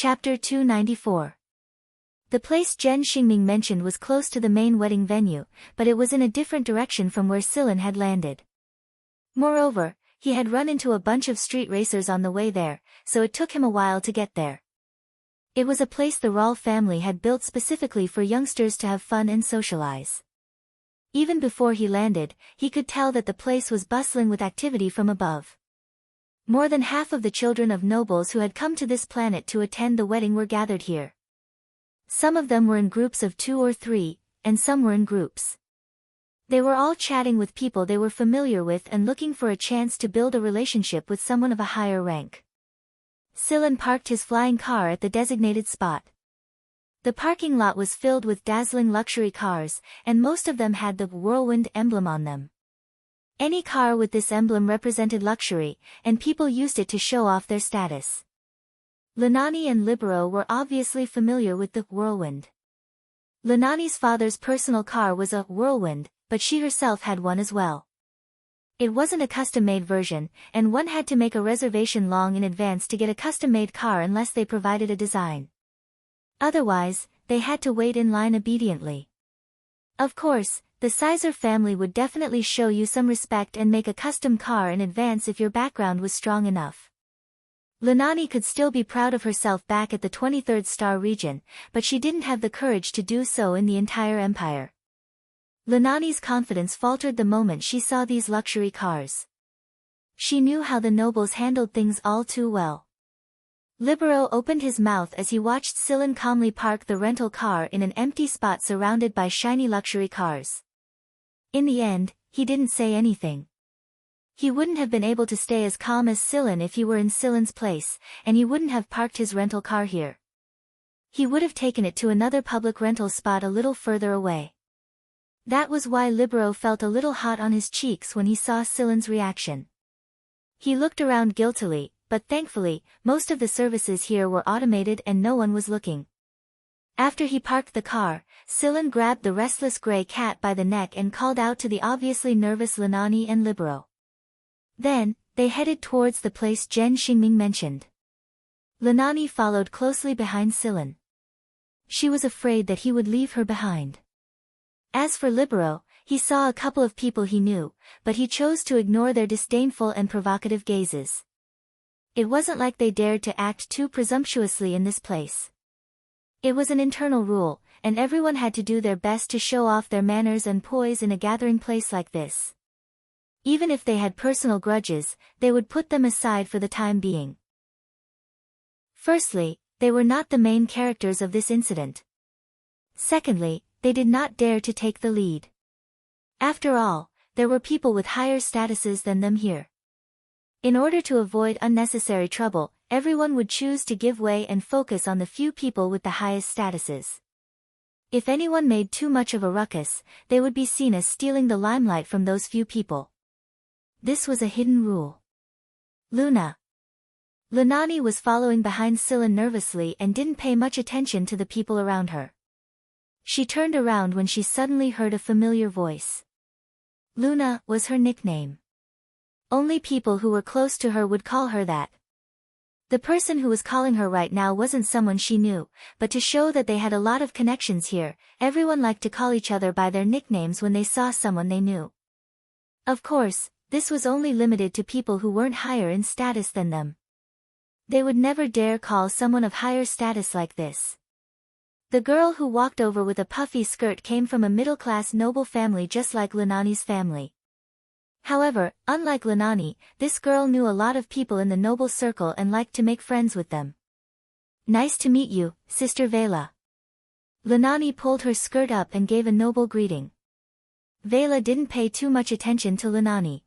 Chapter 294. The place Zhen Xingming mentioned was close to the main wedding venue, but it was in a different direction from where Silin had landed. Moreover, he had run into a bunch of street racers on the way there, so it took him a while to get there. It was a place the Rawl family had built specifically for youngsters to have fun and socialize. Even before he landed, he could tell that the place was bustling with activity from above. More than half of the children of nobles who had come to this planet to attend the wedding were gathered here. Some of them were in groups of 2 or 3, and some were in groups. They were all chatting with people they were familiar with and looking for a chance to build a relationship with someone of a higher rank. Silin parked his flying car at the designated spot. The parking lot was filled with dazzling luxury cars, and most of them had the whirlwind emblem on them. Any car with this emblem represented luxury, and people used it to show off their status. Linani and Libero were obviously familiar with the whirlwind. Linani's father's personal car was a whirlwind, but she herself had one as well. It wasn't a custom-made version, and one had to make a reservation long in advance to get a custom-made car unless they provided a design. Otherwise, they had to wait in line obediently. Of course, the Sizer family would definitely show you some respect and make a custom car in advance if your background was strong enough. Linani could still be proud of herself back at the 23rd star region, but she didn't have the courage to do so in the entire empire. Linani's confidence faltered the moment she saw these luxury cars. She knew how the nobles handled things all too well. Libero opened his mouth as he watched Silin calmly park the rental car in an empty spot surrounded by shiny luxury cars. In the end, he didn't say anything. He wouldn't have been able to stay as calm as Silin if he were in Silin's place, and he wouldn't have parked his rental car here. He would have taken it to another public rental spot a little further away. That was why Libero felt a little hot on his cheeks when he saw Silin's reaction. He looked around guiltily, but thankfully, most of the services here were automated and no one was looking. After he parked the car, Silin grabbed the restless gray cat by the neck and called out to the obviously nervous Linani and Libero. Then, they headed towards the place Zhen Xingming mentioned. Linani followed closely behind Silin. She was afraid that he would leave her behind. As for Libero, he saw a couple of people he knew, but he chose to ignore their disdainful and provocative gazes. It wasn't like they dared to act too presumptuously in this place. It was an internal rule, and everyone had to do their best to show off their manners and poise in a gathering place like this. Even if they had personal grudges, they would put them aside for the time being. Firstly, they were not the main characters of this incident. Secondly, they did not dare to take the lead. After all, there were people with higher statuses than them here. In order to avoid unnecessary trouble, everyone would choose to give way and focus on the few people with the highest statuses. If anyone made too much of a ruckus, they would be seen as stealing the limelight from those few people. This was a hidden rule. Luna. Linani was following behind Silin nervously and didn't pay much attention to the people around her. She turned around when she suddenly heard a familiar voice. Luna was her nickname. Only people who were close to her would call her that. The person who was calling her right now wasn't someone she knew, but to show that they had a lot of connections here, everyone liked to call each other by their nicknames when they saw someone they knew. Of course, this was only limited to people who weren't higher in status than them. They would never dare call someone of higher status like this. The girl who walked over with a puffy skirt came from a middle-class noble family just like Linani's family. However, unlike Linani, this girl knew a lot of people in the noble circle and liked to make friends with them. Nice to meet you, Sister Vela. Linani pulled her skirt up and gave a noble greeting. Vela didn't pay too much attention to Linani.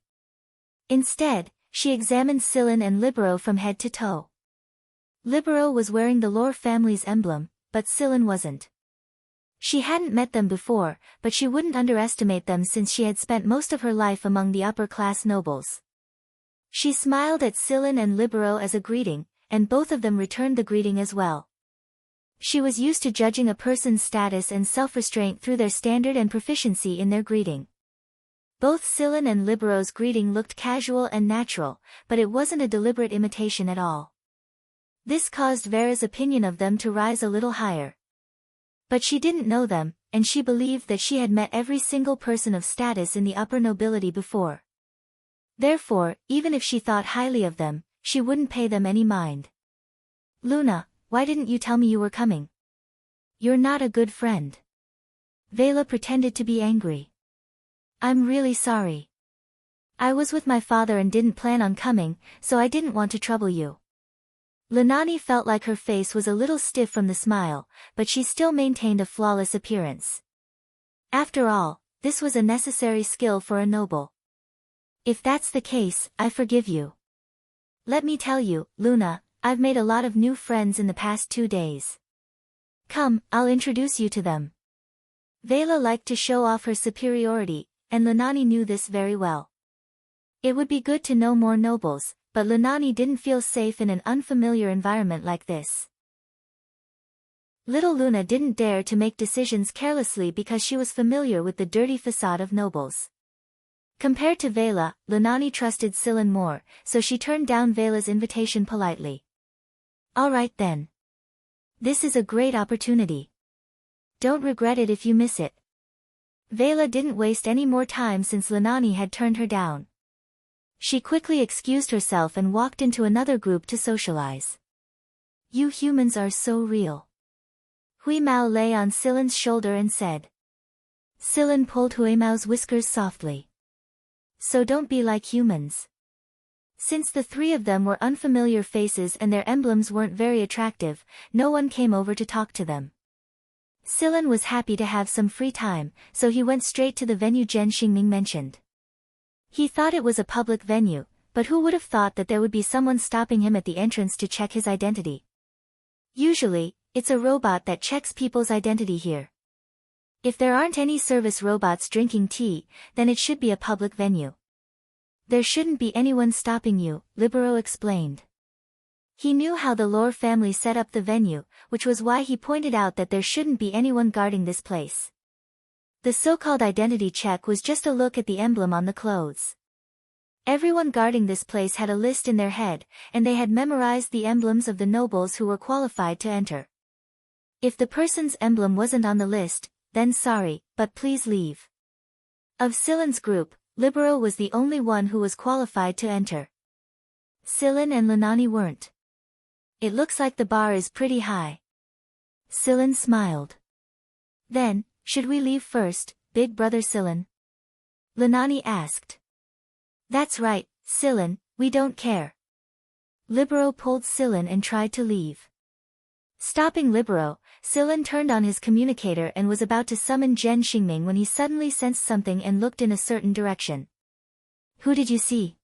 Instead, she examined Silin and Libero from head to toe. Libero was wearing the Lore family's emblem, but Silin wasn't. She hadn't met them before, but she wouldn't underestimate them since she had spent most of her life among the upper-class nobles. She smiled at Silin and Libero as a greeting, and both of them returned the greeting as well. She was used to judging a person's status and self-restraint through their standard and proficiency in their greeting. Both Silin and Libero's greeting looked casual and natural, but it wasn't a deliberate imitation at all. This caused Vera's opinion of them to rise a little higher. But she didn't know them, and she believed that she had met every single person of status in the upper nobility before. Therefore, even if she thought highly of them, she wouldn't pay them any mind. Luna, why didn't you tell me you were coming? You're not a good friend. Vela pretended to be angry. I'm really sorry. I was with my father and didn't plan on coming, so I didn't want to trouble you. Lunani felt like her face was a little stiff from the smile, but she still maintained a flawless appearance. After all, this was a necessary skill for a noble. If that's the case, I forgive you. Let me tell you, Luna, I've made a lot of new friends in the past 2 days. Come, I'll introduce you to them. Vela liked to show off her superiority, and Lunani knew this very well. It would be good to know more nobles, but Lunani didn't feel safe in an unfamiliar environment like this. Little Luna didn't dare to make decisions carelessly because she was familiar with the dirty facade of nobles. Compared to Vela, Lunani trusted Silen more, so she turned down Vela's invitation politely. All right then. This is a great opportunity. Don't regret it if you miss it. Vela didn't waste any more time since Lunani had turned her down. She quickly excused herself and walked into another group to socialize. You humans are so real. Hui Mao lay on Silen's shoulder and said. Silen pulled Hui Mao's whiskers softly. So don't be like humans. Since the three of them were unfamiliar faces and their emblems weren't very attractive, no one came over to talk to them. Silen was happy to have some free time, so he went straight to the venue Zhen Xingming mentioned. He thought it was a public venue, but who would have thought that there would be someone stopping him at the entrance to check his identity? Usually, it's a robot that checks people's identity here. If there aren't any service robots drinking tea, then it should be a public venue. There shouldn't be anyone stopping you, Libero explained. He knew how the Lore family set up the venue, which was why he pointed out that there shouldn't be anyone guarding this place. The so-called identity check was just a look at the emblem on the clothes. Everyone guarding this place had a list in their head, and they had memorized the emblems of the nobles who were qualified to enter. If the person's emblem wasn't on the list, then sorry, but please leave. Of Silen's group, Libero was the only one who was qualified to enter. Silen and Lunani weren't. It looks like the bar is pretty high. Silen smiled. Then, should we leave first, big brother Silen? Lunani asked. That's right, Silen, we don't care. Libero pulled Silen and tried to leave. Stopping Libero, Silen turned on his communicator and was about to summon Zhen Xingming when he suddenly sensed something and looked in a certain direction. Who did you see?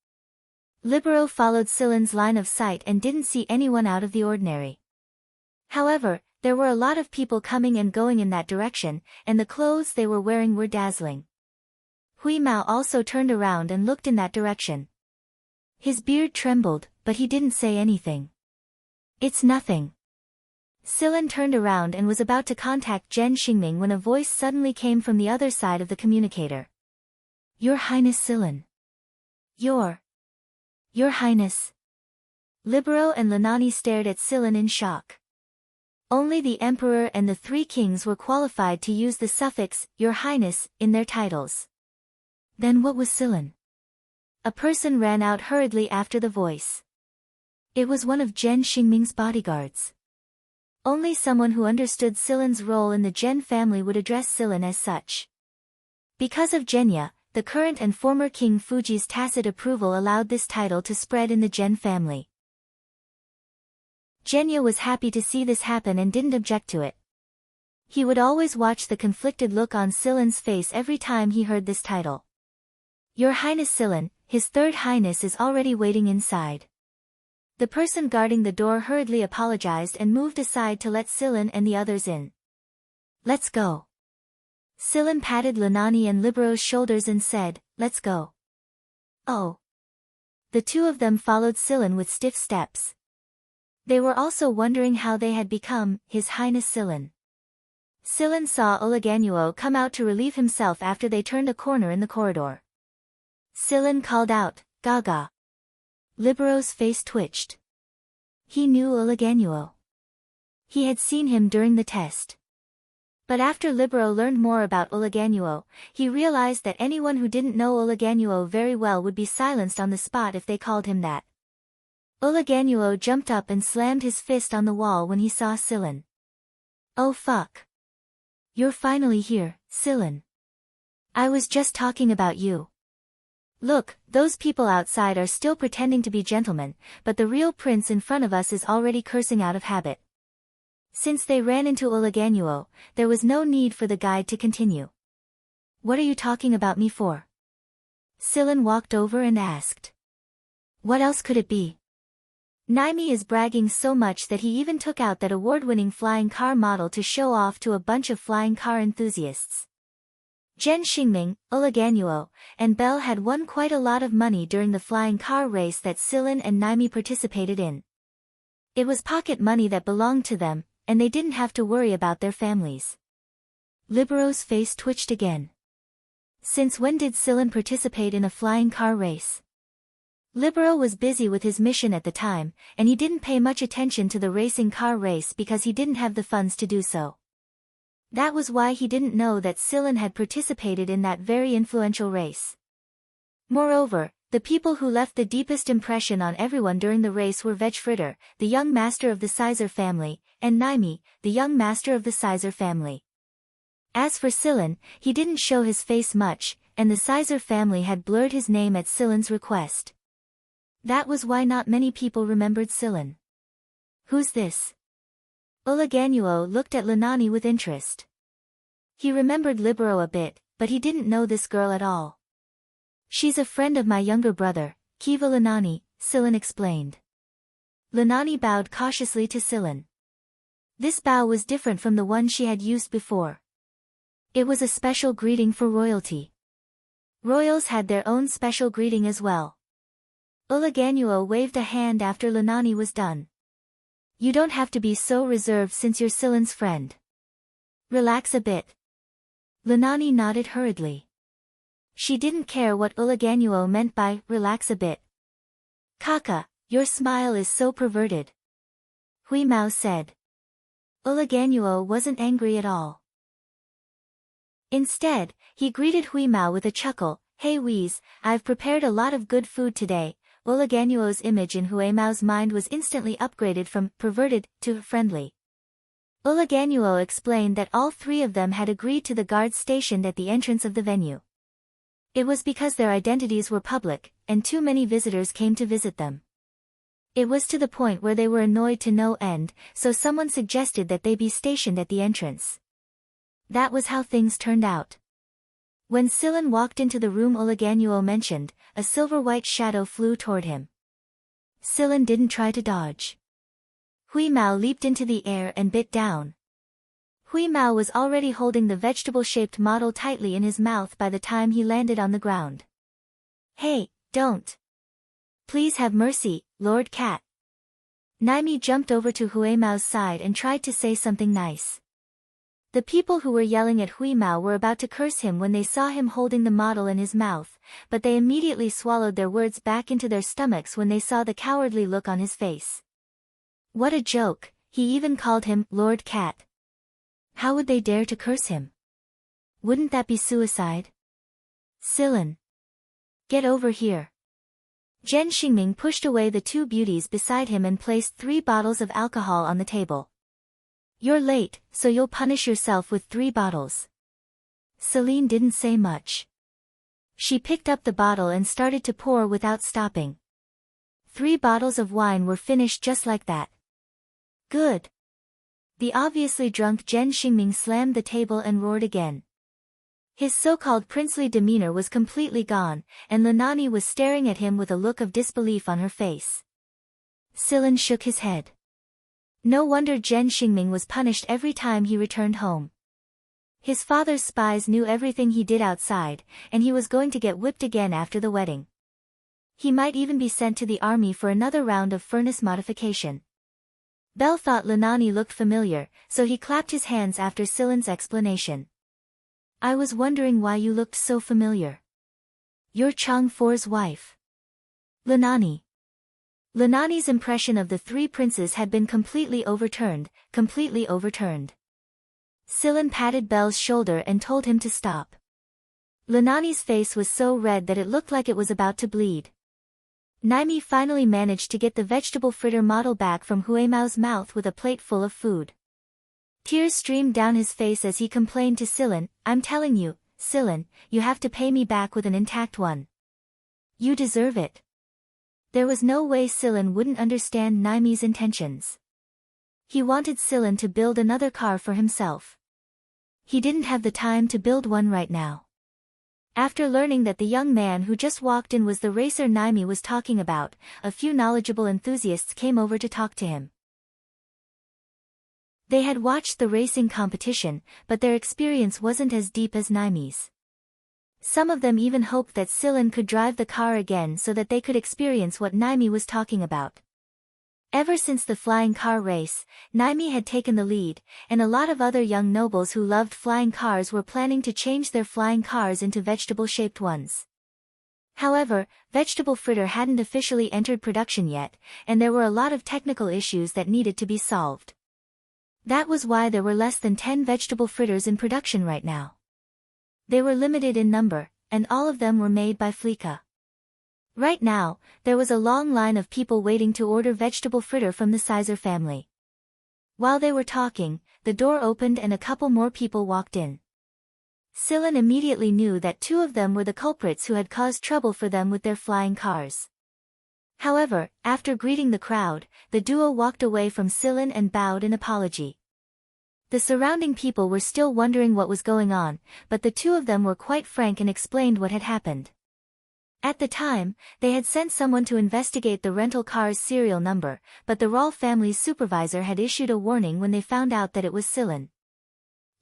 Libero followed Silen's line of sight and didn't see anyone out of the ordinary. However, there were a lot of people coming and going in that direction, and the clothes they were wearing were dazzling. Hui Mao also turned around and looked in that direction. His beard trembled, but he didn't say anything. It's nothing. Silen turned around and was about to contact Zhen Xingming when a voice suddenly came from the other side of the communicator. Your Highness Silen. Your Highness. Libero and Lunani stared at Silen in shock. Only the Emperor and the three kings were qualified to use the suffix, Your Highness, in their titles. Then what was Silen? A person ran out hurriedly after the voice. It was one of Zhen Xingming's bodyguards. Only someone who understood Silen's role in the Zhen family would address Silen as such. Because of Zhenya, the current and former King Fuji's tacit approval allowed this title to spread in the Zhen family. Zhenya was happy to see this happen and didn't object to it. He would always watch the conflicted look on Silen's face every time he heard this title. Your Highness Silen, His Third Highness is already waiting inside. The person guarding the door hurriedly apologized and moved aside to let Silen and the others in. Let's go. Silen patted Lunani and Libero's shoulders and said, let's go. Oh. The two of them followed Silen with stiff steps. They were also wondering how they had become His Highness Silen. Silen saw Olagannuo come out to relieve himself after they turned a corner in the corridor. Silen called out, Gaga. Libero's face twitched. He knew Uliganuo. He had seen him during the test. But after Libero learned more about Uliganuo, he realized that anyone who didn't know Uliganuo very well would be silenced on the spot if they called him that. Uliganuo jumped up and slammed his fist on the wall when he saw Sillin. "Oh fuck. You're finally here, Sillin. I was just talking about you. Look, those people outside are still pretending to be gentlemen, but the real prince in front of us is already cursing out of habit." Since they ran into Uliganuo, there was no need for the guide to continue. "What are you talking about me for?" Sillin walked over and asked. "What else could it be? Naimi is bragging so much that he even took out that award-winning flying car model to show off to a bunch of flying car enthusiasts. Zhen Xingming, Uliganuo, and Belle had won quite a lot of money during the flying car race that Sillin and Naimi participated in. It was pocket money that belonged to them, and they didn't have to worry about their families." Libero's face twitched again. Since when did Sillin participate in a flying car race? Libero was busy with his mission at the time, and he didn't pay much attention to the racing car race because he didn't have the funds to do so. That was why he didn't know that Sillin had participated in that very influential race. Moreover, the people who left the deepest impression on everyone during the race were Vegfritter, the young master of the Sizer family, and Naimi, the young master of the Sizer family. As for Sillin, he didn't show his face much, and the Sizer family had blurred his name at Sillin's request. That was why not many people remembered Sillin. "Who's this?" Uliganuo looked at Linani with interest. He remembered Libero a bit, but he didn't know this girl at all. "She's a friend of my younger brother, Kiva Linani," Sillin explained. Linani bowed cautiously to Sillin. This bow was different from the one she had used before. It was a special greeting for royalty. Royals had their own special greeting as well. Uliganuo waved a hand after Linani was done. "You don't have to be so reserved since you're Sillin's friend. Relax a bit." Linani nodded hurriedly. She didn't care what Uliganuo meant by relax a bit. "Kaka, your smile is so perverted," Hui Mao said. Uliganuo wasn't angry at all. Instead, he greeted Hui Mao with a chuckle. "Hey Wheeze, I've prepared a lot of good food today." Uliganuo's image in Hui Mao's mind was instantly upgraded from perverted to friendly. Uliganuo explained that all three of them had agreed to the guards stationed at the entrance of the venue. It was because their identities were public, and too many visitors came to visit them. It was to the point where they were annoyed to no end, so someone suggested that they be stationed at the entrance. That was how things turned out. When Sillin walked into the room Uliganuo mentioned, a silver-white shadow flew toward him. Sillin didn't try to dodge. Hui Mao leaped into the air and bit down. Hui Mao was already holding the vegetable-shaped model tightly in his mouth by the time he landed on the ground. "Hey, don't. Please have mercy, Lord Cat." Naimi jumped over to Hui Mao's side and tried to say something nice. The people who were yelling at Hui Mao were about to curse him when they saw him holding the model in his mouth, but they immediately swallowed their words back into their stomachs when they saw the cowardly look on his face. What a joke, he even called him Lord Cat. How would they dare to curse him? Wouldn't that be suicide? "Sillin. Get over here." Zhen Xingming pushed away the two beauties beside him and placed 3 bottles of alcohol on the table. "You're late, so you'll punish yourself with 3 bottles." Celine didn't say much. She picked up the bottle and started to pour without stopping. 3 bottles of wine were finished just like that. "Good." The obviously drunk Zhen Xingming slammed the table and roared again. His so-called princely demeanor was completely gone, and Linani was staring at him with a look of disbelief on her face. Sillin shook his head. No wonder Zhen Xingming was punished every time he returned home. His father's spies knew everything he did outside, and he was going to get whipped again after the wedding. He might even be sent to the army for another round of furnace modification. Belle thought Linani looked familiar, so he clapped his hands after Sillin's explanation. "I was wondering why you looked so familiar. You're Chang For's wife." "Linani." Lunani's impression of the three princes had been completely overturned, completely overturned. Sillin patted Bel's shoulder and told him to stop. Lunani's face was so red that it looked like it was about to bleed. Naimi finally managed to get the vegetable fritter model back from Huemao's mouth with a plate full of food. Tears streamed down his face as he complained to Sillin, "I'm telling you, Sillin, you have to pay me back with an intact one. You deserve it." There was no way Sillin wouldn't understand Naimi's intentions. He wanted Sillin to build another car for himself. He didn't have the time to build one right now. After learning that the young man who just walked in was the racer Naimi was talking about, a few knowledgeable enthusiasts came over to talk to him. They had watched the racing competition, but their experience wasn't as deep as Naimi's. Some of them even hoped that Sillin could drive the car again so that they could experience what Naimi was talking about. Ever since the flying car race, Naimi had taken the lead, and a lot of other young nobles who loved flying cars were planning to change their flying cars into vegetable-shaped ones. However, vegetable fritter hadn't officially entered production yet, and there were a lot of technical issues that needed to be solved. That was why there were less than 10 vegetable fritters in production right now. They were limited in number, and all of them were made by Fleeka. Right now, there was a long line of people waiting to order vegetable fritter from the Sizer family. While they were talking, the door opened and a couple more people walked in. Sillin immediately knew that two of them were the culprits who had caused trouble for them with their flying cars. However, after greeting the crowd, the duo walked away from Sillin and bowed in apology. The surrounding people were still wondering what was going on, but the two of them were quite frank and explained what had happened. At the time, they had sent someone to investigate the rental car's serial number, but the Rawl family's supervisor had issued a warning when they found out that it was Sillin.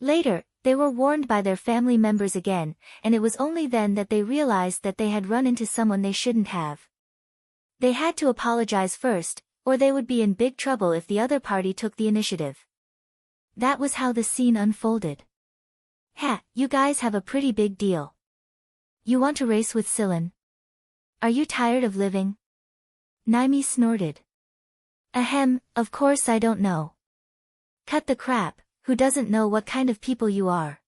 Later, they were warned by their family members again, and it was only then that they realized that they had run into someone they shouldn't have. They had to apologize first, or they would be in big trouble if the other party took the initiative. That was how the scene unfolded. "Ha, you guys have a pretty big deal. You want to race with Sillin? Are you tired of living?" Naimi snorted. "Ahem, of course I don't know." "Cut the crap, who doesn't know what kind of people you are?"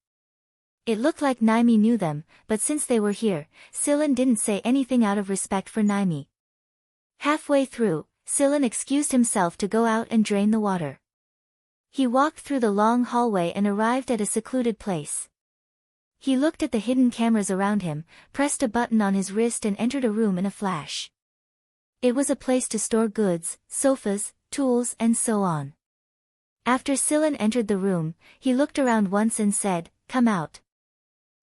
It looked like Naimi knew them, but since they were here, Sillin didn't say anything out of respect for Naimi. Halfway through, Sillin excused himself to go out and drain the water. He walked through the long hallway and arrived at a secluded place. He looked at the hidden cameras around him, pressed a button on his wrist and entered a room in a flash. It was a place to store goods, sofas, tools and so on. After Sillin entered the room, he looked around once and said, "Come out."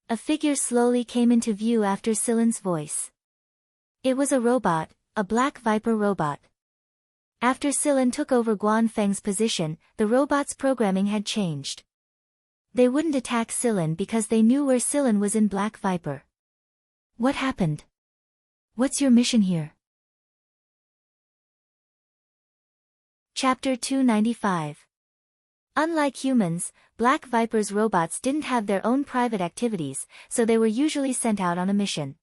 A figure slowly came into view after Sillin's voice. It was a robot, a black viper robot. After Sillin took over Guan Feng's position, the robot's programming had changed. They wouldn't attack Sillin because they knew where Sillin was in Black Viper. "What happened? What's your mission here?" Chapter 295. Unlike humans, Black Viper's robots didn't have their own private activities, so they were usually sent out on a mission.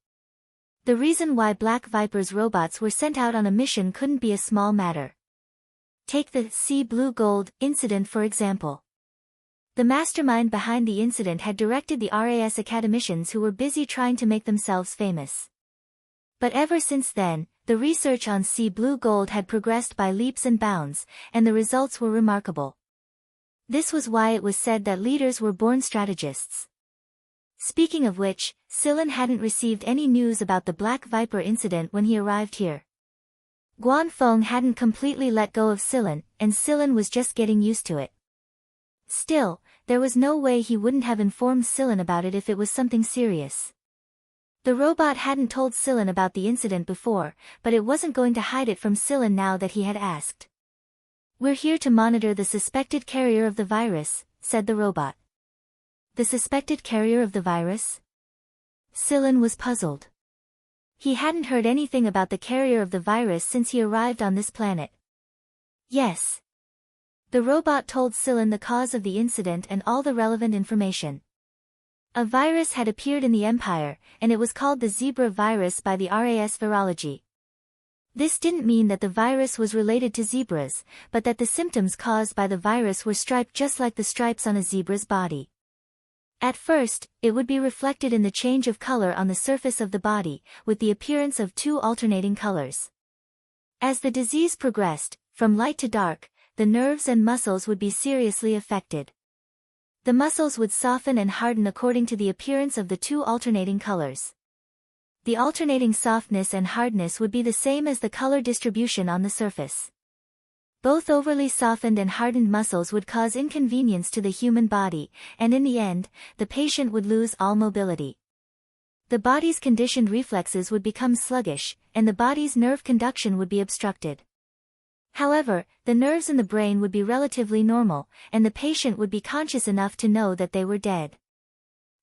The reason why Black Viper's robots were sent out on a mission couldn't be a small matter. Take the Sea Blue Gold incident for example. The mastermind behind the incident had directed the RAS academicians who were busy trying to make themselves famous. But ever since then, the research on Sea Blue Gold had progressed by leaps and bounds, and the results were remarkable. This was why it was said that leaders were born strategists. Speaking of which, Sillin hadn't received any news about the Black Viper incident when he arrived here. Guan Feng hadn't completely let go of Sillin, and Sillin was just getting used to it. Still, there was no way he wouldn't have informed Sillin about it if it was something serious. The robot hadn't told Sillin about the incident before, but it wasn't going to hide it from Sillin now that he had asked. "We're here to monitor the suspected carrier of the virus," said the robot. The suspected carrier of the virus? Sillin was puzzled. He hadn't heard anything about the carrier of the virus since he arrived on this planet. Yes. The robot told Sillin the cause of the incident and all the relevant information. A virus had appeared in the Empire, and it was called the zebra virus by the RAS virology. This didn't mean that the virus was related to zebras, but that the symptoms caused by the virus were striped just like the stripes on a zebra's body. At first, it would be reflected in the change of color on the surface of the body, with the appearance of two alternating colors. As the disease progressed, from light to dark, the nerves and muscles would be seriously affected. The muscles would soften and harden according to the appearance of the two alternating colors. The alternating softness and hardness would be the same as the color distribution on the surface. Both overly softened and hardened muscles would cause inconvenience to the human body, and in the end, the patient would lose all mobility. The body's conditioned reflexes would become sluggish, and the body's nerve conduction would be obstructed. However, the nerves in the brain would be relatively normal, and the patient would be conscious enough to know that they were dead.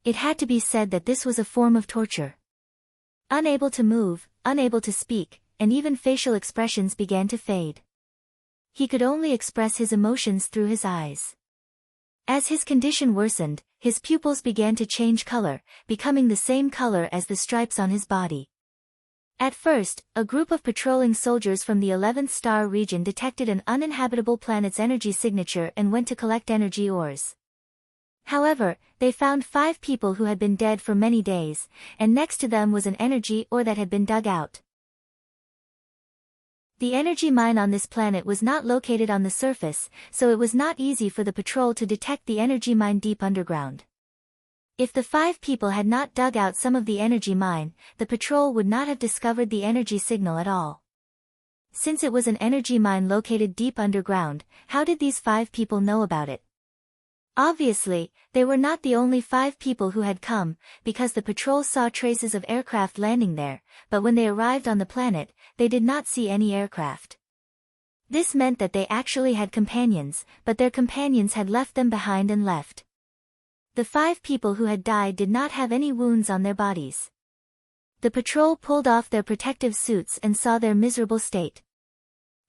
It had to be said that this was a form of torture. Unable to move, unable to speak, and even facial expressions began to fade. He could only express his emotions through his eyes. As his condition worsened, his pupils began to change color, becoming the same color as the stripes on his body. At first, a group of patrolling soldiers from the 11th star region detected an uninhabitable planet's energy signature and went to collect energy ores. However, they found 5 people who had been dead for many days, and next to them was an energy ore that had been dug out. The energy mine on this planet was not located on the surface, so it was not easy for the patrol to detect the energy mine deep underground. If the 5 people had not dug out some of the energy mine, the patrol would not have discovered the energy signal at all. Since it was an energy mine located deep underground, how did these 5 people know about it? Obviously, they were not the only 5 people who had come, because the patrol saw traces of aircraft landing there, but when they arrived on the planet, they did not see any aircraft. This meant that they actually had companions, but their companions had left them behind and left. The 5 people who had died did not have any wounds on their bodies. The patrol pulled off their protective suits and saw their miserable state.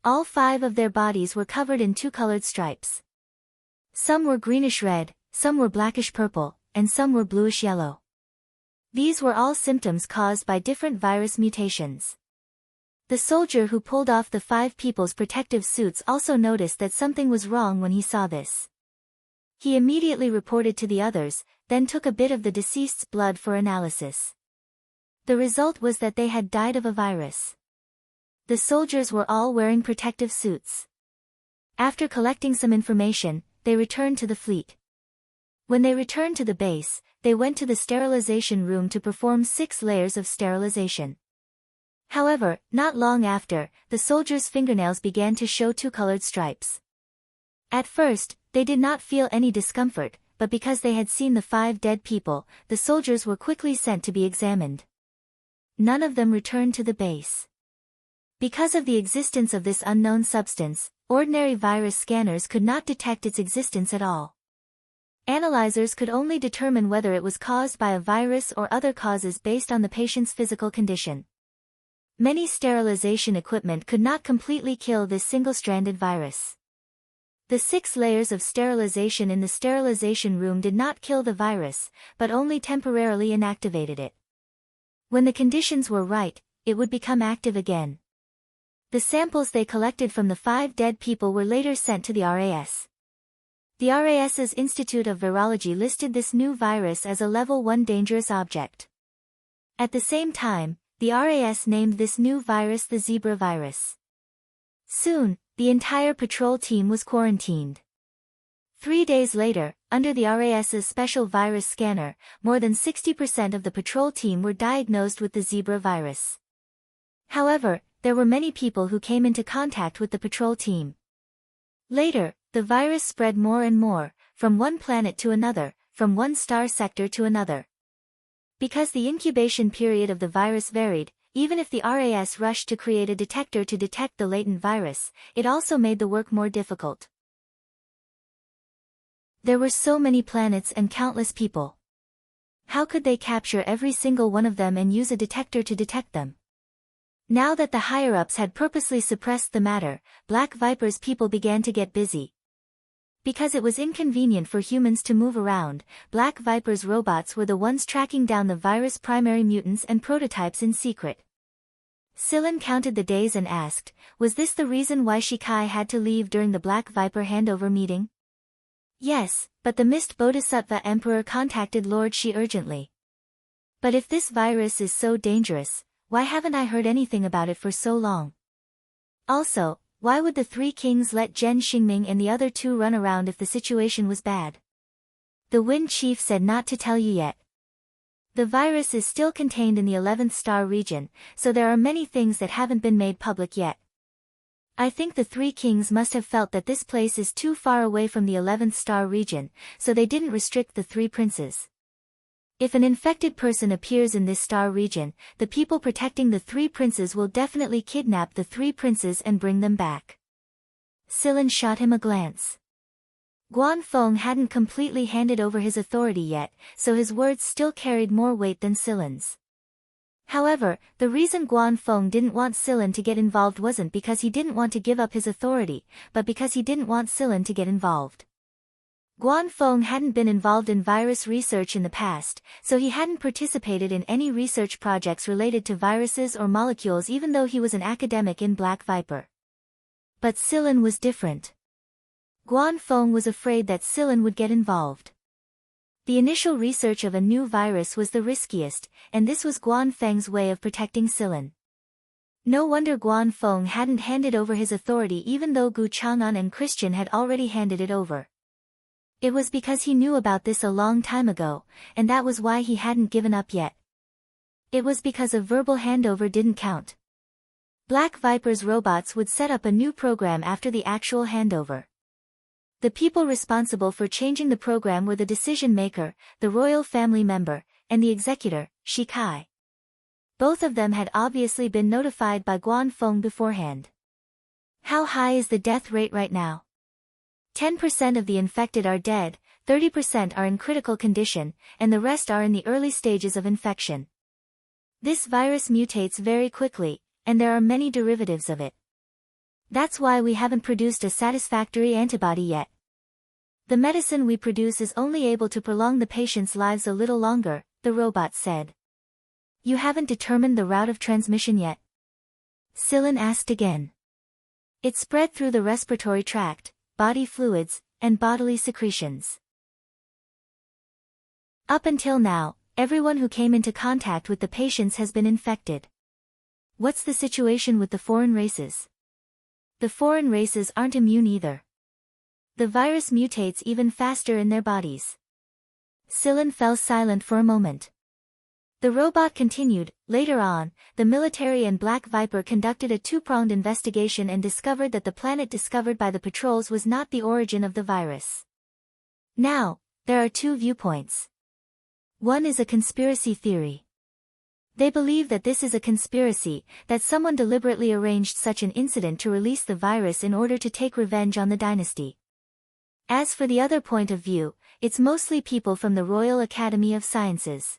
All 5 of their bodies were covered in 2-colored stripes. Some were greenish-red, some were blackish-purple, and some were bluish-yellow. These were all symptoms caused by different virus mutations. The soldier who pulled off the 5 people's protective suits also noticed that something was wrong when he saw this. He immediately reported to the others, then took a bit of the deceased's blood for analysis. The result was that they had died of a virus. The soldiers were all wearing protective suits. After collecting some information, they returned to the fleet. When they returned to the base, they went to the sterilization room to perform 6 layers of sterilization. However, not long after, the soldiers' fingernails began to show 2-colored stripes. At first, they did not feel any discomfort, but because they had seen the 5 dead people, the soldiers were quickly sent to be examined. None of them returned to the base. Because of the existence of this unknown substance, ordinary virus scanners could not detect its existence at all. Analyzers could only determine whether it was caused by a virus or other causes based on the patient's physical condition. Many sterilization equipment could not completely kill this single-stranded virus. The 6 layers of sterilization in the sterilization room did not kill the virus, but only temporarily inactivated it. When the conditions were right, it would become active again. The samples they collected from the 5 dead people were later sent to the RAS. The RAS's Institute of Virology listed this new virus as a Level 1 dangerous object. At the same time, the RAS named this new virus the zebra virus. Soon, the entire patrol team was quarantined. 3 days later, under the RAS's special virus scanner, more than 60% of the patrol team were diagnosed with the zebra virus. However, there were many people who came into contact with the patrol team. Later, the virus spread more and more, from one planet to another, from one star sector to another. Because the incubation period of the virus varied, even if the RAS rushed to create a detector to detect the latent virus, it also made the work more difficult. There were so many planets and countless people. How could they capture every single one of them and use a detector to detect them? Now that the higher-ups had purposely suppressed the matter, Black Viper's people began to get busy. Because it was inconvenient for humans to move around, Black Viper's robots were the ones tracking down the virus' primary mutants and prototypes in secret. Sillin counted the days and asked, was this the reason why Shikai had to leave during the Black Viper handover meeting? Yes, but the Mist Bodhisattva Emperor contacted Lord Shi urgently. But if this virus is so dangerous, why haven't I heard anything about it for so long? Also, why would the three kings let Zhen Xingming and the other two run around if the situation was bad? The Wind Chief said not to tell you yet. The virus is still contained in the 11th star region, so there are many things that haven't been made public yet. I think the three kings must have felt that this place is too far away from the 11th star region, so they didn't restrict the three princes. If an infected person appears in this star region, the people protecting the three princes will definitely kidnap the three princes and bring them back. Sillin shot him a glance. Guanfeng hadn't completely handed over his authority yet, so his words still carried more weight than Sillin's. However, the reason Guanfeng didn't want Sillin to get involved wasn't because he didn't want to give up his authority, but because he didn't want Sillin to get involved. Guanfeng hadn't been involved in virus research in the past, so he hadn't participated in any research projects related to viruses or molecules even though he was an academic in Black Viper. But Sillin was different. Guanfeng was afraid that Sillin would get involved. The initial research of a new virus was the riskiest, and this was Guanfeng's way of protecting Sillin. No wonder Guanfeng hadn't handed over his authority even though Gu Chang'an and Christian had already handed it over. It was because he knew about this a long time ago, and that was why he hadn't given up yet. It was because a verbal handover didn't count. Black Viper's robots would set up a new program after the actual handover. The people responsible for changing the program were the decision maker, the royal family member, and the executor, Shikai. Both of them had obviously been notified by Guanfeng beforehand. How high is the death rate right now? 10% of the infected are dead, 30% are in critical condition, and the rest are in the early stages of infection. This virus mutates very quickly, and there are many derivatives of it. That's why we haven't produced a satisfactory antibody yet. The medicine we produce is only able to prolong the patient's lives a little longer, the robot said. You haven't determined the route of transmission yet? Sillin asked again. It spread through the respiratory tract, body fluids, and bodily secretions. Up until now, everyone who came into contact with the patients has been infected. What's the situation with the foreign races? The foreign races aren't immune either. The virus mutates even faster in their bodies. Sillin fell silent for a moment. The robot continued. Later on, the military and Black Viper conducted a two-pronged investigation and discovered that the planet discovered by the patrols was not the origin of the virus. Now, there are two viewpoints. One is a conspiracy theory. They believe that this is a conspiracy, that someone deliberately arranged such an incident to release the virus in order to take revenge on the dynasty. As for the other point of view, it's mostly people from the Royal Academy of Sciences.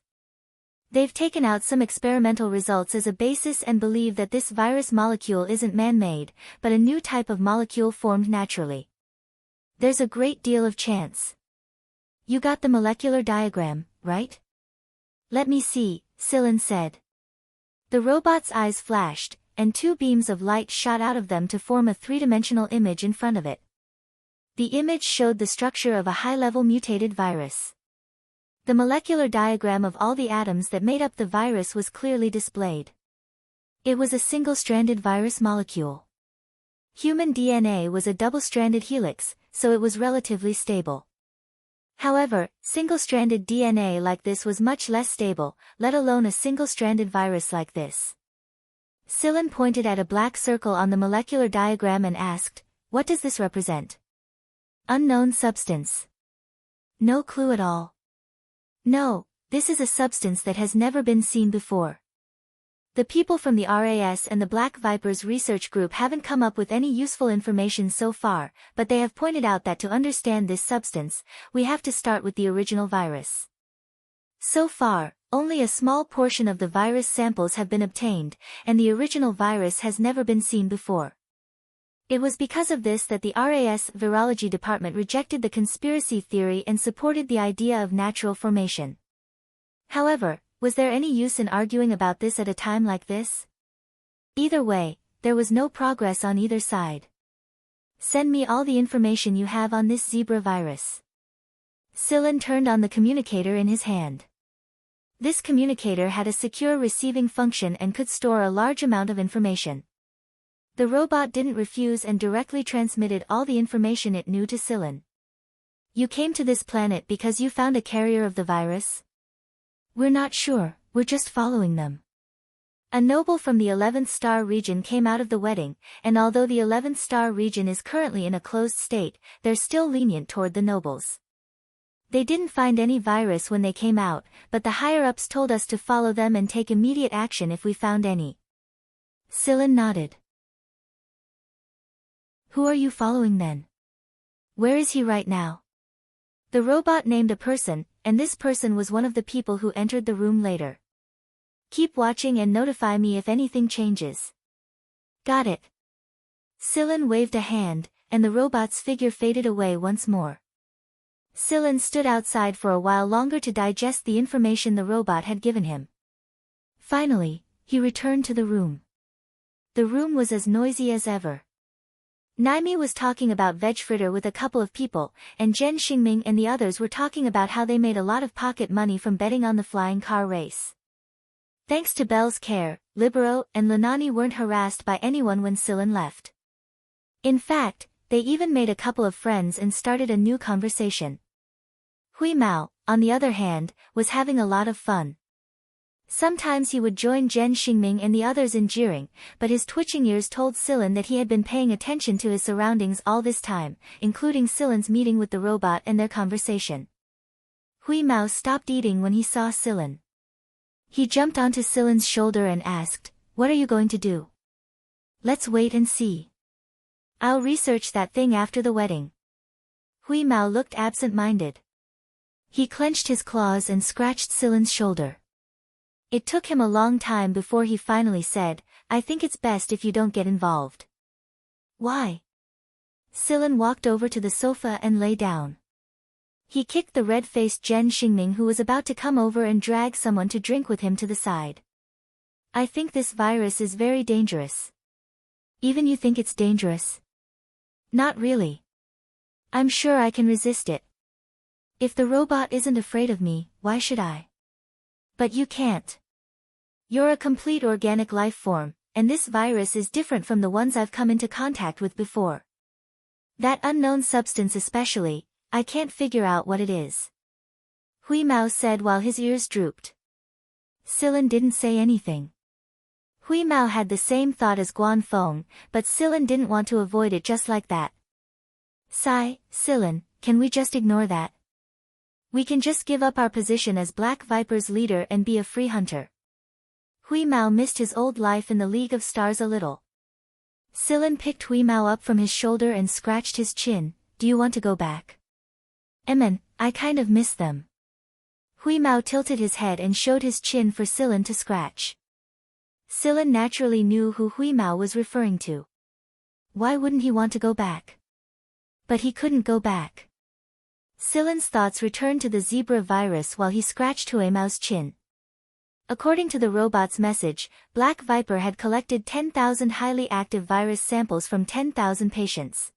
They've taken out some experimental results as a basis and believe that this virus molecule isn't man-made, but a new type of molecule formed naturally. There's a great deal of chance. You got the molecular diagram, right? Let me see, Sillin said. The robot's eyes flashed, and two beams of light shot out of them to form a three-dimensional image in front of it. The image showed the structure of a high-level mutated virus. The molecular diagram of all the atoms that made up the virus was clearly displayed. It was a single-stranded virus molecule. Human DNA was a double-stranded helix, so it was relatively stable. However, single-stranded DNA like this was much less stable, let alone a single-stranded virus like this. Sillin pointed at a black circle on the molecular diagram and asked, "What does this represent?" Unknown substance. No clue at all. No, this is a substance that has never been seen before. The people from the RAS and the Black Vipers research group haven't come up with any useful information so far, but they have pointed out that to understand this substance, we have to start with the original virus. So far, only a small portion of the virus samples have been obtained, and the original virus has never been seen before. It was because of this that the RAS Virology Department rejected the conspiracy theory and supported the idea of natural formation. However, was there any use in arguing about this at a time like this? Either way, there was no progress on either side. Send me all the information you have on this zebra virus. Sillin turned on the communicator in his hand. This communicator had a secure receiving function and could store a large amount of information. The robot didn't refuse and directly transmitted all the information it knew to Sillin. You came to this planet because you found a carrier of the virus? We're not sure, we're just following them. A noble from the 11th star region came out of the wedding, and although the 11th star region is currently in a closed state, they're still lenient toward the nobles. They didn't find any virus when they came out, but the higher-ups told us to follow them and take immediate action if we found any. Sillin nodded. Who are you following then? Where is he right now? The robot named a person, and this person was one of the people who entered the room later. Keep watching and notify me if anything changes. Got it. Sillin waved a hand, and the robot's figure faded away once more. Sillin stood outside for a while longer to digest the information the robot had given him. Finally, he returned to the room. The room was as noisy as ever. Naimi was talking about veg fritter with a couple of people, and Zhen Xingming and the others were talking about how they made a lot of pocket money from betting on the flying car race. Thanks to Belle's care, Libero and Linani weren't harassed by anyone when Sillin left. In fact, they even made a couple of friends and started a new conversation. Hui Mao, on the other hand, was having a lot of fun. Sometimes he would join Zhen Xingming and the others in jeering, but his twitching ears told Sillin that he had been paying attention to his surroundings all this time, including Sillin's meeting with the robot and their conversation. Hui Mao stopped eating when he saw Sillin. He jumped onto Sillin's shoulder and asked, "What are you going to do?" "Let's wait and see. I'll research that thing after the wedding." Hui Mao looked absent-minded. He clenched his claws and scratched Sillin's shoulder. It took him a long time before he finally said, "I think it's best if you don't get involved." "Why?" Sillin walked over to the sofa and lay down. He kicked the red-faced Zhen Xingming who was about to come over and drag someone to drink with him to the side. "I think this virus is very dangerous." "Even you think it's dangerous?" "Not really. I'm sure I can resist it. If the robot isn't afraid of me, why should I?" "But you can't. You're a complete organic life form, and this virus is different from the ones I've come into contact with before. That unknown substance especially, I can't figure out what it is." Hui Mao said while his ears drooped. Sillin didn't say anything. Hui Mao had the same thought as Guan Feng, but Sillin didn't want to avoid it just like that. "Sigh, Sillin, can we just ignore that? We can just give up our position as Black Viper's leader and be a free hunter." Hui Mao missed his old life in the League of Stars a little. Sillin picked Hui Mao up from his shoulder and scratched his chin. "Do you want to go back?" I kind of miss them." Hui Mao tilted his head and showed his chin for Sillin to scratch. Sillin naturally knew who Hui Mao was referring to. Why wouldn't he want to go back? But he couldn't go back. Sillin's thoughts returned to the zebra virus while he scratched Hui Mao's chin. According to the robot's message, Black Viper had collected 10,000 highly active virus samples from 10,000 patients.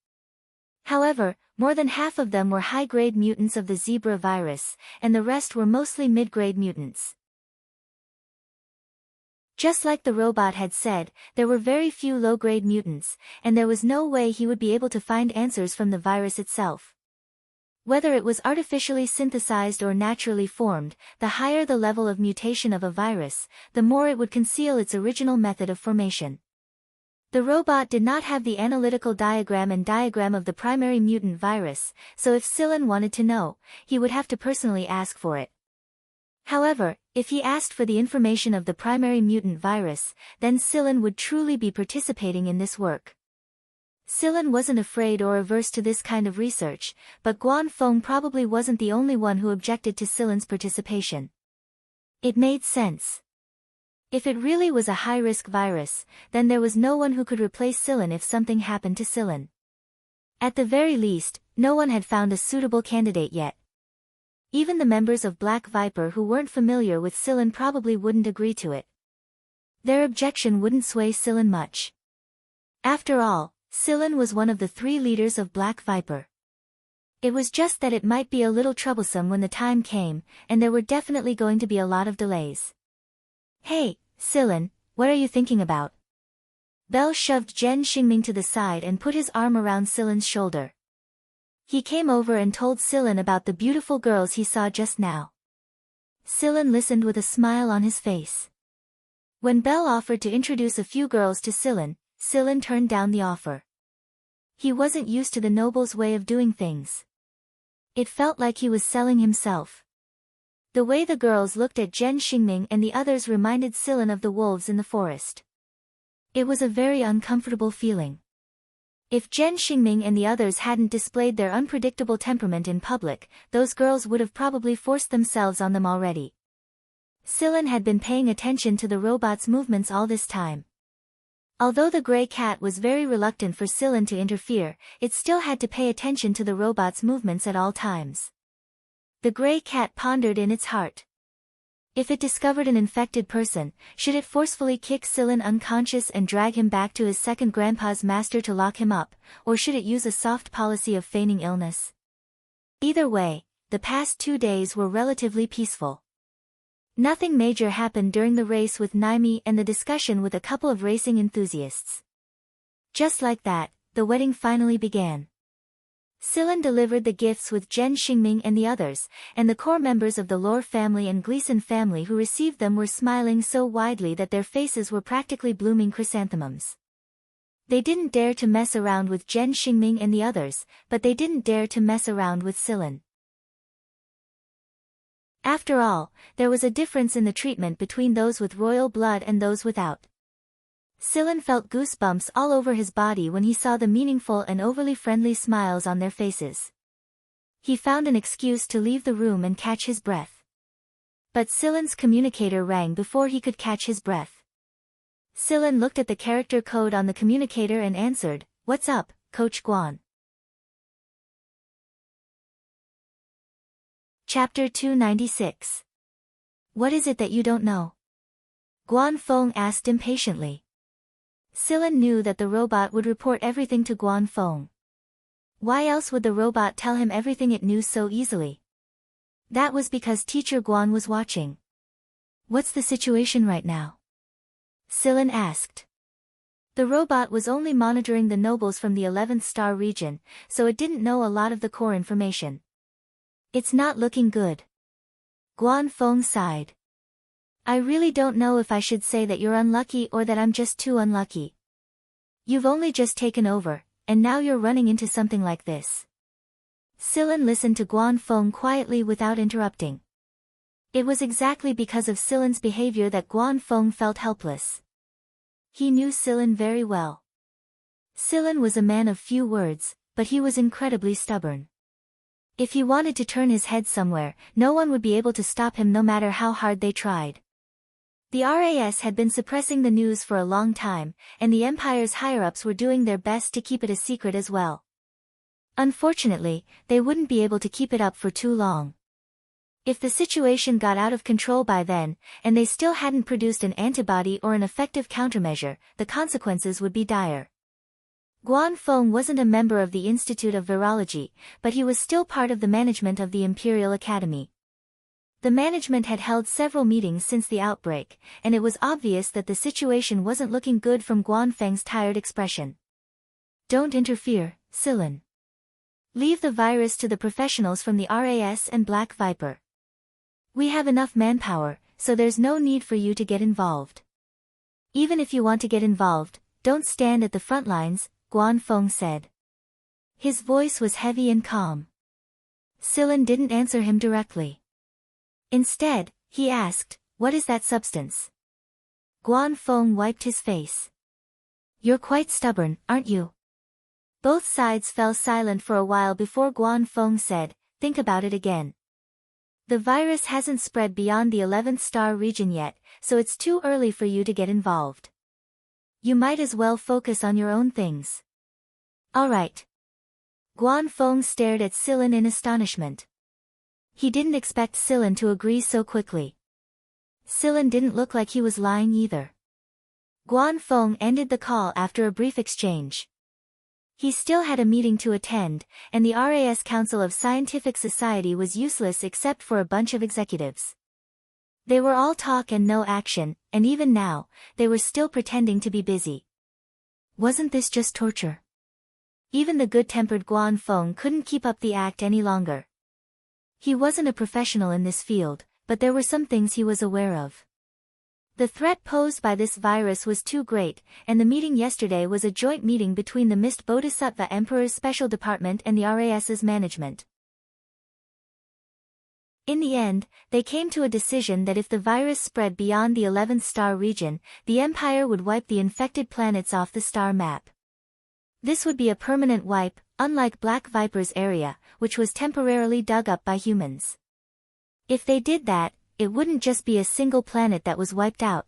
However, more than half of them were high-grade mutants of the zebra virus, and the rest were mostly mid-grade mutants. Just like the robot had said, there were very few low-grade mutants, and there was no way he would be able to find answers from the virus itself. Whether it was artificially synthesized or naturally formed, the higher the level of mutation of a virus, the more it would conceal its original method of formation. The robot did not have the analytical diagram and diagram of the primary mutant virus, so if Sillin wanted to know, he would have to personally ask for it. However, if he asked for the information of the primary mutant virus, then Sillin would truly be participating in this work. Sillin wasn't afraid or averse to this kind of research, but Guan Feng probably wasn't the only one who objected to Sillin's participation. It made sense. If it really was a high-risk virus, then there was no one who could replace Sillin if something happened to Sillin. At the very least, no one had found a suitable candidate yet. Even the members of Black Viper who weren't familiar with Sillin probably wouldn't agree to it. Their objection wouldn't sway Scylla much. After all, Scylla was one of the 3 leaders of Black Viper. It was just that it might be a little troublesome when the time came, and there were definitely going to be a lot of delays. Hey, Scylla, what are you thinking about? Bell shoved Zhen Xingming to the side and put his arm around Scylla's shoulder. He came over and told Scylla about the beautiful girls he saw just now. Scylla listened with a smile on his face. When Bell offered to introduce a few girls to Scylla turned down the offer. He wasn't used to the noble's way of doing things. It felt like he was selling himself. The way the girls looked at Zhen Xingming and the others reminded Scylla of the wolves in the forest. It was a very uncomfortable feeling. If Zhen Xingming and the others hadn't displayed their unpredictable temperament in public, those girls would have probably forced themselves on them already. Scylla had been paying attention to the robot's movements all this time. Although the gray cat was very reluctant for Scylla to interfere, it still had to pay attention to the robot's movements at all times. The gray cat pondered in its heart. If it discovered an infected person, should it forcefully kick Scylla unconscious and drag him back to his second grandpa's master to lock him up, or should it use a soft policy of feigning illness? Either way, the past 2 days were relatively peaceful. Nothing major happened during the race with Naimi and the discussion with a couple of racing enthusiasts. Just like that, the wedding finally began. Scylla delivered the gifts with Zhen Xingming and the others, and the core members of the Lore family and Gleason family who received them were smiling so widely that their faces were practically blooming chrysanthemums. They didn't dare to mess around with Zhen Xingming and the others, but they didn't dare to mess around with Scylla. After all, there was a difference in the treatment between those with royal blood and those without. Scylla felt goosebumps all over his body when he saw the meaningful and overly friendly smiles on their faces. He found an excuse to leave the room and catch his breath. But Scylla's communicator rang before he could catch his breath. Scylla looked at the character code on the communicator and answered, "What's up, Coach Guan?" Chapter 296. What is it that you don't know? Guan Feng asked impatiently. Scylla knew that the robot would report everything to Guan Feng. Why else would the robot tell him everything it knew so easily? That was because Teacher Guan was watching. What's the situation right now? Scylla asked. The robot was only monitoring the nobles from the 11th star region, so it didn't know a lot of the core information. It's not looking good. Guan Feng sighed. I really don't know if I should say that you're unlucky or that I'm just too unlucky. You've only just taken over, and now you're running into something like this. Scylla listened to Guan Feng quietly without interrupting. It was exactly because of Scylla's behavior that Guan Feng felt helpless. He knew Scylla very well. Scylla was a man of few words, but he was incredibly stubborn. If he wanted to turn his head somewhere, no one would be able to stop him no matter how hard they tried. The RAS had been suppressing the news for a long time, and the Empire's higher-ups were doing their best to keep it a secret as well. Unfortunately, they wouldn't be able to keep it up for too long. If the situation got out of control by then, and they still hadn't produced an antibody or an effective countermeasure, the consequences would be dire. Guan Feng wasn't a member of the Institute of Virology, but he was still part of the management of the Imperial Academy. The management had held several meetings since the outbreak, and it was obvious that the situation wasn't looking good from Guan Feng's tired expression. Don't interfere, Scylla. Leave the virus to the professionals from the RAS and Black Viper. We have enough manpower, so there's no need for you to get involved. Even if you want to get involved, don't stand at the front lines, Guan Feng said. His voice was heavy and calm. Scylla didn't answer him directly. Instead, he asked, what is that substance? Guan Feng wiped his face. You're quite stubborn, aren't you? Both sides fell silent for a while before Guan Feng said, think about it again. The virus hasn't spread beyond the 11th star region yet, so it's too early for you to get involved. You might as well focus on your own things. All right. Guan Feng stared at Scylla in astonishment. He didn't expect Scylla to agree so quickly. Scylla didn't look like he was lying either. Guan Feng ended the call after a brief exchange. He still had a meeting to attend, and the RAS Council of Scientific Society was useless except for a bunch of executives. They were all talk and no action, and even now, they were still pretending to be busy. Wasn't this just torture? Even the good-tempered Guan Feng couldn't keep up the act any longer. He wasn't a professional in this field, but there were some things he was aware of. The threat posed by this virus was too great, and the meeting yesterday was a joint meeting between the Mist Bodhisattva Emperor's Special Department and the RAS's management. In the end, they came to a decision that if the virus spread beyond the 11th star region, the Empire would wipe the infected planets off the star map. This would be a permanent wipe, unlike Black Viper's area, which was temporarily dug up by humans. If they did that, it wouldn't just be a single planet that was wiped out.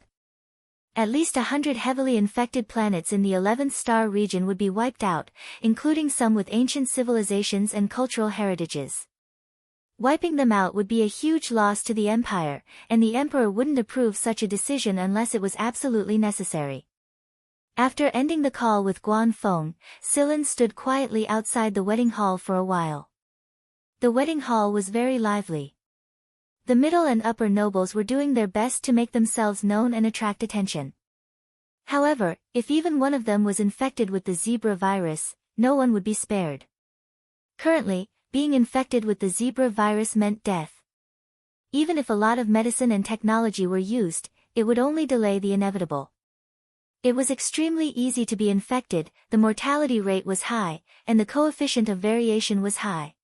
At least 100 heavily infected planets in the 11th star region would be wiped out, including some with ancient civilizations and cultural heritages. Wiping them out would be a huge loss to the Empire, and the Emperor wouldn't approve such a decision unless it was absolutely necessary. After ending the call with Guan Feng, Sillin stood quietly outside the wedding hall for a while. The wedding hall was very lively. The middle and upper nobles were doing their best to make themselves known and attract attention. However, if even one of them was infected with the zebra virus, no one would be spared. Currently, being infected with the zebra virus meant death. Even if a lot of medicine and technology were used, it would only delay the inevitable. It was extremely easy to be infected, the mortality rate was high, and the coefficient of variation was high.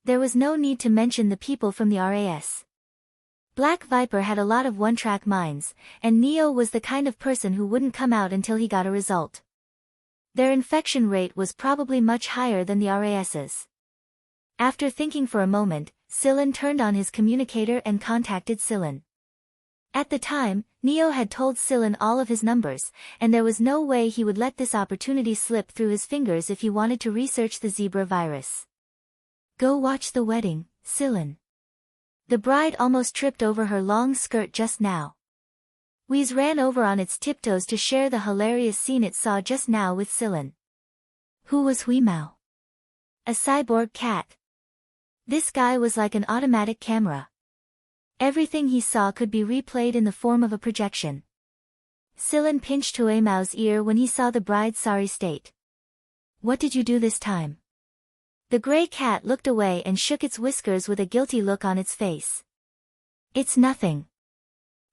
There was no need to mention the people from the RAS. Black Viper had a lot of one-track minds, and Neo was the kind of person who wouldn't come out until he got a result. Their infection rate was probably much higher than the RAS's. After thinking for a moment, Sillin turned on his communicator and contacted Sillin. At the time, Neo had told Sillin all of his numbers, and there was no way he would let this opportunity slip through his fingers if he wanted to research the zebra virus. Go watch the wedding, Sillin. The bride almost tripped over her long skirt just now. Wheeze ran over on its tiptoes to share the hilarious scene it saw just now with Sillin. Who was Huimao? A cyborg cat. This guy was like an automatic camera. Everything he saw could be replayed in the form of a projection. Sillin pinched Huimao's ear when he saw the bride's sorry state. What did you do this time? The gray cat looked away and shook its whiskers with a guilty look on its face. It's nothing.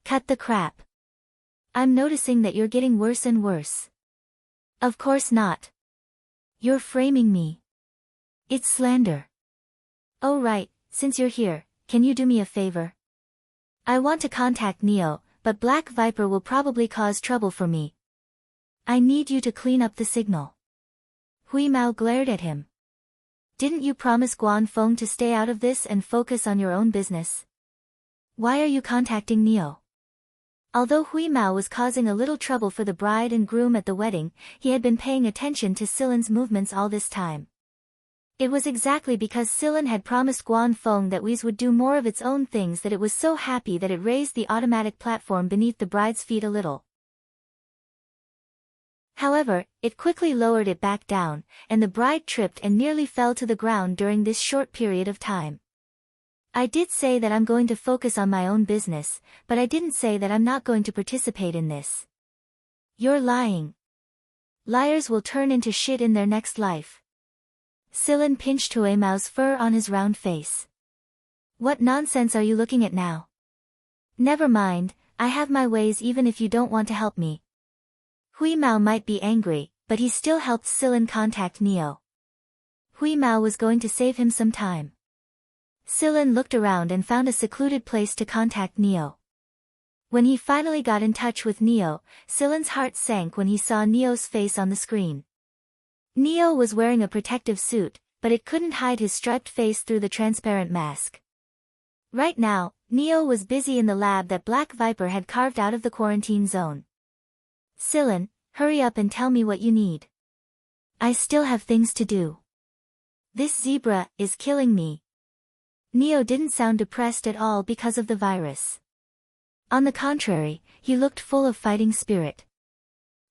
Cut the crap. I'm noticing that you're getting worse and worse. Of course not. You're framing me. It's slander. Oh right, since you're here, can you do me a favor? I want to contact Neo, but Black Viper will probably cause trouble for me. I need you to clean up the signal. Huimao glared at him. Didn't you promise Guan Feng to stay out of this and focus on your own business? Why are you contacting Neo? Although Huimao was causing a little trouble for the bride and groom at the wedding, he had been paying attention to Sillin's movements all this time. It was exactly because Sillin had promised Guan Feng that Wheeze would do more of its own things that it was so happy that it raised the automatic platform beneath the bride's feet a little. However, it quickly lowered it back down, and the bride tripped and nearly fell to the ground during this short period of time. I did say that I'm going to focus on my own business, but I didn't say that I'm not going to participate in this. You're lying. Liars will turn into shit in their next life. Sillin pinched Huimao's fur on his round face. What nonsense are you looking at now? Never mind, I have my ways even if you don't want to help me. Huimao might be angry, but he still helped Sillin contact Neo. Huimao was going to save him some time. Sillin looked around and found a secluded place to contact Neo. When he finally got in touch with Neo, Sillin's heart sank when he saw Neo's face on the screen. Neo was wearing a protective suit, but it couldn't hide his striped face through the transparent mask. Right now, Neo was busy in the lab that Black Viper had carved out of the quarantine zone. Sillin, hurry up and tell me what you need. I still have things to do. This zebra is killing me. Neo didn't sound depressed at all because of the virus. On the contrary, he looked full of fighting spirit.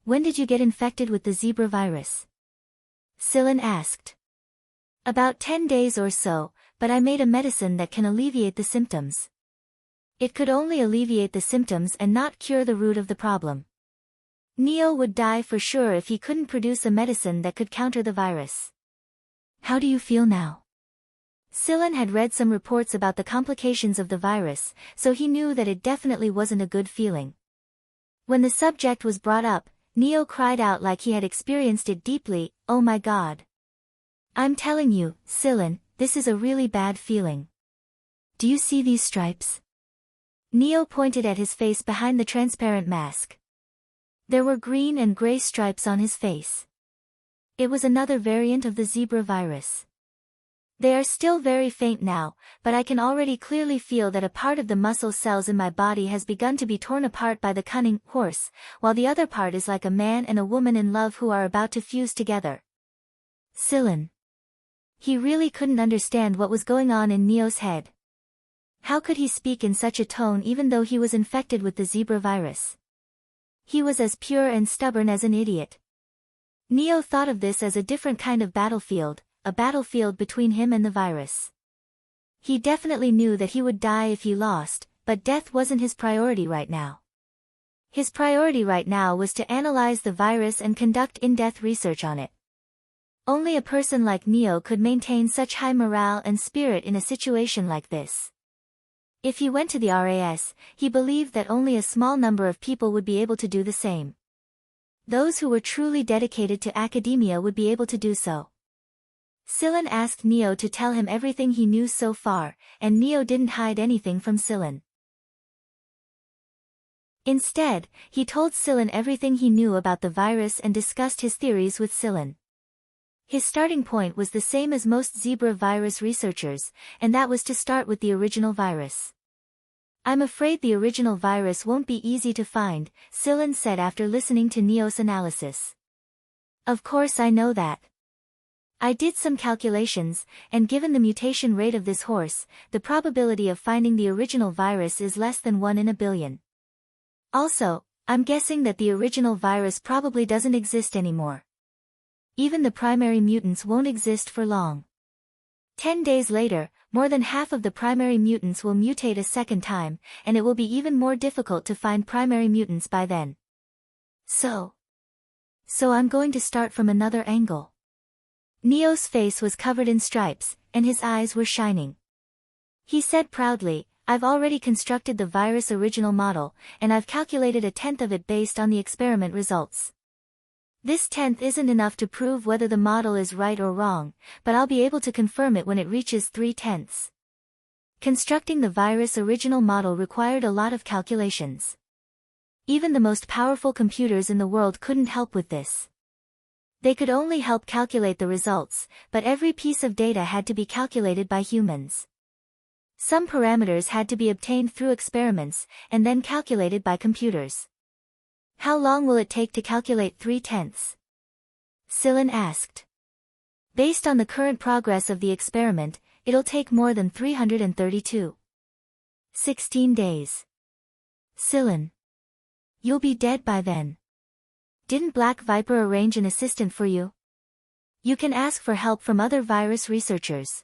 When did you get infected with the zebra virus? Sillin asked. About 10 days or so, but I made a medicine that can alleviate the symptoms. It could only alleviate the symptoms and not cure the root of the problem. Neo would die for sure if he couldn't produce a medicine that could counter the virus. How do you feel now? Sillin had read some reports about the complications of the virus, so he knew that it definitely wasn't a good feeling. When the subject was brought up, Neo cried out like he had experienced it deeply, "Oh my God. I'm telling you, Sillin, this is a really bad feeling. Do you see these stripes?" Neo pointed at his face behind the transparent mask. There were green and gray stripes on his face. It was another variant of the zebra virus. They are still very faint now, but I can already clearly feel that a part of the muscle cells in my body has begun to be torn apart by the cunning horse, while the other part is like a man and a woman in love who are about to fuse together. Sillin. He really couldn't understand what was going on in Neo's head. How could he speak in such a tone even though he was infected with the zebra virus? He was as pure and stubborn as an idiot. Neo thought of this as a different kind of battlefield, a battlefield between him and the virus. He definitely knew that he would die if he lost, but death wasn't his priority right now. His priority right now was to analyze the virus and conduct in-depth research on it. Only a person like Neo could maintain such high morale and spirit in a situation like this. If he went to the RAS, he believed that only a small number of people would be able to do the same. Those who were truly dedicated to academia would be able to do so. Sillin asked Neo to tell him everything he knew so far, and Neo didn't hide anything from Sillin. Instead, he told Sillin everything he knew about the virus and discussed his theories with Sillin. His starting point was the same as most zebra virus researchers, and that was to start with the original virus. "I'm afraid the original virus won't be easy to find," Sillin said after listening to Neo's analysis. "Of course I know that. I did some calculations, and given the mutation rate of this horse, the probability of finding the original virus is less than 1 in a billion. Also, I'm guessing that the original virus probably doesn't exist anymore. Even the primary mutants won't exist for long. 10 days later, more than half of the primary mutants will mutate a second time, and it will be even more difficult to find primary mutants by then. So I'm going to start from another angle." Neo's face was covered in stripes, and his eyes were shining. He said proudly, "I've already constructed the virus original model, and I've calculated a tenth of it based on the experiment results. This tenth isn't enough to prove whether the model is right or wrong, but I'll be able to confirm it when it reaches 3/10. Constructing the virus original model required a lot of calculations. Even the most powerful computers in the world couldn't help with this. They could only help calculate the results, but every piece of data had to be calculated by humans. Some parameters had to be obtained through experiments, and then calculated by computers. "How long will it take to calculate 3/10?" Sillin asked. "Based on the current progress of the experiment, it'll take more than 332. 16 days. Sillin. You'll be dead by then. Didn't Black Viper arrange an assistant for you? You can ask for help from other virus researchers.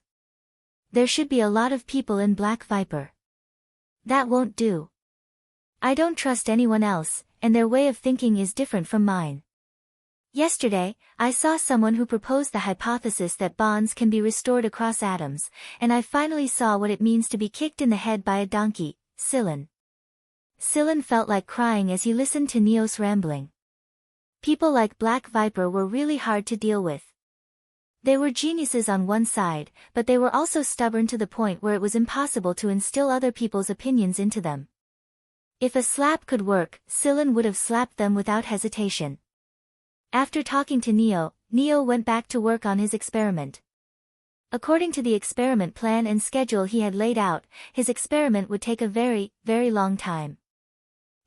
There should be a lot of people in Black Viper. That won't do. I don't trust anyone else, and their way of thinking is different from mine. Yesterday, I saw someone who proposed the hypothesis that bonds can be restored across atoms, and I finally saw what it means to be kicked in the head by a donkey." Sillin. Sillin felt like crying as he listened to Neo's rambling. People like Black Viper were really hard to deal with. They were geniuses on one side, but they were also stubborn to the point where it was impossible to instill other people's opinions into them. If a slap could work, Sillin would have slapped them without hesitation. After talking to Neo, Neo went back to work on his experiment. According to the experiment plan and schedule he had laid out, his experiment would take a very, very long time.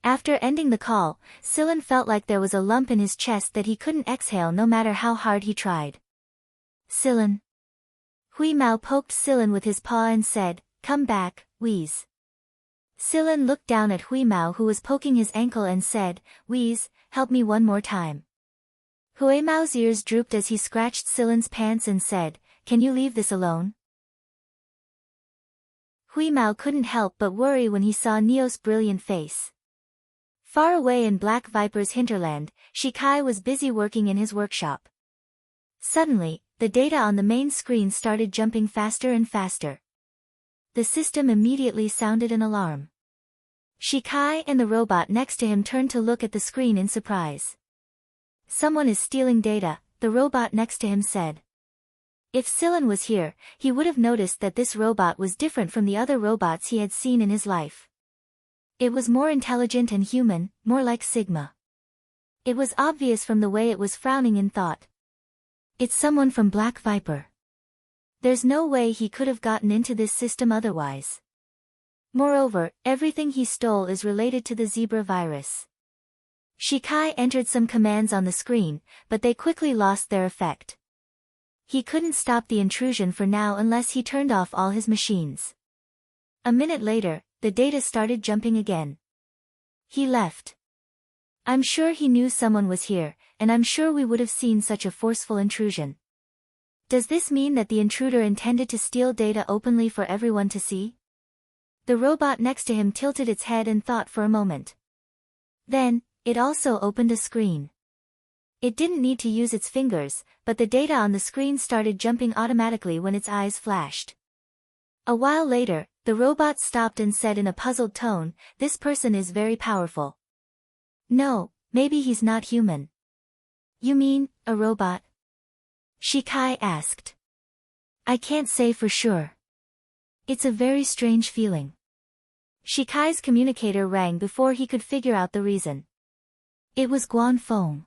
After ending the call, Sillin felt like there was a lump in his chest that he couldn't exhale no matter how hard he tried. "Sillin." Hui Mao poked Sillin with his paw and said, "Come back, Wheeze." Sillin looked down at Hui Mao, who was poking his ankle, and said, "Wheeze, help me one more time." Hui Mao's ears drooped as he scratched Sillin's pants and said, "Can you leave this alone?" Hui Mao couldn't help but worry when he saw Neo's brilliant face. Far away in Black Viper's hinterland, Shikai was busy working in his workshop. Suddenly, the data on the main screen started jumping faster and faster. The system immediately sounded an alarm. Shikai and the robot next to him turned to look at the screen in surprise. "Someone is stealing data," the robot next to him said. If Sillin was here, he would have noticed that this robot was different from the other robots he had seen in his life. It was more intelligent and human, more like Sigma. It was obvious from the way it was frowning in thought. It's someone from Black Viper. There's no way he could have gotten into this system otherwise. Moreover, everything he stole is related to the zebra virus. Shikai entered some commands on the screen, but they quickly lost their effect. He couldn't stop the intrusion for now unless he turned off all his machines. A minute later, the data started jumping again. He left. I'm sure he knew someone was here, and I'm sure we would have seen such a forceful intrusion. Does this mean that the intruder intended to steal data openly for everyone to see? The robot next to him tilted its head and thought for a moment. Then, it also opened a screen. It didn't need to use its fingers, but the data on the screen started jumping automatically when its eyes flashed. A while later, the robot stopped and said in a puzzled tone, "This person is very powerful." "No, maybe he's not human." "You mean, a robot?" Shikai asked. "I can't say for sure. It's a very strange feeling." Shikai's communicator rang before he could figure out the reason. It was Guan Feng.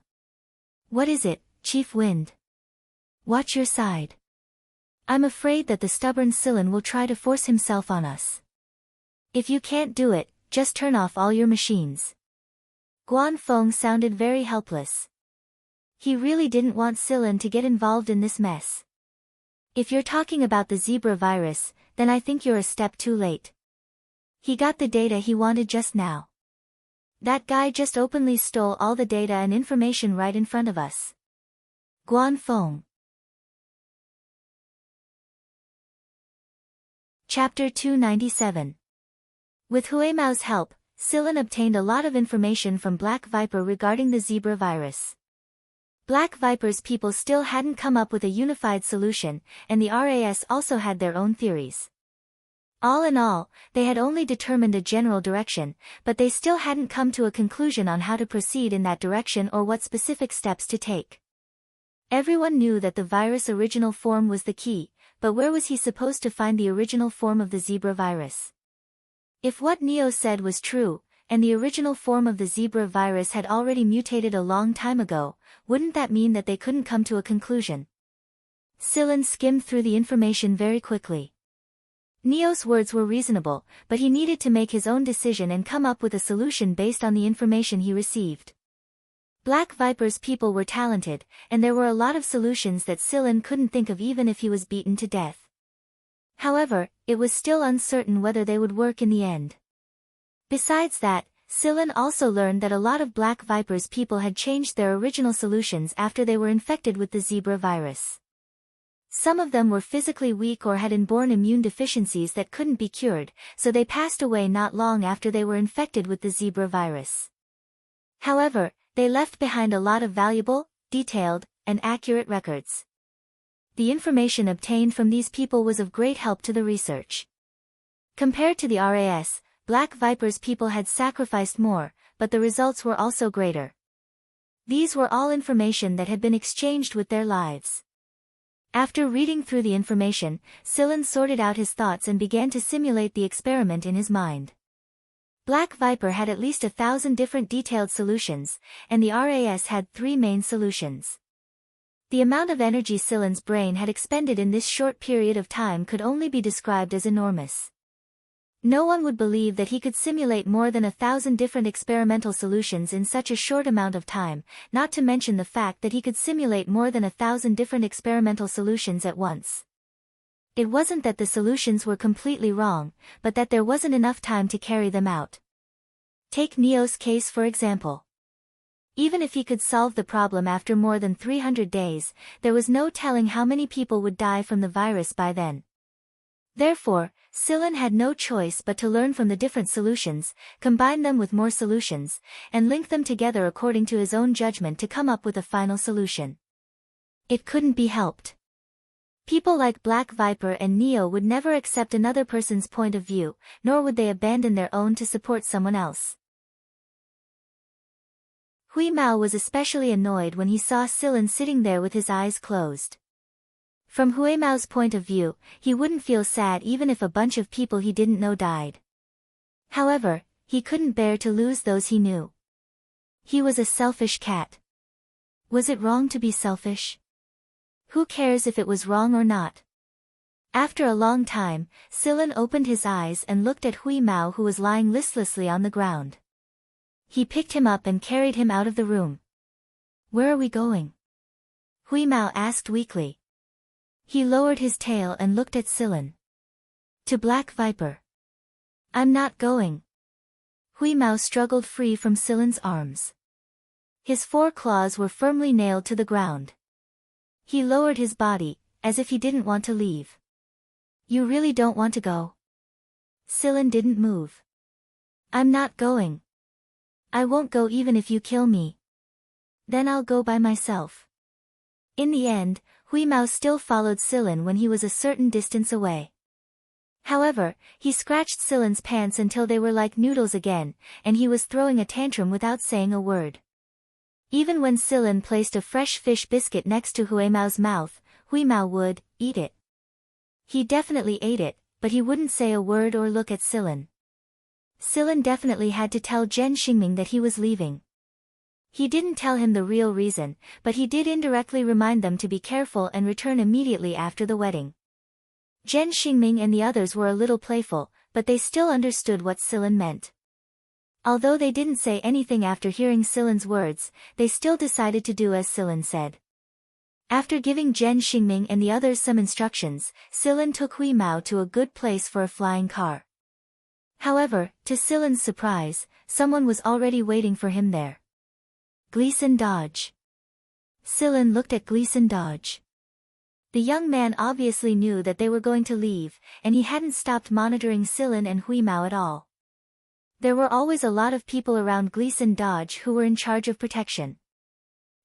"What is it, Chief Wind? Watch your side. I'm afraid that the stubborn Sillin will try to force himself on us. If you can't do it, just turn off all your machines." Guan Feng sounded very helpless. He really didn't want Sillin to get involved in this mess. "If you're talking about the zebra virus, then I think you're a step too late. He got the data he wanted just now. That guy just openly stole all the data and information right in front of us." Guan Feng. Chapter 297. With Huemao's help, Sillin obtained a lot of information from Black Viper regarding the zebra virus. Black Viper's people still hadn't come up with a unified solution, and the RAS also had their own theories. All in all, they had only determined a general direction, but they still hadn't come to a conclusion on how to proceed in that direction or what specific steps to take. Everyone knew that the virus' original form was the key, but where was he supposed to find the original form of the zebra virus? If what Neo said was true, and the original form of the zebra virus had already mutated a long time ago, wouldn't that mean that they couldn't come to a conclusion? Sillin skimmed through the information very quickly. Neo's words were reasonable, but he needed to make his own decision and come up with a solution based on the information he received. Black Viper's people were talented, and there were a lot of solutions that Sillin couldn't think of even if he was beaten to death. However, it was still uncertain whether they would work in the end. Besides that, Sillin also learned that a lot of Black Viper's people had changed their original solutions after they were infected with the zebra virus. Some of them were physically weak or had inborn immune deficiencies that couldn't be cured, so they passed away not long after they were infected with the zebra virus. However, they left behind a lot of valuable, detailed, and accurate records. The information obtained from these people was of great help to the research. Compared to the RAS, Black Viper's people had sacrificed more, but the results were also greater. These were all information that had been exchanged with their lives. After reading through the information, Sillin sorted out his thoughts and began to simulate the experiment in his mind. Black Viper had at least 1,000 different detailed solutions, and the RAS had 3 main solutions. The amount of energy Sillin's brain had expended in this short period of time could only be described as enormous. No one would believe that he could simulate more than 1,000 different experimental solutions in such a short amount of time, not to mention the fact that he could simulate more than 1,000 different experimental solutions at once. It wasn't that the solutions were completely wrong, but that there wasn't enough time to carry them out. Take Neo's case for example. Even if he could solve the problem after more than 300 days, there was no telling how many people would die from the virus by then. Therefore, Silen had no choice but to learn from the different solutions, combine them with more solutions, and link them together according to his own judgment to come up with a final solution. It couldn't be helped. People like Black Viper and Neo would never accept another person's point of view, nor would they abandon their own to support someone else. Hui Mao was especially annoyed when he saw Silen sitting there with his eyes closed. From Hui Mao's point of view, he wouldn't feel sad even if a bunch of people he didn't know died. However, he couldn't bear to lose those he knew. He was a selfish cat. Was it wrong to be selfish? Who cares if it was wrong or not? After a long time, Silen opened his eyes and looked at Hui Mao, who was lying listlessly on the ground. He picked him up and carried him out of the room. "Where are we going?" Hui Mao asked weakly. He lowered his tail and looked at Silen. "To Black Viper." "I'm not going." Hui Mao struggled free from Silen's arms. His 4 claws were firmly nailed to the ground. He lowered his body, as if he didn't want to leave. "You really don't want to go?" Silen didn't move. "I'm not going. I won't go even if you kill me. Then I'll go by myself." In the end, Hui Mao still followed Silen when he was a certain distance away. However, he scratched Silen's pants until they were like noodles again, and he was throwing a tantrum without saying a word. Even when Silen placed a fresh fish biscuit next to Hui Mao's mouth, Hui Mao would eat it. He definitely ate it, but he wouldn't say a word or look at Silen. Silen definitely had to tell Zhen Xingming that he was leaving. He didn't tell him the real reason, but he did indirectly remind them to be careful and return immediately after the wedding. Zhen Xingming and the others were a little playful, but they still understood what Silen meant. Although they didn't say anything after hearing Silen's words, they still decided to do as Silen said. After giving Zhen Xingming and the others some instructions, Silen took Hui Mao to a good place for a flying car. However, to Silen's surprise, someone was already waiting for him there. Gleason Dodge. Silen looked at Gleason Dodge. The young man obviously knew that they were going to leave, and he hadn't stopped monitoring Silen and Hui Mao at all. There were always a lot of people around Gleason Dodge who were in charge of protection.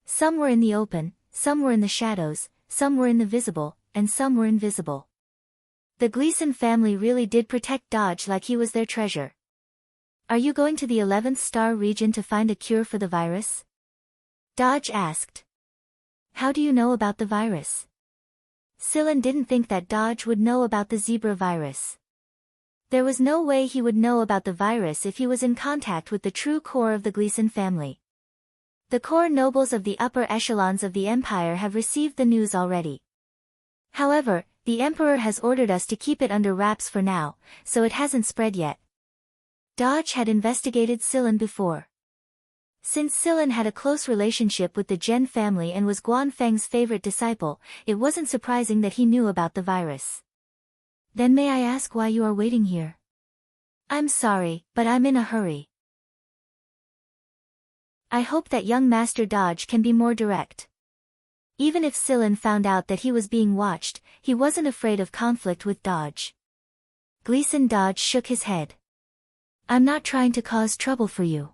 Some were in the open, some were in the shadows, some were in the visible, and some were invisible. The Gleason family really did protect Dodge like he was their treasure. "Are you going to the 11th star region to find a cure for the virus?" Dodge asked. "How do you know about the virus?" Silen didn't think that Dodge would know about the zebra virus. There was no way he would know about the virus if he was in contact with the true core of the Gleason family. The core nobles of the upper echelons of the empire have received the news already. However, the emperor has ordered us to keep it under wraps for now, so it hasn't spread yet. Dodge had investigated Silen before. Since Silen had a close relationship with the Zhen family and was Guan Feng's favorite disciple, it wasn't surprising that he knew about the virus. "Then may I ask why you are waiting here?" "I'm sorry, but I'm in a hurry." I hope that young Master Dodge can be more direct. Even if Silen found out that he was being watched, he wasn't afraid of conflict with Dodge. Gleason Dodge shook his head. "I'm not trying to cause trouble for you.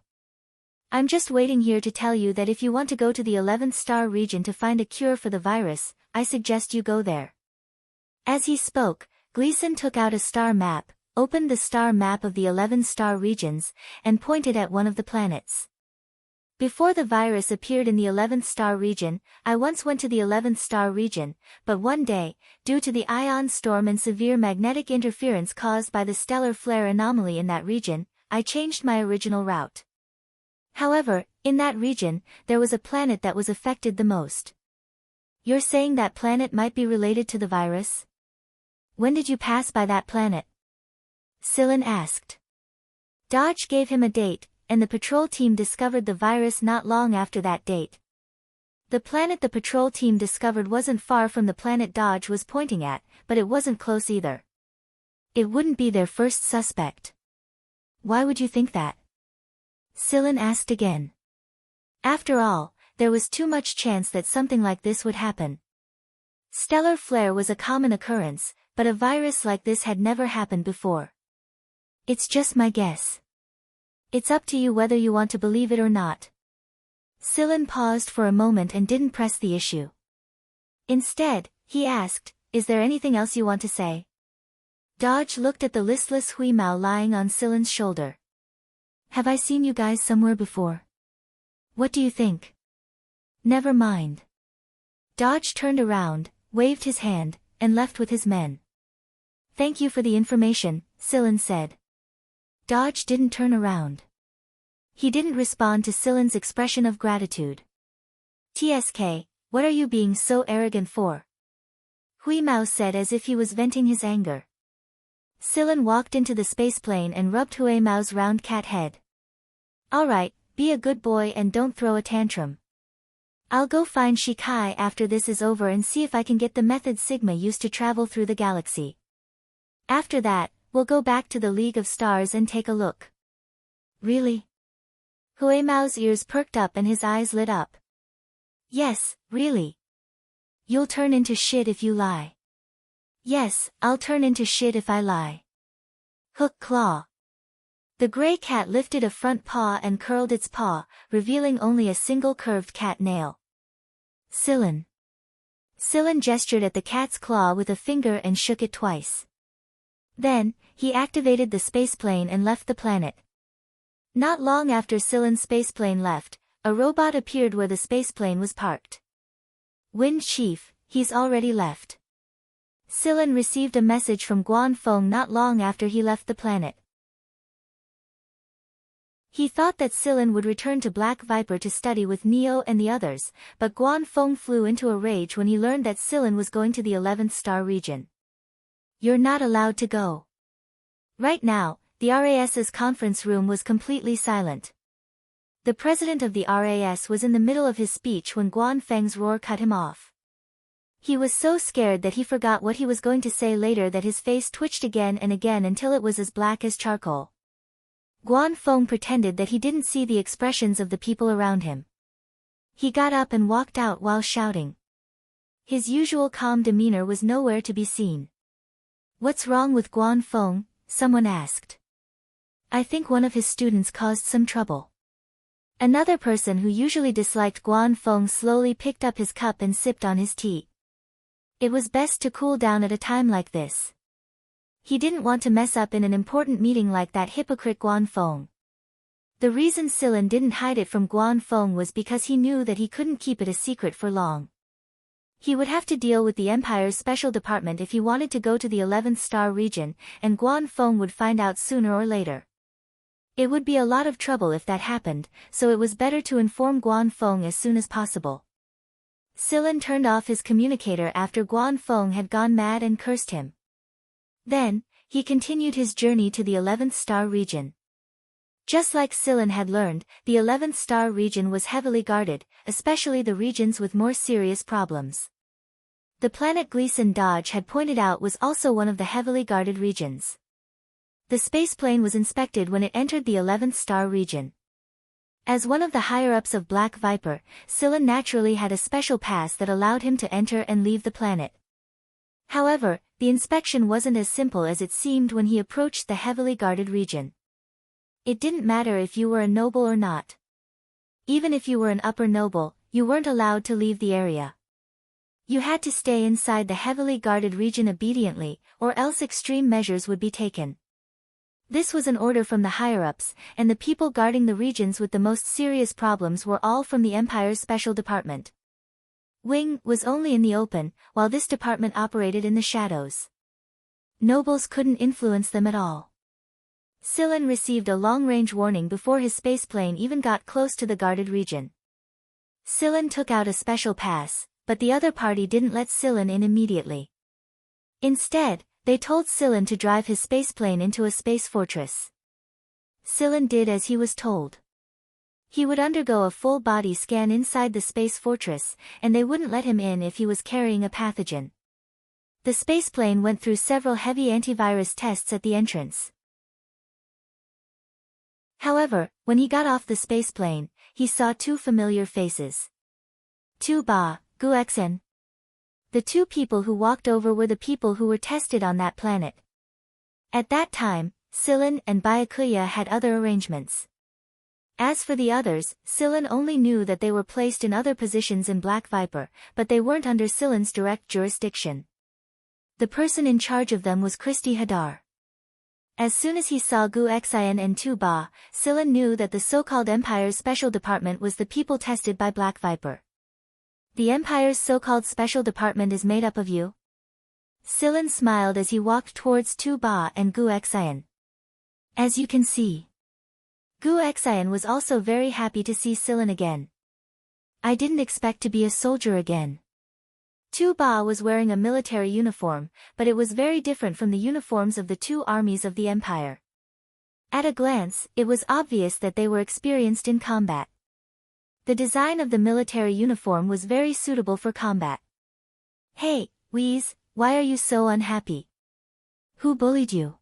I'm just waiting here to tell you that if you want to go to the 11th star region to find a cure for the virus, I suggest you go there." As he spoke, Gleason took out a star map, opened the star map of the 11 star regions, and pointed at one of the planets. "Before the virus appeared in the 11th star region, I once went to the 11th star region, but one day, due to the ion storm and severe magnetic interference caused by the stellar flare anomaly in that region, I changed my original route. However, in that region, there was a planet that was affected the most." "You're saying that planet might be related to the virus? When did you pass by that planet?" Silen asked. Dodge gave him a date, and the patrol team discovered the virus not long after that date. The planet the patrol team discovered wasn't far from the planet Dodge was pointing at, but it wasn't close either. It wouldn't be their first suspect. Why would you think that? Scylla asked again. After all, there was too much chance that something like this would happen. Stellar flare was a common occurrence, but a virus like this had never happened before. It's just my guess. It's up to you whether you want to believe it or not. Scylla paused for a moment and didn't press the issue. Instead, he asked, is there anything else you want to say? Dodge looked at the listless Huimao lying on Scylla's shoulder. Have I seen you guys somewhere before? What do you think? Never mind. Dodge turned around, waved his hand, and left with his men. Thank you for the information, Scylla said. Dodge didn't turn around. He didn't respond to Scylla's expression of gratitude. TSK, what are you being so arrogant for? Huimao said as if he was venting his anger. Scylla walked into the spaceplane and rubbed Huimao's round cat head. Alright, be a good boy and don't throw a tantrum. I'll go find Shikai after this is over and see if I can get the method Sigma used to travel through the galaxy. After that, we'll go back to the League of Stars and take a look. Really? Huimao's ears perked up and his eyes lit up. Yes, really. You'll turn into shit if you lie. Yes, I'll turn into shit if I lie. Hook claw. The gray cat lifted a front paw and curled its paw, revealing only a single curved cat nail. Scylla. Scylla gestured at the cat's claw with a finger and shook it twice. Then, he activated the spaceplane and left the planet. Not long after Scylla's spaceplane left, a robot appeared where the spaceplane was parked. Wind Chief, he's already left. Scylla received a message from Guanfeng not long after he left the planet. He thought that Scylla would return to Black Viper to study with Neo and the others, but Guanfeng flew into a rage when he learned that Scylla was going to the 11th star region. You're not allowed to go. Right now, the RAS's conference room was completely silent. The president of the RAS was in the middle of his speech when Guanfeng's roar cut him off. He was so scared that he forgot what he was going to say later that his face twitched again and again until it was as black as charcoal. Guanfeng pretended that he didn't see the expressions of the people around him. He got up and walked out while shouting. His usual calm demeanor was nowhere to be seen. What's wrong with Guanfeng? Someone asked. I think one of his students caused some trouble. Another person who usually disliked Guanfeng slowly picked up his cup and sipped on his tea. It was best to cool down at a time like this. He didn't want to mess up in an important meeting like that hypocrite Guanfeng. The reason Scylla didn't hide it from Guanfeng was because he knew that he couldn't keep it a secret for long. He would have to deal with the Empire's special department if he wanted to go to the 11th star region, and Guanfeng would find out sooner or later. It would be a lot of trouble if that happened, so it was better to inform Guanfeng as soon as possible. Scylla turned off his communicator after Guanfeng had gone mad and cursed him. Then, he continued his journey to the 11th star region. Just like Scylla had learned, the 11th star region was heavily guarded, especially the regions with more serious problems. The planet Gleason Dodge had pointed out was also one of the heavily guarded regions. The spaceplane was inspected when it entered the 11th star region. As one of the higher-ups of Black Viper, Scylla naturally had a special pass that allowed him to enter and leave the planet. However, the inspection wasn't as simple as it seemed when he approached the heavily guarded region. It didn't matter if you were a noble or not. Even if you were an upper noble, you weren't allowed to leave the area. You had to stay inside the heavily guarded region obediently, or else extreme measures would be taken. This was an order from the higher-ups, and the people guarding the regions with the most serious problems were all from the Empire's special department. Wing was only in the open, while this department operated in the shadows. Nobles couldn't influence them at all. Scylla received a long-range warning before his spaceplane even got close to the guarded region. Scylla took out a special pass, but the other party didn't let Scylla in immediately. Instead, they told Scylla to drive his spaceplane into a space fortress. Scylla did as he was told. He would undergo a full-body scan inside the space fortress, and they wouldn't let him in if he was carrying a pathogen. The spaceplane went through several heavy antivirus tests at the entrance. However, when he got off the spaceplane, he saw two familiar faces. Tu-Ba, Gu-Xen. The two people who walked over were the people who were tested on that planet. At that time, Sillin and Byakuya had other arrangements. As for the others, Sillin only knew that they were placed in other positions in Black Viper, but they weren't under Sillin's direct jurisdiction. The person in charge of them was Christy Hadar. As soon as he saw Gu-Xen and Tu-Ba, Sillin knew that the so-called Empire's Special Department was the people tested by Black Viper. The Empire's so-called Special Department is made up of you? Sillin smiled as he walked towards Tu-Ba and Gu-Xen. As you can see. Gu-Xen was also very happy to see Sillin again. I didn't expect to be a soldier again. Tu-Ba was wearing a military uniform, but it was very different from the uniforms of the two armies of the Empire. At a glance, it was obvious that they were experienced in combat. The design of the military uniform was very suitable for combat. Hey, Wheeze, why are you so unhappy? Who bullied you?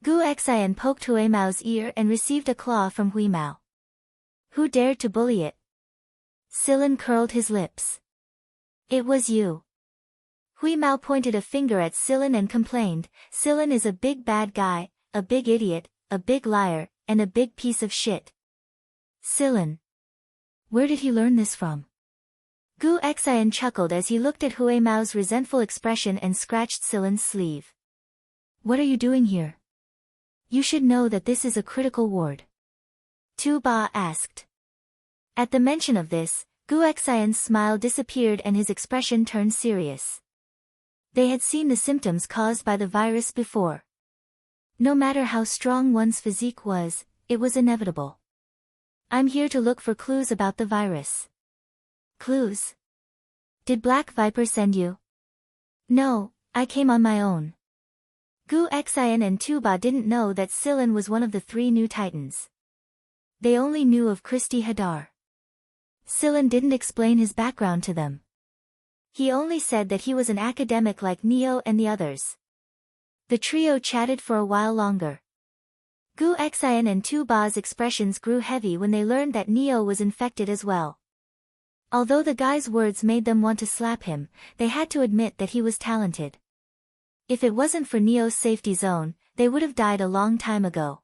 Gu-Xen poked Huimao's ear and received a claw from Huimao. Who dared to bully it? Sillin curled his lips. It was you. Huimao pointed a finger at Sillin and complained, Sillin is a big bad guy, a big idiot, a big liar, and a big piece of shit. Sillin. Where did he learn this from? Gu-Xen chuckled as he looked at Huimao's resentful expression and scratched Sillin's sleeve. What are you doing here? You should know that this is a critical ward. Tu-Ba asked. At the mention of this, Gu-Xen's smile disappeared and his expression turned serious. They had seen the symptoms caused by the virus before. No matter how strong one's physique was, it was inevitable. I'm here to look for clues about the virus. Clues? Did Black Viper send you? No, I came on my own. Gu-Xen and Tu-Ba didn't know that Sillin was one of the three new titans. They only knew of Christy Hadar. Sillin didn't explain his background to them. He only said that he was an academic like Neo and the others. The trio chatted for a while longer. Gu-Xen and Tu-Ba's expressions grew heavy when they learned that Neo was infected as well. Although the guy's words made them want to slap him, they had to admit that he was talented. If it wasn't for Neo's safety zone, they would have died a long time ago.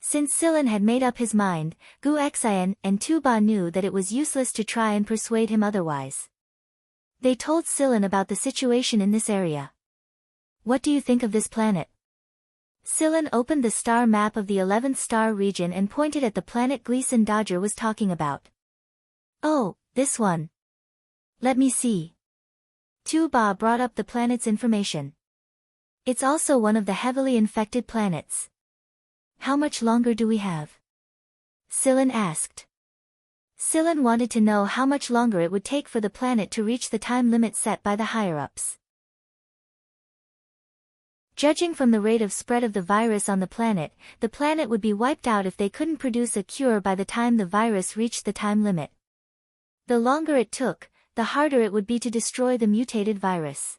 Since Sillin had made up his mind, Gu-Xen and Tu-Ba knew that it was useless to try and persuade him otherwise. They told Sillin about the situation in this area. What do you think of this planet? Sillin opened the star map of the 11th star region and pointed at the planet Gleason Dodger was talking about. Oh, this one. Let me see. Tu-Ba brought up the planet's information. It's also one of the heavily infected planets. How much longer do we have? Sillin asked. Sillin wanted to know how much longer it would take for the planet to reach the time limit set by the higher-ups. Judging from the rate of spread of the virus on the planet would be wiped out if they couldn't produce a cure by the time the virus reached the time limit. The longer it took, the harder it would be to destroy the mutated virus.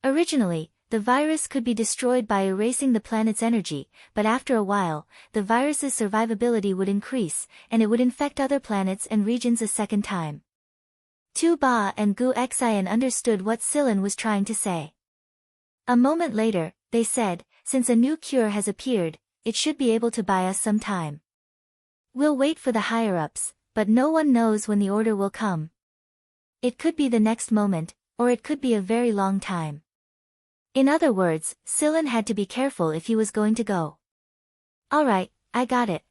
Originally, the virus could be destroyed by erasing the planet's energy, but after a while, the virus's survivability would increase, and it would infect other planets and regions a second time. Tu-Ba and Gu-Xen understood what Sillin was trying to say. A moment later, they said, since a new cure has appeared, it should be able to buy us some time. We'll wait for the higher-ups, but no one knows when the order will come. It could be the next moment, or it could be a very long time. In other words, Sillin had to be careful if he was going to go. Alright, I got it.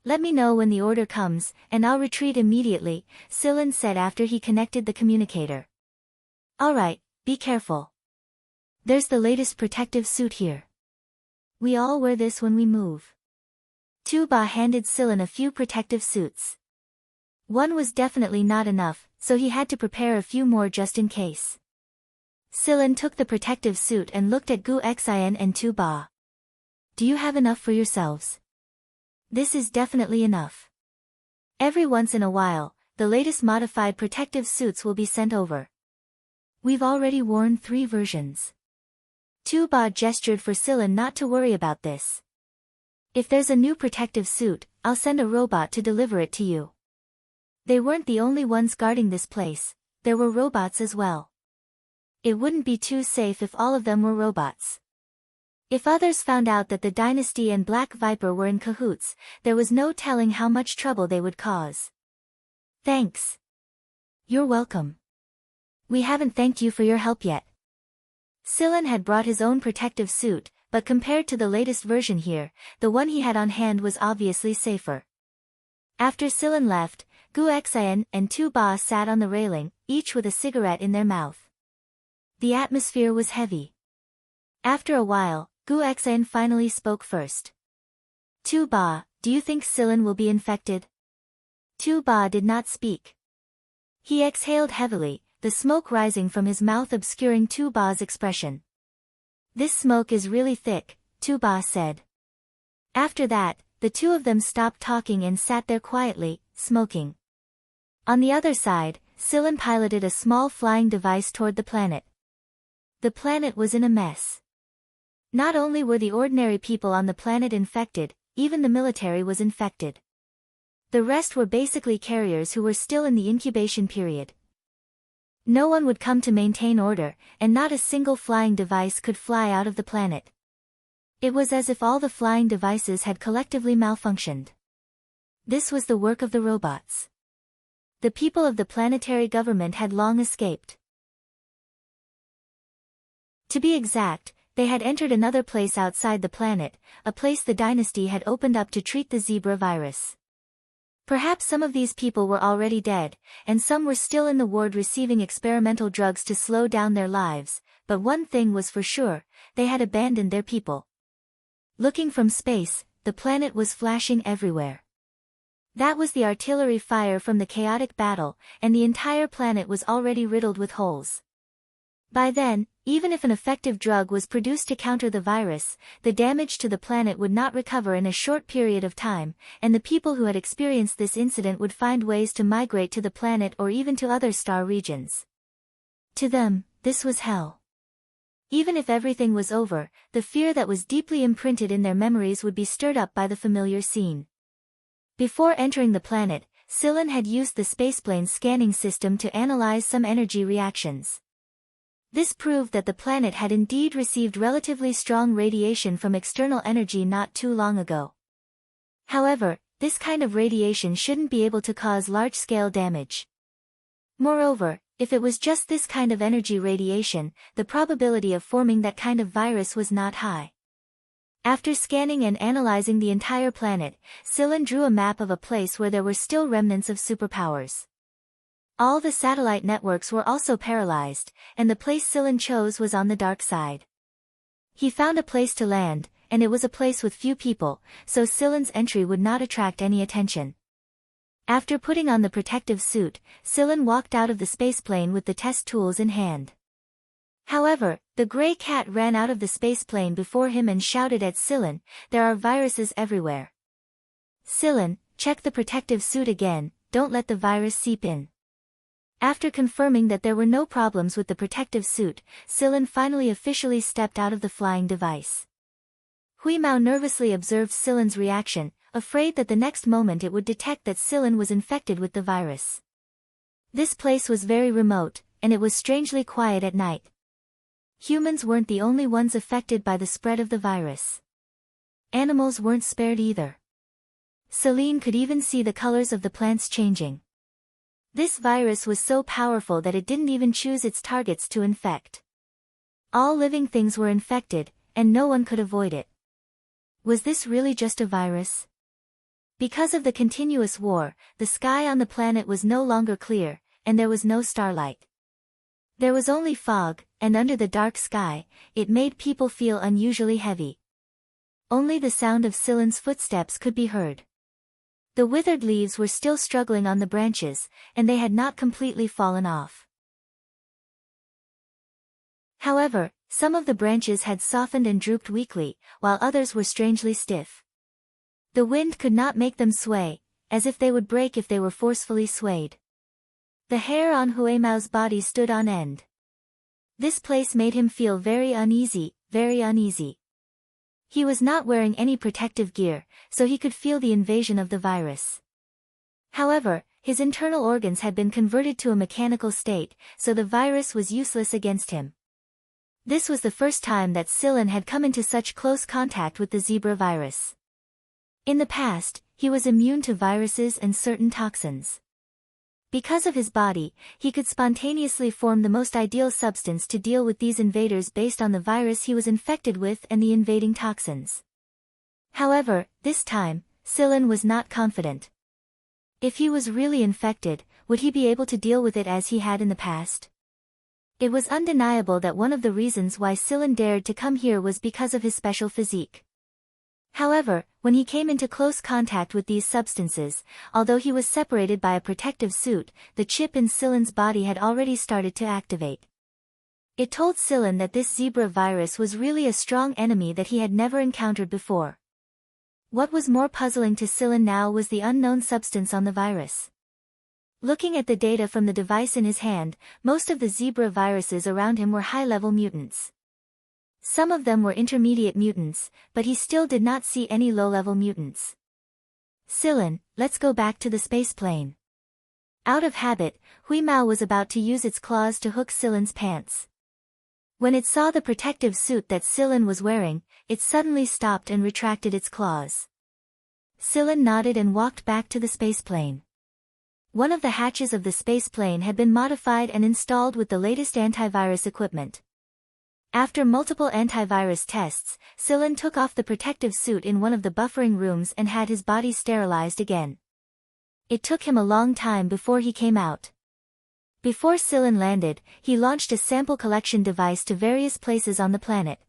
Let me know when the order comes, and I'll retreat immediately, Sillin said after he connected the communicator. Alright, be careful. There's the latest protective suit here. We all wear this when we move. Tu-Ba handed Sillin a few protective suits. One was definitely not enough, so he had to prepare a few more just in case. Sillin took the protective suit and looked at Gu-Xen and Tu-Ba. Do you have enough for yourselves? This is definitely enough. Every once in a while, the latest modified protective suits will be sent over. We've already worn 3 versions. Tuba gestured for Sillin not to worry about this. If there's a new protective suit, I'll send a robot to deliver it to you. They weren't the only ones guarding this place, there were robots as well. It wouldn't be too safe if all of them were robots. If others found out that the Dynasty and Black Viper were in cahoots, there was no telling how much trouble they would cause. Thanks. You're welcome. We haven't thanked you for your help yet. Sillin had brought his own protective suit, but compared to the latest version here, the one he had on hand was obviously safer. After Sillin left, Gu Xian and Tuba sat on the railing, each with a cigarette in their mouth. The atmosphere was heavy. After a while, Gu Xian finally spoke first. Tuba, do you think Sillin will be infected? Tuba did not speak. He exhaled heavily, the smoke rising from his mouth obscuring Tuba's expression. This smoke is really thick, Tuba said. After that, the two of them stopped talking and sat there quietly, smoking. On the other side, Sillin piloted a small flying device toward the planet. The planet was in a mess. Not only were the ordinary people on the planet infected, even the military was infected. The rest were basically carriers who were still in the incubation period. No one would come to maintain order, and not a single flying device could fly out of the planet. It was as if all the flying devices had collectively malfunctioned. This was the work of the robots. The people of the planetary government had long escaped. To be exact, they had entered another place outside the planet, a place the Dynasty had opened up to treat the zebra virus. Perhaps some of these people were already dead, and some were still in the ward receiving experimental drugs to slow down their lives, but one thing was for sure, they had abandoned their people. Looking from space, the planet was flashing everywhere. That was the artillery fire from the chaotic battle, and the entire planet was already riddled with holes. By then, even if an effective drug was produced to counter the virus, the damage to the planet would not recover in a short period of time, and the people who had experienced this incident would find ways to migrate to the planet or even to other star regions. To them, this was hell. Even if everything was over, the fear that was deeply imprinted in their memories would be stirred up by the familiar scene. Before entering the planet, Sillin had used the spaceplane's scanning system to analyze some energy reactions. This proved that the planet had indeed received relatively strong radiation from external energy not too long ago. However, this kind of radiation shouldn't be able to cause large-scale damage. Moreover, if it was just this kind of energy radiation, the probability of forming that kind of virus was not high. After scanning and analyzing the entire planet, Sillin drew a map of a place where there were still remnants of superpowers. All the satellite networks were also paralyzed, and the place Sillin chose was on the dark side. He found a place to land, and it was a place with few people, so Sillin's entry would not attract any attention. After putting on the protective suit, Sillin walked out of the spaceplane with the test tools in hand. However, the gray cat ran out of the spaceplane before him and shouted at Sillin, "There are viruses everywhere. Sillin, check the protective suit again, don't let the virus seep in." After confirming that there were no problems with the protective suit, Sillin finally officially stepped out of the flying device. Huimao nervously observed Sillin's reaction, afraid that the next moment it would detect that Sillin was infected with the virus. This place was very remote, and it was strangely quiet at night. Humans weren't the only ones affected by the spread of the virus. Animals weren't spared either. Celine could even see the colors of the plants changing. This virus was so powerful that it didn't even choose its targets to infect. All living things were infected, and no one could avoid it. Was this really just a virus? Because of the continuous war, the sky on the planet was no longer clear, and there was no starlight. There was only fog, and under the dark sky, it made people feel unusually heavy. Only the sound of Sillin's footsteps could be heard. The withered leaves were still struggling on the branches, and they had not completely fallen off. However, some of the branches had softened and drooped weakly, while others were strangely stiff. The wind could not make them sway, as if they would break if they were forcefully swayed. The hair on Huimao's body stood on end. This place made him feel very uneasy, very uneasy. He was not wearing any protective gear, so he could feel the invasion of the virus. However, his internal organs had been converted to a mechanical state, so the virus was useless against him. This was the first time that Scylla had come into such close contact with the zebra virus. In the past, he was immune to viruses and certain toxins. Because of his body, he could spontaneously form the most ideal substance to deal with these invaders based on the virus he was infected with and the invading toxins. However, this time, Scylla was not confident. If he was really infected, would he be able to deal with it as he had in the past? It was undeniable that one of the reasons why Scylla dared to come here was because of his special physique. However, when he came into close contact with these substances, although he was separated by a protective suit, the chip in Scylla's body had already started to activate. It told Scylla that this zebra virus was really a strong enemy that he had never encountered before. What was more puzzling to Scylla now was the unknown substance on the virus. Looking at the data from the device in his hand, most of the zebra viruses around him were high-level mutants. Some of them were intermediate mutants, but he still did not see any low-level mutants. Scylla, let's go back to the space plane. Out of habit, Huimao was about to use its claws to hook Scylla's pants. When it saw the protective suit that Scylla was wearing, it suddenly stopped and retracted its claws. Scylla nodded and walked back to the space plane. One of the hatches of the space plane had been modified and installed with the latest antivirus equipment. After multiple antivirus tests, Scylla took off the protective suit in one of the buffering rooms and had his body sterilized again. It took him a long time before he came out. Before Scylla landed, he launched a sample collection device to various places on the planet.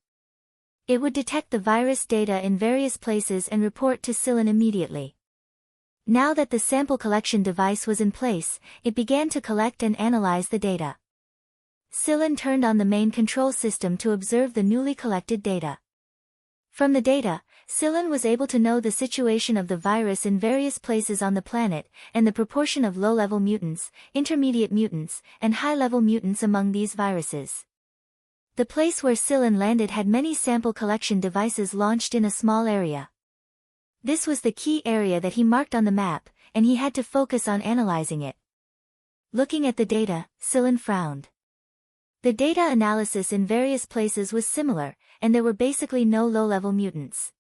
It would detect the virus data in various places and report to Scylla immediately. Now that the sample collection device was in place, it began to collect and analyze the data. Scylla turned on the main control system to observe the newly collected data. From the data, Scylla was able to know the situation of the virus in various places on the planet, and the proportion of low-level mutants, intermediate mutants, and high-level mutants among these viruses. The place where Scylla landed had many sample collection devices launched in a small area. This was the key area that he marked on the map, and he had to focus on analyzing it. Looking at the data, Scylla frowned. The data analysis in various places was similar, and there were basically no low-level mutants.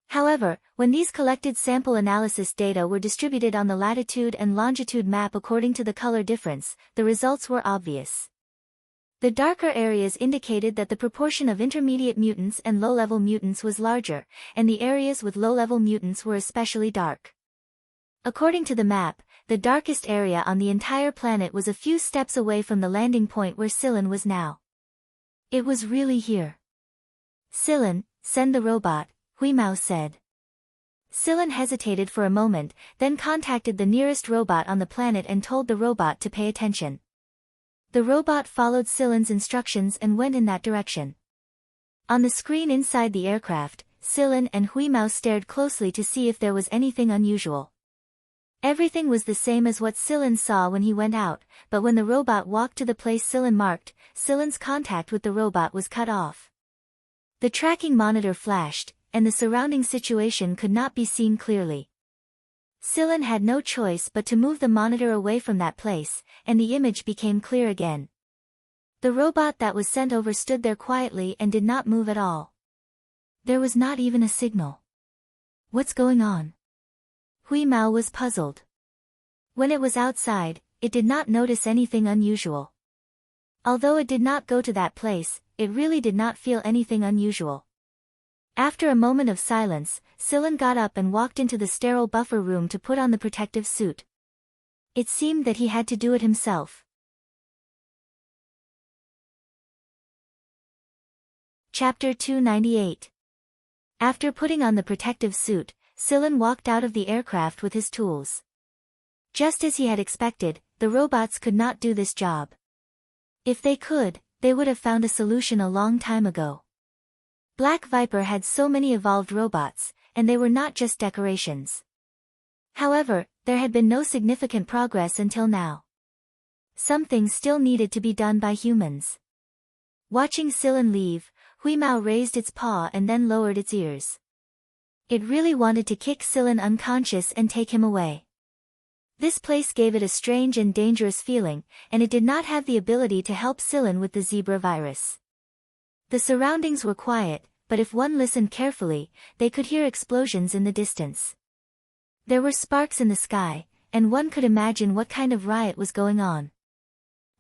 However, when these collected sample analysis data were distributed on the latitude and longitude map according to the color difference, the results were obvious. The darker areas indicated that the proportion of intermediate mutants and low-level mutants was larger, and the areas with low-level mutants were especially dark. According to the map, the darkest area on the entire planet was a few steps away from the landing point where Scylla was now. It was really here. Scylla, send the robot, Huimao said. Scylla hesitated for a moment, then contacted the nearest robot on the planet and told the robot to pay attention. The robot followed Scylla's instructions and went in that direction. On the screen inside the aircraft, Scylla and Huimao stared closely to see if there was anything unusual. Everything was the same as what Scylla saw when he went out, but when the robot walked to the place Scylla marked, Scylla's contact with the robot was cut off. The tracking monitor flashed, and the surrounding situation could not be seen clearly. Scylla had no choice but to move the monitor away from that place, and the image became clear again. The robot that was sent over stood there quietly and did not move at all. There was not even a signal. What's going on? Huimao was puzzled. When it was outside, it did not notice anything unusual. Although it did not go to that place, it really did not feel anything unusual. After a moment of silence, Scylla got up and walked into the sterile buffer room to put on the protective suit. It seemed that he had to do it himself. Chapter 298. After putting on the protective suit, Scylla walked out of the aircraft with his tools. Just as he had expected, the robots could not do this job. If they could, they would have found a solution a long time ago. Black Viper had so many evolved robots, and they were not just decorations. However, there had been no significant progress until now. Something still needed to be done by humans. Watching Silen leave, Huimao raised its paw and then lowered its ears. It really wanted to kick Silen unconscious and take him away. This place gave it a strange and dangerous feeling, and it did not have the ability to help Silen with the zebra virus. The surroundings were quiet, but if one listened carefully, they could hear explosions in the distance. There were sparks in the sky, and one could imagine what kind of riot was going on.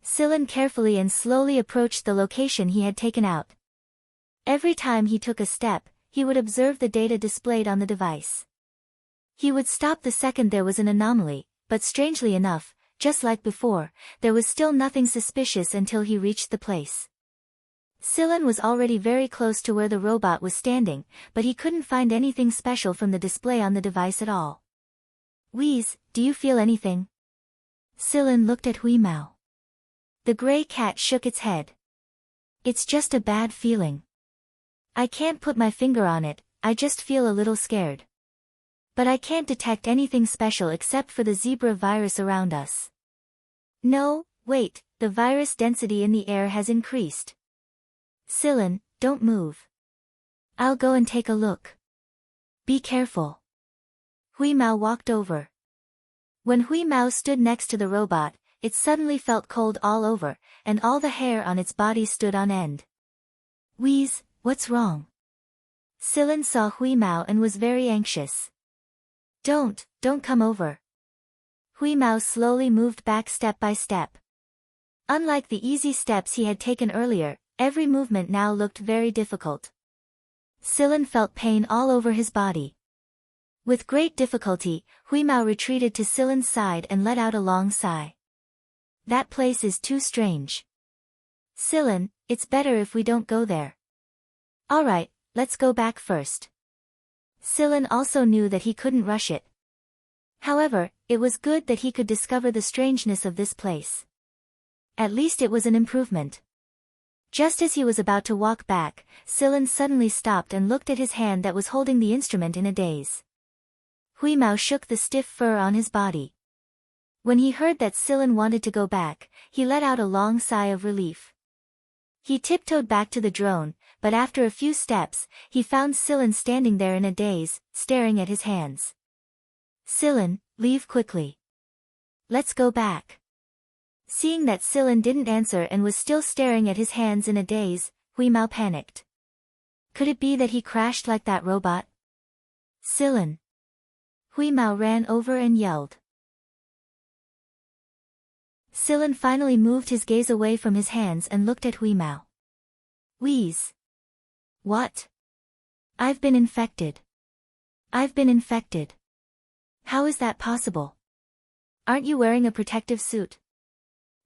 Silen carefully and slowly approached the location he had taken out. Every time he took a step, he would observe the data displayed on the device. He would stop the second there was an anomaly, but strangely enough, just like before, there was still nothing suspicious until he reached the place. Silen was already very close to where the robot was standing, but he couldn't find anything special from the display on the device at all. "Wheeze, do you feel anything?" Silen looked at Huimao. The gray cat shook its head. "It's just a bad feeling. I can't put my finger on it, I just feel a little scared. But I can't detect anything special except for the zebra virus around us." "No, wait, the virus density in the air has increased. Silen, don't move. I'll go and take a look. Be careful." Huimao walked over. When Huimao stood next to the robot, it suddenly felt cold all over, and all the hair on its body stood on end. "Wheeze, what's wrong?" Silen saw Huimao and was very anxious. Don't come over." Huimao slowly moved back step by step. Unlike the easy steps he had taken earlier, every movement now looked very difficult. Silen felt pain all over his body. With great difficulty, Huimao retreated to Silen's side and let out a long sigh. "That place is too strange. Silen, it's better if we don't go there." "Alright, let's go back first." Silen also knew that he couldn't rush it. However, it was good that he could discover the strangeness of this place. At least it was an improvement. Just as he was about to walk back, Silen suddenly stopped and looked at his hand that was holding the instrument in a daze. Huimao shook the stiff fur on his body. When he heard that Silen wanted to go back, he let out a long sigh of relief. He tiptoed back to the drone, but after a few steps, he found Silen standing there in a daze, staring at his hands. "Silen, leave quickly. Let's go back." Seeing that Silen didn't answer and was still staring at his hands in a daze, Huimao panicked. Could it be that he crashed like that robot? "Silen!" Huimao ran over and yelled. Silen finally moved his gaze away from his hands and looked at Huimao. "Wheeze. What? I've been infected. I've been infected. How is that possible? Aren't you wearing a protective suit?"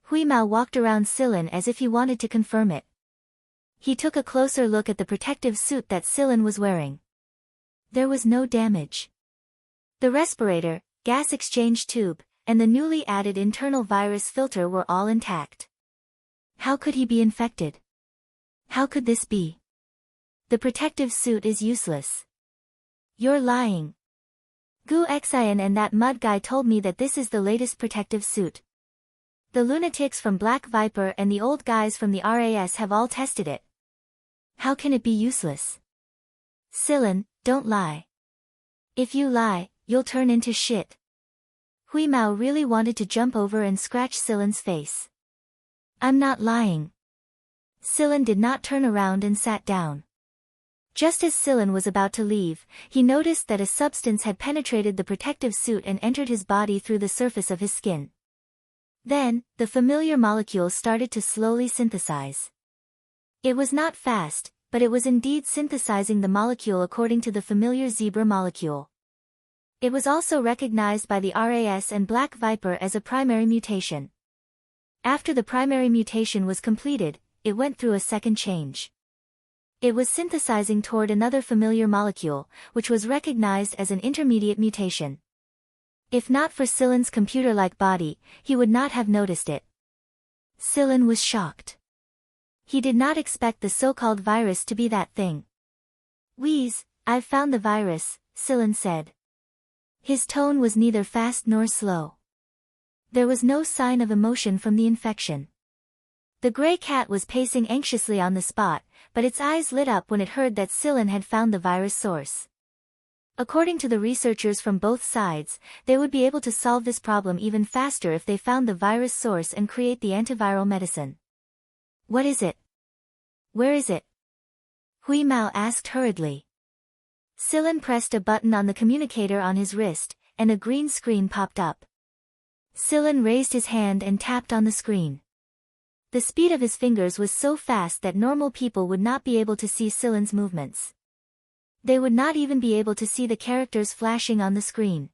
Huimao walked around Silen as if he wanted to confirm it. He took a closer look at the protective suit that Silen was wearing. There was no damage. The respirator, gas exchange tube, and the newly added internal virus filter were all intact. How could he be infected? How could this be? The protective suit is useless. You're lying. Gu Xian and that mud guy told me that this is the latest protective suit. The lunatics from Black Viper and the old guys from the RAS have all tested it. How can it be useless? Silen, don't lie. If you lie, you'll turn into shit. Huimao really wanted to jump over and scratch Silen's face. I'm not lying. Silen did not turn around and sat down. Just as Silen was about to leave, he noticed that a substance had penetrated the protective suit and entered his body through the surface of his skin. Then, the familiar molecule started to slowly synthesize. It was not fast, but it was indeed synthesizing the molecule according to the familiar zebra molecule. It was also recognized by the RAS and Black Viper as a primary mutation. After the primary mutation was completed, it went through a second change. It was synthesizing toward another familiar molecule, which was recognized as an intermediate mutation. If not for Silen's computer-like body, he would not have noticed it. Silen was shocked. He did not expect the so-called virus to be that thing. Wheeze, I've found the virus, Silen said. His tone was neither fast nor slow. There was no sign of emotion from the infection. The gray cat was pacing anxiously on the spot, but its eyes lit up when it heard that Scylla had found the virus source. According to the researchers from both sides, they would be able to solve this problem even faster if they found the virus source and create the antiviral medicine. What is it? Where is it? Hui Mao asked hurriedly. Scylla pressed a button on the communicator on his wrist, and a green screen popped up. Scylla raised his hand and tapped on the screen. The speed of his fingers was so fast that normal people would not be able to see Scylla's movements. They would not even be able to see the characters flashing on the screen.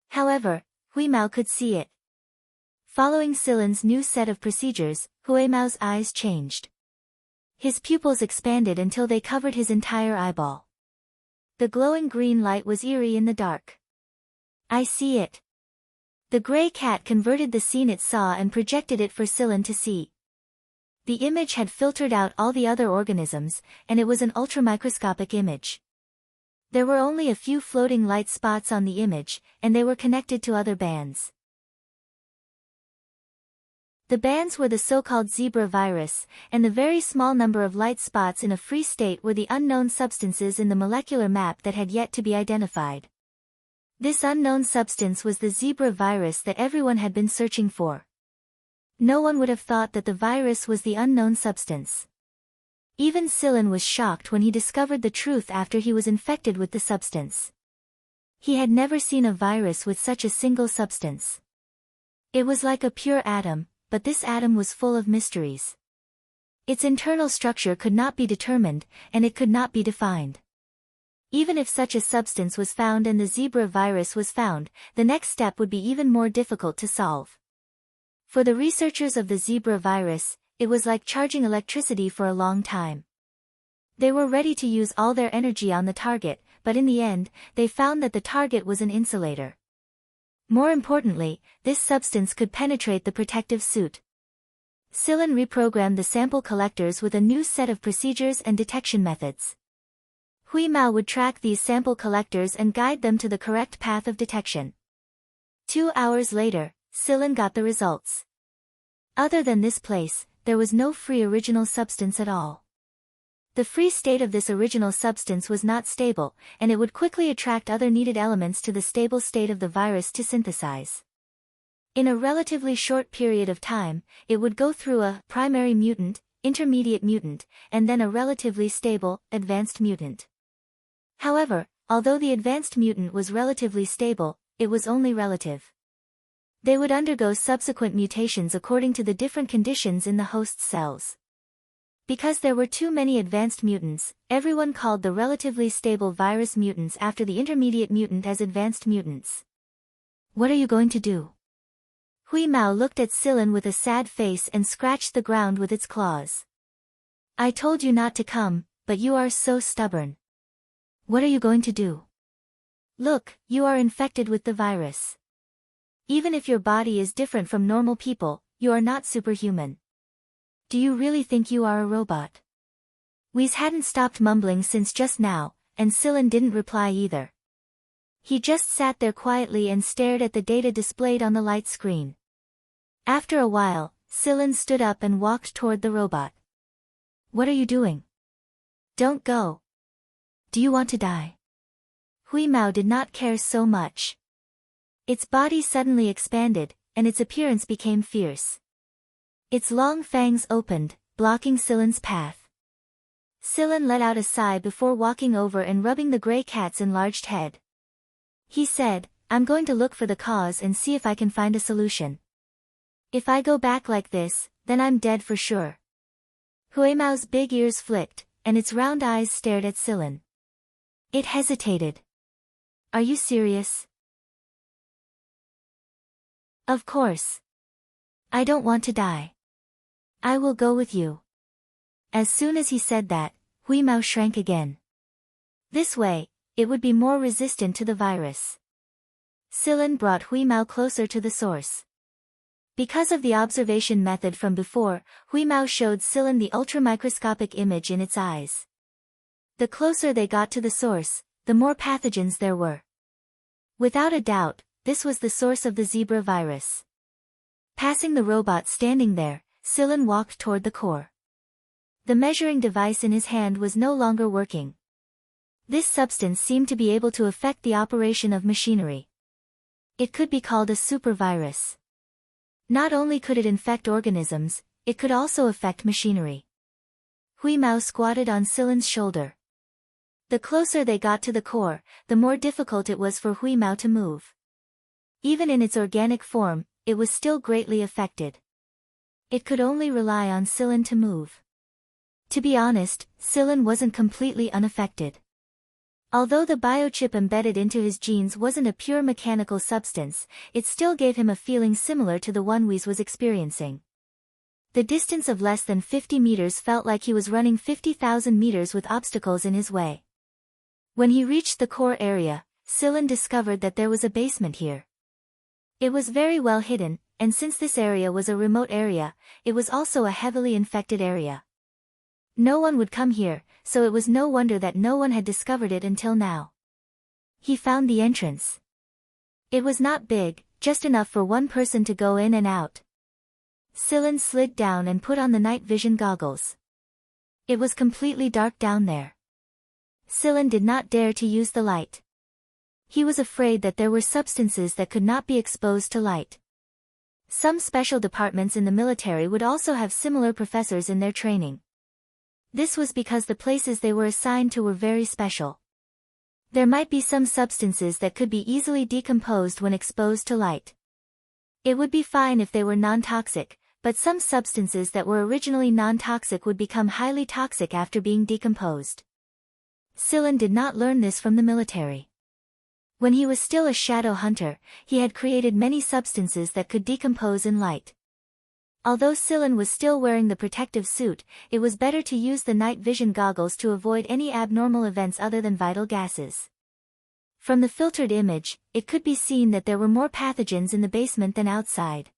However, Hui Mao could see it. Following Scylla's new set of procedures, Hui Mao's eyes changed. His pupils expanded until they covered his entire eyeball. The glowing green light was eerie in the dark. I see it. The gray cat converted the scene it saw and projected it for Scylla to see. The image had filtered out all the other organisms, and it was an ultramicroscopic image. There were only a few floating light spots on the image, and they were connected to other bands. The bands were the so-called zebra virus, and the very small number of light spots in a free state were the unknown substances in the molecular map that had yet to be identified. This unknown substance was the zebra virus that everyone had been searching for. No one would have thought that the virus was the unknown substance. Even Scylla was shocked when he discovered the truth after he was infected with the substance. He had never seen a virus with such a single substance. It was like a pure atom, but this atom was full of mysteries. Its internal structure could not be determined, and it could not be defined. Even if such a substance was found and the zebra virus was found, the next step would be even more difficult to solve. For the researchers of the zebra virus, it was like charging electricity for a long time. They were ready to use all their energy on the target, but in the end, they found that the target was an insulator. More importantly, this substance could penetrate the protective suit. Scylla reprogrammed the sample collectors with a new set of procedures and detection methods. Hui Mao would track these sample collectors and guide them to the correct path of detection. 2 hours later, Scylla got the results. Other than this place, there was no free original substance at all. The free state of this original substance was not stable, and it would quickly attract other needed elements to the stable state of the virus to synthesize. In a relatively short period of time, it would go through a primary mutant, intermediate mutant, and then a relatively stable, advanced mutant. However, although the advanced mutant was relatively stable, it was only relative. They would undergo subsequent mutations according to the different conditions in the host's cells. Because there were too many advanced mutants, everyone called the relatively stable virus mutants after the intermediate mutant as advanced mutants. What are you going to do? Hui Mao looked at Scylla with a sad face and scratched the ground with its claws. I told you not to come, but you are so stubborn. What are you going to do? Look, you are infected with the virus. Even if your body is different from normal people, you are not superhuman. Do you really think you are a robot? Whis hadn't stopped mumbling since just now, and Scylla didn't reply either. He just sat there quietly and stared at the data displayed on the light screen. After a while, Scylla stood up and walked toward the robot. What are you doing? Don't go. Do you want to die? Hui Mao did not care so much. Its body suddenly expanded, and its appearance became fierce. Its long fangs opened, blocking Scylla's path. Scylla let out a sigh before walking over and rubbing the gray cat's enlarged head. He said, I'm going to look for the cause and see if I can find a solution. If I go back like this, then I'm dead for sure. Hui Mao's big ears flicked, and its round eyes stared at Scylla. It hesitated. Are you serious? Of course. I don't want to die. I will go with you. As soon as he said that, Hui Mao shrank again. This way, it would be more resistant to the virus. Scylla brought Hui Mao closer to the source. Because of the observation method from before, Hui Mao showed Scylla the ultramicroscopic image in its eyes. The closer they got to the source, the more pathogens there were. Without a doubt, this was the source of the zebra virus. Passing the robot standing there, Silen walked toward the core. The measuring device in his hand was no longer working. This substance seemed to be able to affect the operation of machinery. It could be called a supervirus. Not only could it infect organisms, it could also affect machinery. Hui Mao squatted on Silen's shoulder. The closer they got to the core, the more difficult it was for Hui Mao to move. Even in its organic form, it was still greatly affected. It could only rely on Silen to move. To be honest, Silen wasn't completely unaffected. Although the biochip embedded into his genes wasn't a pure mechanical substance, it still gave him a feeling similar to the one Whis was experiencing. The distance of less than 50 meters felt like he was running 50,000 meters with obstacles in his way. When he reached the core area, Silen discovered that there was a basement here. It was very well hidden, and since this area was a remote area, it was also a heavily infected area. No one would come here, so it was no wonder that no one had discovered it until now. He found the entrance. It was not big, just enough for one person to go in and out. Silen slid down and put on the night vision goggles. It was completely dark down there. Silen did not dare to use the light. He was afraid that there were substances that could not be exposed to light. Some special departments in the military would also have similar professors in their training. This was because the places they were assigned to were very special. There might be some substances that could be easily decomposed when exposed to light. It would be fine if they were non-toxic, but some substances that were originally non-toxic would become highly toxic after being decomposed. Silen did not learn this from the military. When he was still a shadow hunter, he had created many substances that could decompose in light. Although Silen was still wearing the protective suit, it was better to use the night vision goggles to avoid any abnormal events other than vital gases. From the filtered image, it could be seen that there were more pathogens in the basement than outside.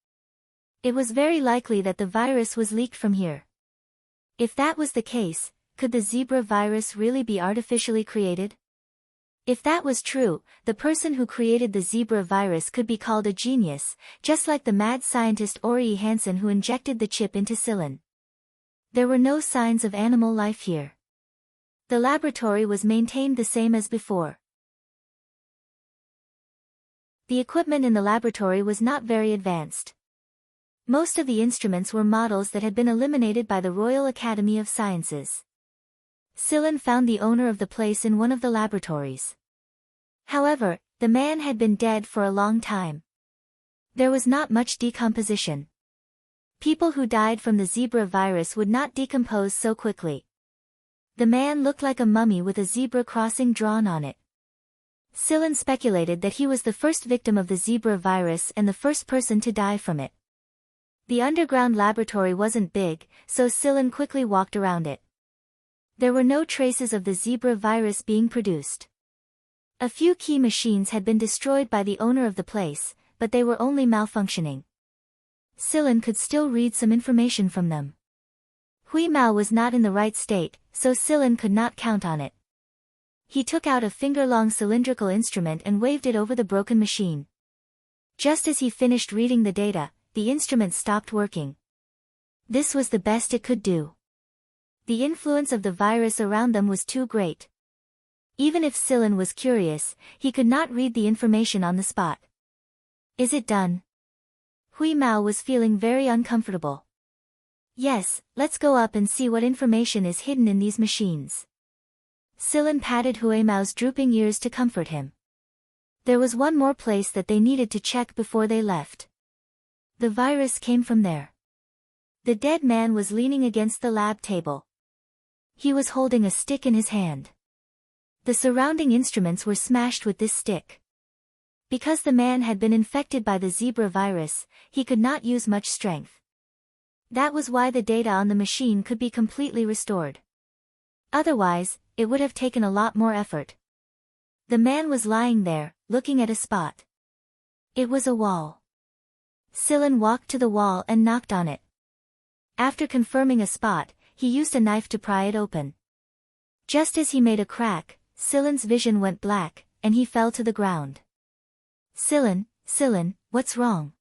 It was very likely that the virus was leaked from here. If that was the case, could the zebra virus really be artificially created? If that was true, the person who created the zebra virus could be called a genius, just like the mad scientist Ori Hansen who injected the chip into Silen. There were no signs of animal life here. The laboratory was maintained the same as before. The equipment in the laboratory was not very advanced. Most of the instruments were models that had been eliminated by the Royal Academy of Sciences. Silen found the owner of the place in one of the laboratories. However, the man had been dead for a long time. There was not much decomposition. People who died from the zebra virus would not decompose so quickly. The man looked like a mummy with a zebra crossing drawn on it. Silen speculated that he was the first victim of the zebra virus and the first person to die from it. The underground laboratory wasn't big, so Silen quickly walked around it. There were no traces of the zebra virus being produced. A few key machines had been destroyed by the owner of the place, but they were only malfunctioning. Silen could still read some information from them. Hui Mao was not in the right state, so Silen could not count on it. He took out a finger-long cylindrical instrument and waved it over the broken machine. Just as he finished reading the data, the instrument stopped working. This was the best it could do. The influence of the virus around them was too great. Even if Silen was curious, he could not read the information on the spot. Is it done? Hui Mao was feeling very uncomfortable. Yes, let's go up and see what information is hidden in these machines. Silen patted Hui Mao's drooping ears to comfort him. There was one more place that they needed to check before they left. The virus came from there. The dead man was leaning against the lab table. He was holding a stick in his hand. The surrounding instruments were smashed with this stick. Because the man had been infected by the zebra virus, he could not use much strength. That was why the data on the machine could be completely restored. Otherwise, it would have taken a lot more effort. The man was lying there, looking at a spot. It was a wall. Silen walked to the wall and knocked on it. After confirming a spot, he used a knife to pry it open. Just as he made a crack, Silen's vision went black, and he fell to the ground. Silen, what's wrong?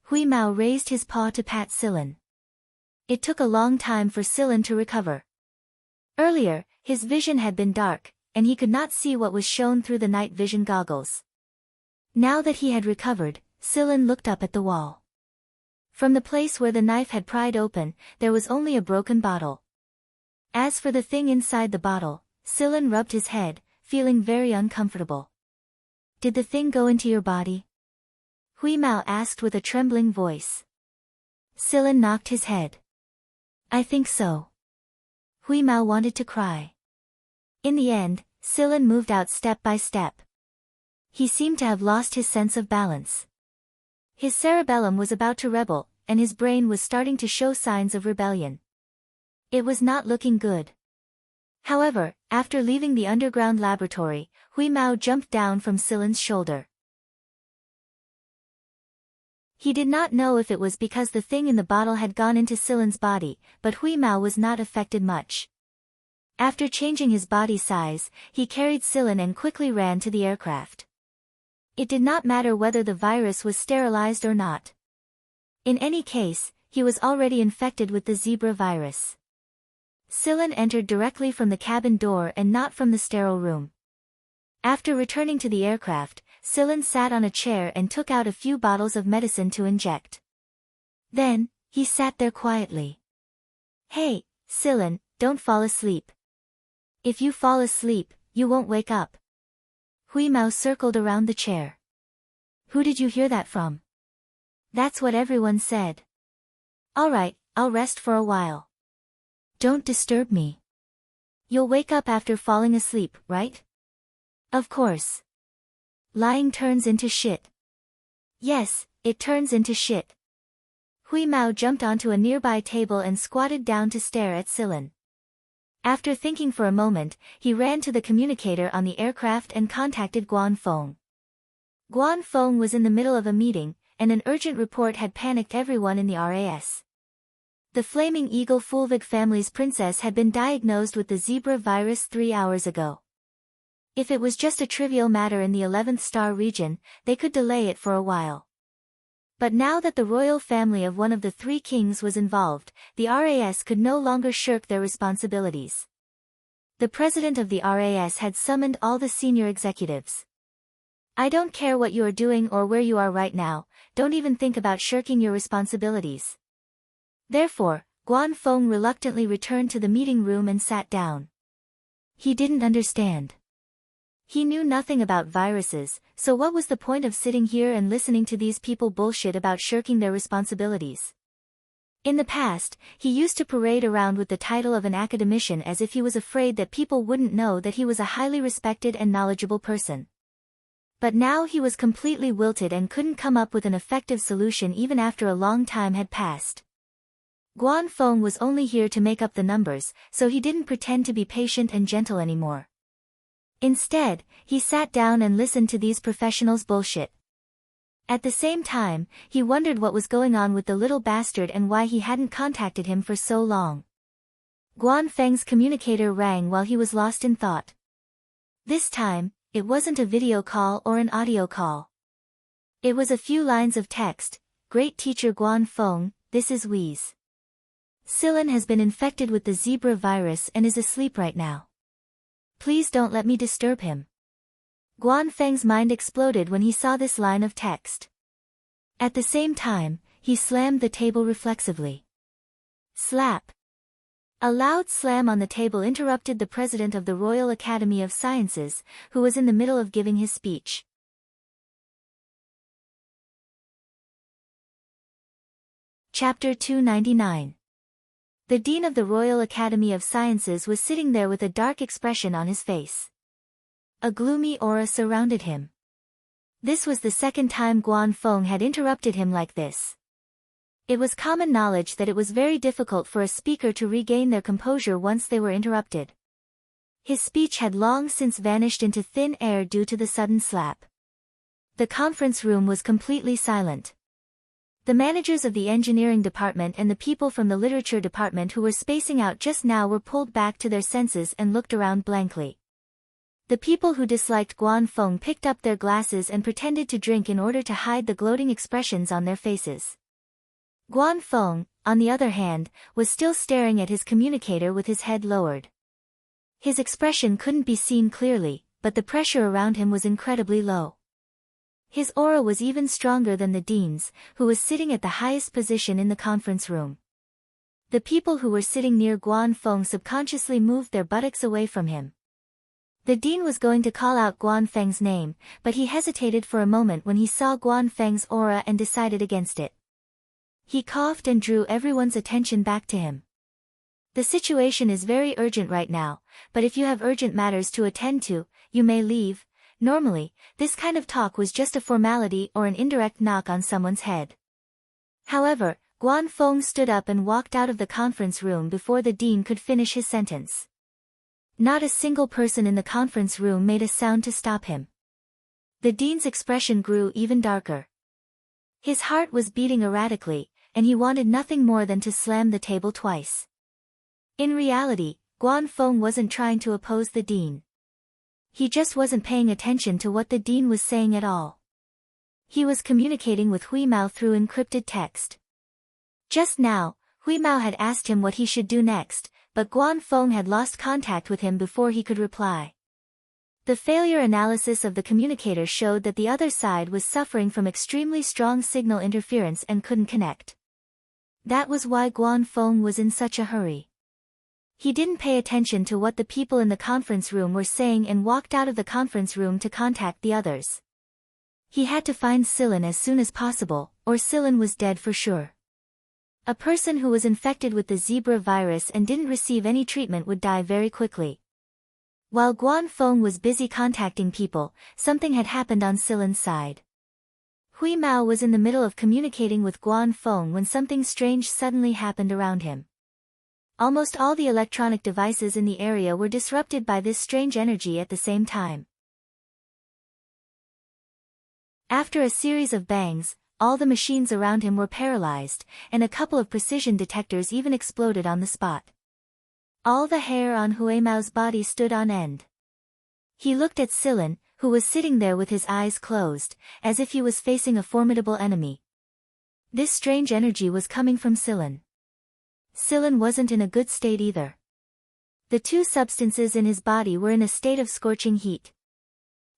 Hui Mao raised his paw to pat Silen. It took a long time for Silen to recover. Earlier, his vision had been dark, and he could not see what was shown through the night vision goggles. Now that he had recovered, Silen looked up at the wall. From the place where the knife had pried open, there was only a broken bottle. As for the thing inside the bottle, Silen rubbed his head, feeling very uncomfortable. Did the thing go into your body? Hui Mao asked with a trembling voice. Silen knocked his head. I think so. Hui Mao wanted to cry. In the end, Silen moved out step by step. He seemed to have lost his sense of balance. His cerebellum was about to rebel, and his brain was starting to show signs of rebellion. It was not looking good. However, after leaving the underground laboratory, Hui Mao jumped down from Silen's shoulder. He did not know if it was because the thing in the bottle had gone into Silen's body, but Hui Mao was not affected much. After changing his body size, he carried Silen and quickly ran to the aircraft. It did not matter whether the virus was sterilized or not. In any case, he was already infected with the zebra virus. Silen entered directly from the cabin door and not from the sterile room. After returning to the aircraft, Silen sat on a chair and took out a few bottles of medicine to inject. Then, he sat there quietly. Hey, Silen, don't fall asleep. If you fall asleep, you won't wake up. Hui Mao circled around the chair. Who did you hear that from? That's what everyone said. Alright, I'll rest for a while. Don't disturb me. You'll wake up after falling asleep, right? Of course. Lying turns into shit. Yes, it turns into shit. Hui Mao jumped onto a nearby table and squatted down to stare at Silen. After thinking for a moment, he ran to the communicator on the aircraft and contacted Guan Feng. Guan Feng was in the middle of a meeting, and an urgent report had panicked everyone in the RAS. The Flaming Eagle Fulvig family's princess had been diagnosed with the zebra virus 3 hours ago. If it was just a trivial matter in the 11th star region, they could delay it for a while. But now that the royal family of one of the 3 kings was involved, the RAS could no longer shirk their responsibilities. The president of the RAS had summoned all the senior executives. I don't care what you are doing or where you are right now, don't even think about shirking your responsibilities. Therefore, Guan Feng reluctantly returned to the meeting room and sat down. He didn't understand. He knew nothing about viruses, so what was the point of sitting here and listening to these people bullshit about shirking their responsibilities? In the past, he used to parade around with the title of an academician as if he was afraid that people wouldn't know that he was a highly respected and knowledgeable person. But now he was completely wilted and couldn't come up with an effective solution even after a long time had passed. Guan Feng was only here to make up the numbers, so he didn't pretend to be patient and gentle anymore. Instead, he sat down and listened to these professionals bullshit. At the same time, he wondered what was going on with the little bastard and why he hadn't contacted him for so long. Guan Feng's communicator rang while he was lost in thought. This time, it wasn't a video call or an audio call. It was a few lines of text. Great teacher Guan Feng, this is Wheeze. Silen has been infected with the zebra virus and is asleep right now. Please don't let me disturb him. Guan Feng's mind exploded when he saw this line of text. At the same time, he slammed the table reflexively. Slap. A loud slam on the table interrupted the president of the Royal Academy of Sciences, who was in the middle of giving his speech. Chapter 299. The Dean of the Royal Academy of Sciences was sitting there with a dark expression on his face. A gloomy aura surrounded him. This was the second time Guan Feng had interrupted him like this. It was common knowledge that it was very difficult for a speaker to regain their composure once they were interrupted. His speech had long since vanished into thin air due to the sudden slap. The conference room was completely silent. The managers of the engineering department and the people from the literature department who were spacing out just now were pulled back to their senses and looked around blankly. The people who disliked Guan Feng picked up their glasses and pretended to drink in order to hide the gloating expressions on their faces. Guan Feng, on the other hand, was still staring at his communicator with his head lowered. His expression couldn't be seen clearly, but the pressure around him was incredibly low. His aura was even stronger than the dean's, who was sitting at the highest position in the conference room. The people who were sitting near Guan Feng subconsciously moved their buttocks away from him. The dean was going to call out Guan Feng's name, but he hesitated for a moment when he saw Guan Feng's aura and decided against it. He coughed and drew everyone's attention back to him. The situation is very urgent right now, but if you have urgent matters to attend to, you may leave. Normally, this kind of talk was just a formality or an indirect knock on someone's head. However, Guan Feng stood up and walked out of the conference room before the dean could finish his sentence. Not a single person in the conference room made a sound to stop him. The dean's expression grew even darker. His heart was beating erratically, and he wanted nothing more than to slam the table twice. In reality, Guan Feng wasn't trying to oppose the dean. He just wasn't paying attention to what the dean was saying at all. He was communicating with Hui Mao through encrypted text. Just now, Hui Mao had asked him what he should do next, but Guan Feng had lost contact with him before he could reply. The failure analysis of the communicator showed that the other side was suffering from extremely strong signal interference and couldn't connect. That was why Guan Feng was in such a hurry. He didn't pay attention to what the people in the conference room were saying and walked out of the conference room to contact the others. He had to find Silin as soon as possible, or Silin was dead for sure. A person who was infected with the zebra virus and didn't receive any treatment would die very quickly. While Guan Feng was busy contacting people, something had happened on Silin's side. Hui Mao was in the middle of communicating with Guan Feng when something strange suddenly happened around him. Almost all the electronic devices in the area were disrupted by this strange energy at the same time. After a series of bangs, all the machines around him were paralyzed, and a couple of precision detectors even exploded on the spot. All the hair on Hui Mao's body stood on end. He looked at Silin, who was sitting there with his eyes closed, as if he was facing a formidable enemy. This strange energy was coming from Silin. Silin wasn't in a good state either. The two substances in his body were in a state of scorching heat.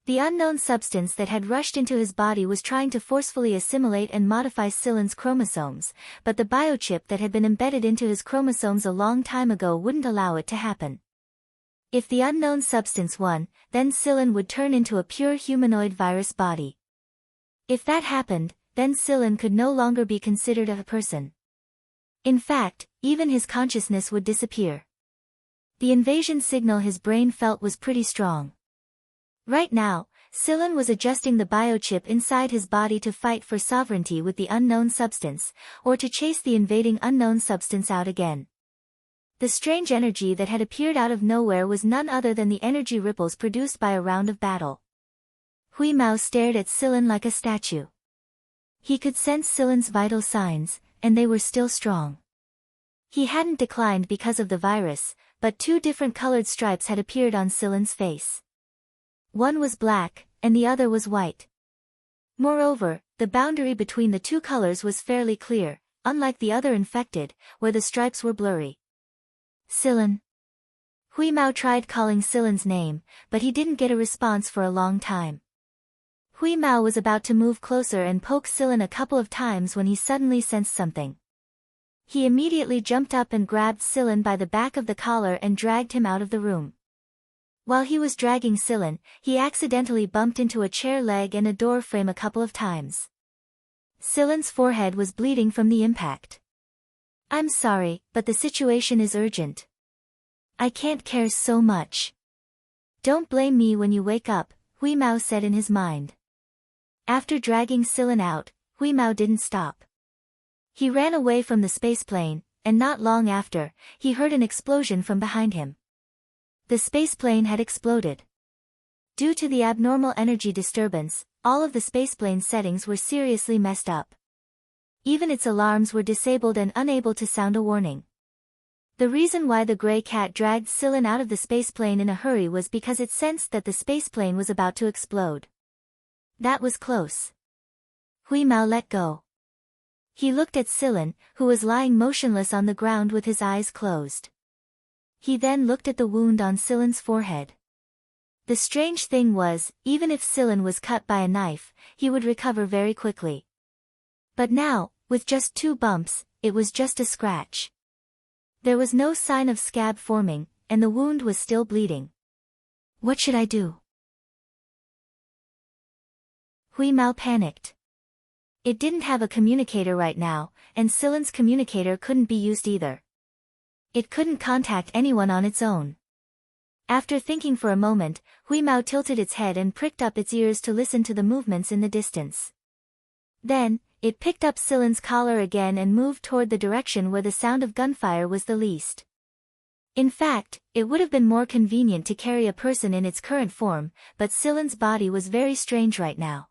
The unknown substance that had rushed into his body was trying to forcefully assimilate and modify Silin's chromosomes, but the biochip that had been embedded into his chromosomes a long time ago wouldn't allow it to happen. If the unknown substance won, then Silin would turn into a pure humanoid virus body. If that happened, then Silin could no longer be considered a person. In fact, even his consciousness would disappear. The invasion signal his brain felt was pretty strong. Right now, Silin was adjusting the biochip inside his body to fight for sovereignty with the unknown substance, or to chase the invading unknown substance out again. The strange energy that had appeared out of nowhere was none other than the energy ripples produced by a round of battle. Hui Mao stared at Silin like a statue. He could sense Silin's vital signs, and they were still strong. He hadn't declined because of the virus, but two different colored stripes had appeared on Silin's face. One was black, and the other was white. Moreover, the boundary between the two colors was fairly clear, unlike the other infected, where the stripes were blurry. Silin. Hui Mao tried calling Silin's name, but he didn't get a response for a long time. Hui Mao was about to move closer and poke Silin a couple of times when he suddenly sensed something. He immediately jumped up and grabbed Silin by the back of the collar and dragged him out of the room. While he was dragging Silin, he accidentally bumped into a chair leg and a door frame a couple of times. Silin's forehead was bleeding from the impact. "I'm sorry, but the situation is urgent. I can't care so much. Don't blame me when you wake up," Hui Mao said in his mind. After dragging Silin out, Hui Mao didn't stop. He ran away from the spaceplane, and not long after, he heard an explosion from behind him. The spaceplane had exploded. Due to the abnormal energy disturbance, all of the spaceplane's settings were seriously messed up. Even its alarms were disabled and unable to sound a warning. The reason why the gray cat dragged Sillin out of the spaceplane in a hurry was because it sensed that the spaceplane was about to explode. That was close. Huimao let go. He looked at Sillin, who was lying motionless on the ground with his eyes closed. He then looked at the wound on Sillin's forehead. The strange thing was, even if Sillin was cut by a knife, he would recover very quickly. But now, with just 2 bumps, it was just a scratch. There was no sign of scab forming, and the wound was still bleeding. What should I do? Huimao panicked. It didn't have a communicator right now, and Sillin's communicator couldn't be used either. It couldn't contact anyone on its own. After thinking for a moment, Huimao tilted its head and pricked up its ears to listen to the movements in the distance. Then, it picked up Sillin's collar again and moved toward the direction where the sound of gunfire was the least. In fact, it would have been more convenient to carry a person in its current form, but Sillin's body was very strange right now.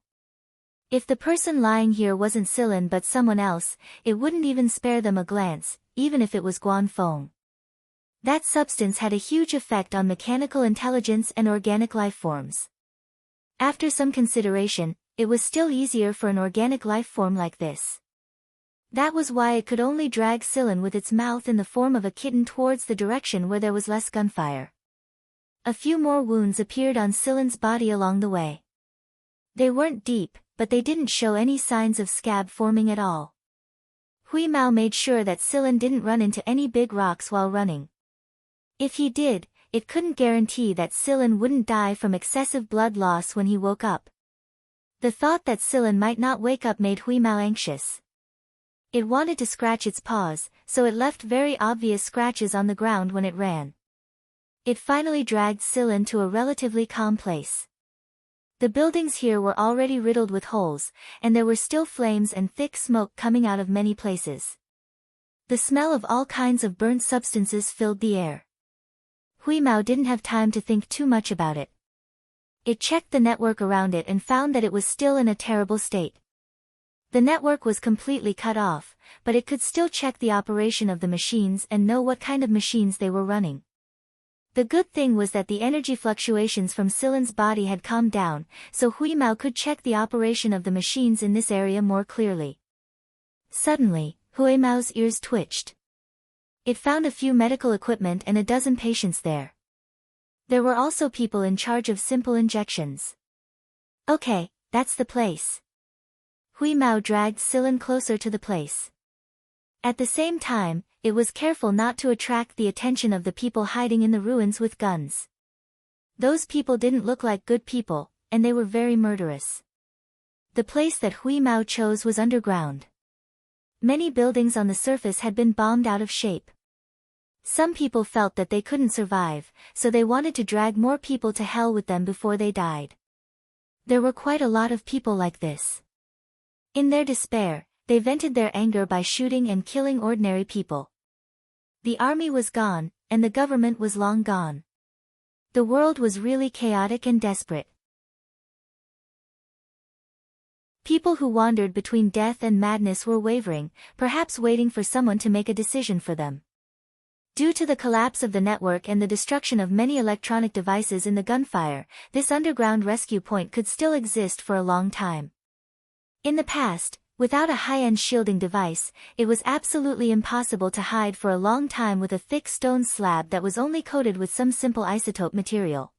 If the person lying here wasn't Sillin but someone else, it wouldn't even spare them a glance, even if it was Guanfeng. That substance had a huge effect on mechanical intelligence and organic life forms. After some consideration, it was still easier for an organic life form like this. That was why it could only drag Sillin with its mouth in the form of a kitten towards the direction where there was less gunfire. A few more wounds appeared on Sillin's body along the way. They weren't deep, but they didn't show any signs of scab forming at all. Huimao made sure that Sillin didn't run into any big rocks while running. If he did, it couldn't guarantee that Sillin wouldn't die from excessive blood loss when he woke up. The thought that Sillin might not wake up made Huimao anxious. It wanted to scratch its paws, so it left very obvious scratches on the ground when it ran. It finally dragged Sillin to a relatively calm place. The buildings here were already riddled with holes, and there were still flames and thick smoke coming out of many places. The smell of all kinds of burnt substances filled the air. Huimao didn't have time to think too much about it. It checked the network around it and found that it was still in a terrible state. The network was completely cut off, but it could still check the operation of the machines and know what kind of machines they were running. The good thing was that the energy fluctuations from Sillin's body had calmed down, so Huimao could check the operation of the machines in this area more clearly. Suddenly, Huimao's ears twitched. It found a few medical equipment and a dozen patients there. There were also people in charge of simple injections. Okay, that's the place. Huimao dragged Sillin closer to the place. At the same time, it was careful not to attract the attention of the people hiding in the ruins with guns. Those people didn't look like good people, and they were very murderous. The place that Huimao chose was underground. Many buildings on the surface had been bombed out of shape. Some people felt that they couldn't survive, so they wanted to drag more people to hell with them before they died. There were quite a lot of people like this. In their despair, they vented their anger by shooting and killing ordinary people. The army was gone, and the government was long gone. The world was really chaotic and desperate. People who wandered between death and madness were wavering, perhaps waiting for someone to make a decision for them. Due to the collapse of the network and the destruction of many electronic devices in the gunfire, this underground rescue point could still exist for a long time. In the past, without a high-end shielding device, it was absolutely impossible to hide for a long time with a thick stone slab that was only coated with some simple isotope material.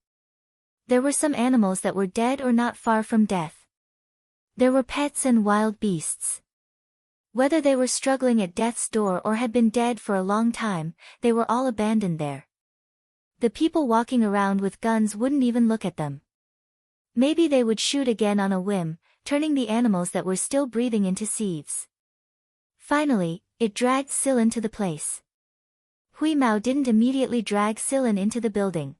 There were some animals that were dead or not far from death. There were pets and wild beasts. Whether they were struggling at death's door or had been dead for a long time, they were all abandoned there. The people walking around with guns wouldn't even look at them. Maybe they would shoot again on a whim, turning the animals that were still breathing into sieves. Finally, it dragged Sillin to the place. Huimao didn't immediately drag Sillin into the building.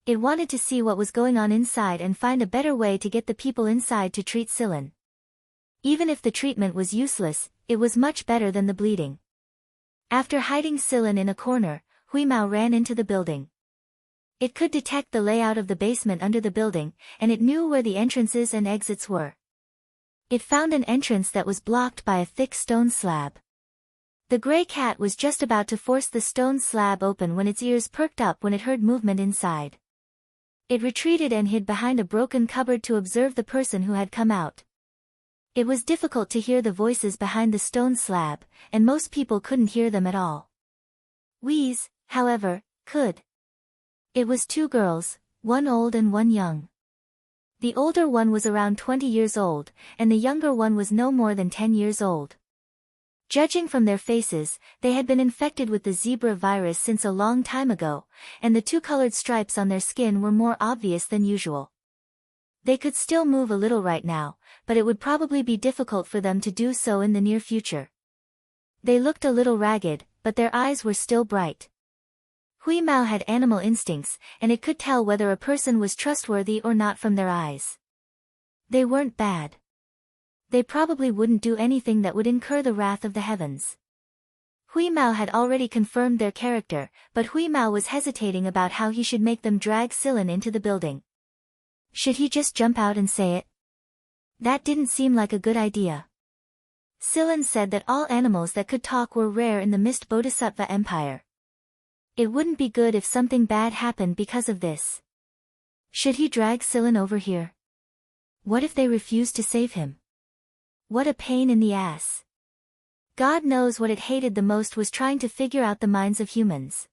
It wanted to see what was going on inside and find a better way to get the people inside to treat Sillin. Even if the treatment was useless, it was much better than the bleeding. After hiding Sillin in a corner, Huimao ran into the building. It could detect the layout of the basement under the building, and it knew where the entrances and exits were. It found an entrance that was blocked by a thick stone slab. The gray cat was just about to force the stone slab open when its ears perked up when it heard movement inside. It retreated and hid behind a broken cupboard to observe the person who had come out. It was difficult to hear the voices behind the stone slab, and most people couldn't hear them at all. Wheeze, however, could. It was two girls, one old and one young. The older one was around 20 years old, and the younger one was no more than 10 years old. Judging from their faces, they had been infected with the zebra virus since a long time ago, and the two colored stripes on their skin were more obvious than usual. They could still move a little right now, but it would probably be difficult for them to do so in the near future. They looked a little ragged, but their eyes were still bright. Hui Mao had animal instincts, and it could tell whether a person was trustworthy or not from their eyes. They weren't bad. They probably wouldn't do anything that would incur the wrath of the heavens. Hui Mao had already confirmed their character, but Hui Mao was hesitating about how he should make them drag Silen into the building. Should he just jump out and say it? That didn't seem like a good idea. Silen said that all animals that could talk were rare in the Mist Bodhisattva Empire. It wouldn't be good if something bad happened because of this. Should he drag Silen over here? What if they refused to save him? What a pain in the ass. God knows what it hated the most was trying to figure out the minds of humans.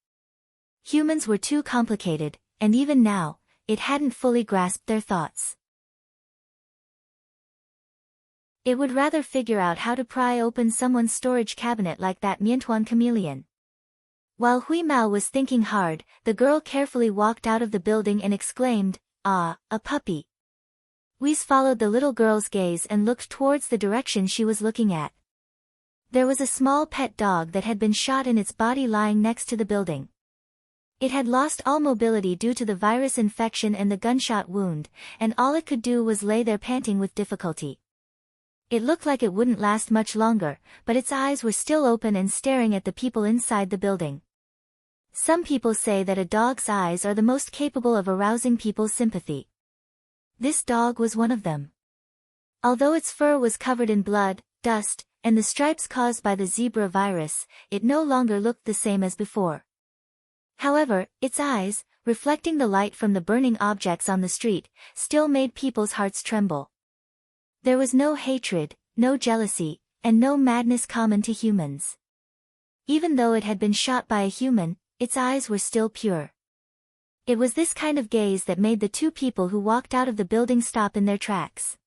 Humans were too complicated, and even now, it hadn't fully grasped their thoughts. It would rather figure out how to pry open someone's storage cabinet like that Miantuan chameleon. While Hui Mao was thinking hard, the girl carefully walked out of the building and exclaimed, "Ah, a puppy." Wheeze followed the little girl's gaze and looked towards the direction she was looking at. There was a small pet dog that had been shot in its body lying next to the building. It had lost all mobility due to the virus infection and the gunshot wound, and all it could do was lay there panting with difficulty. It looked like it wouldn't last much longer, but its eyes were still open and staring at the people inside the building. Some people say that a dog's eyes are the most capable of arousing people's sympathy. This dog was one of them. Although its fur was covered in blood, dust, and the stripes caused by the zebra virus, it no longer looked the same as before. However, its eyes, reflecting the light from the burning objects on the street, still made people's hearts tremble. There was no hatred, no jealousy, and no madness common to humans. Even though it had been shot by a human, its eyes were still pure. It was this kind of gaze that made the two people who walked out of the building stop in their tracks.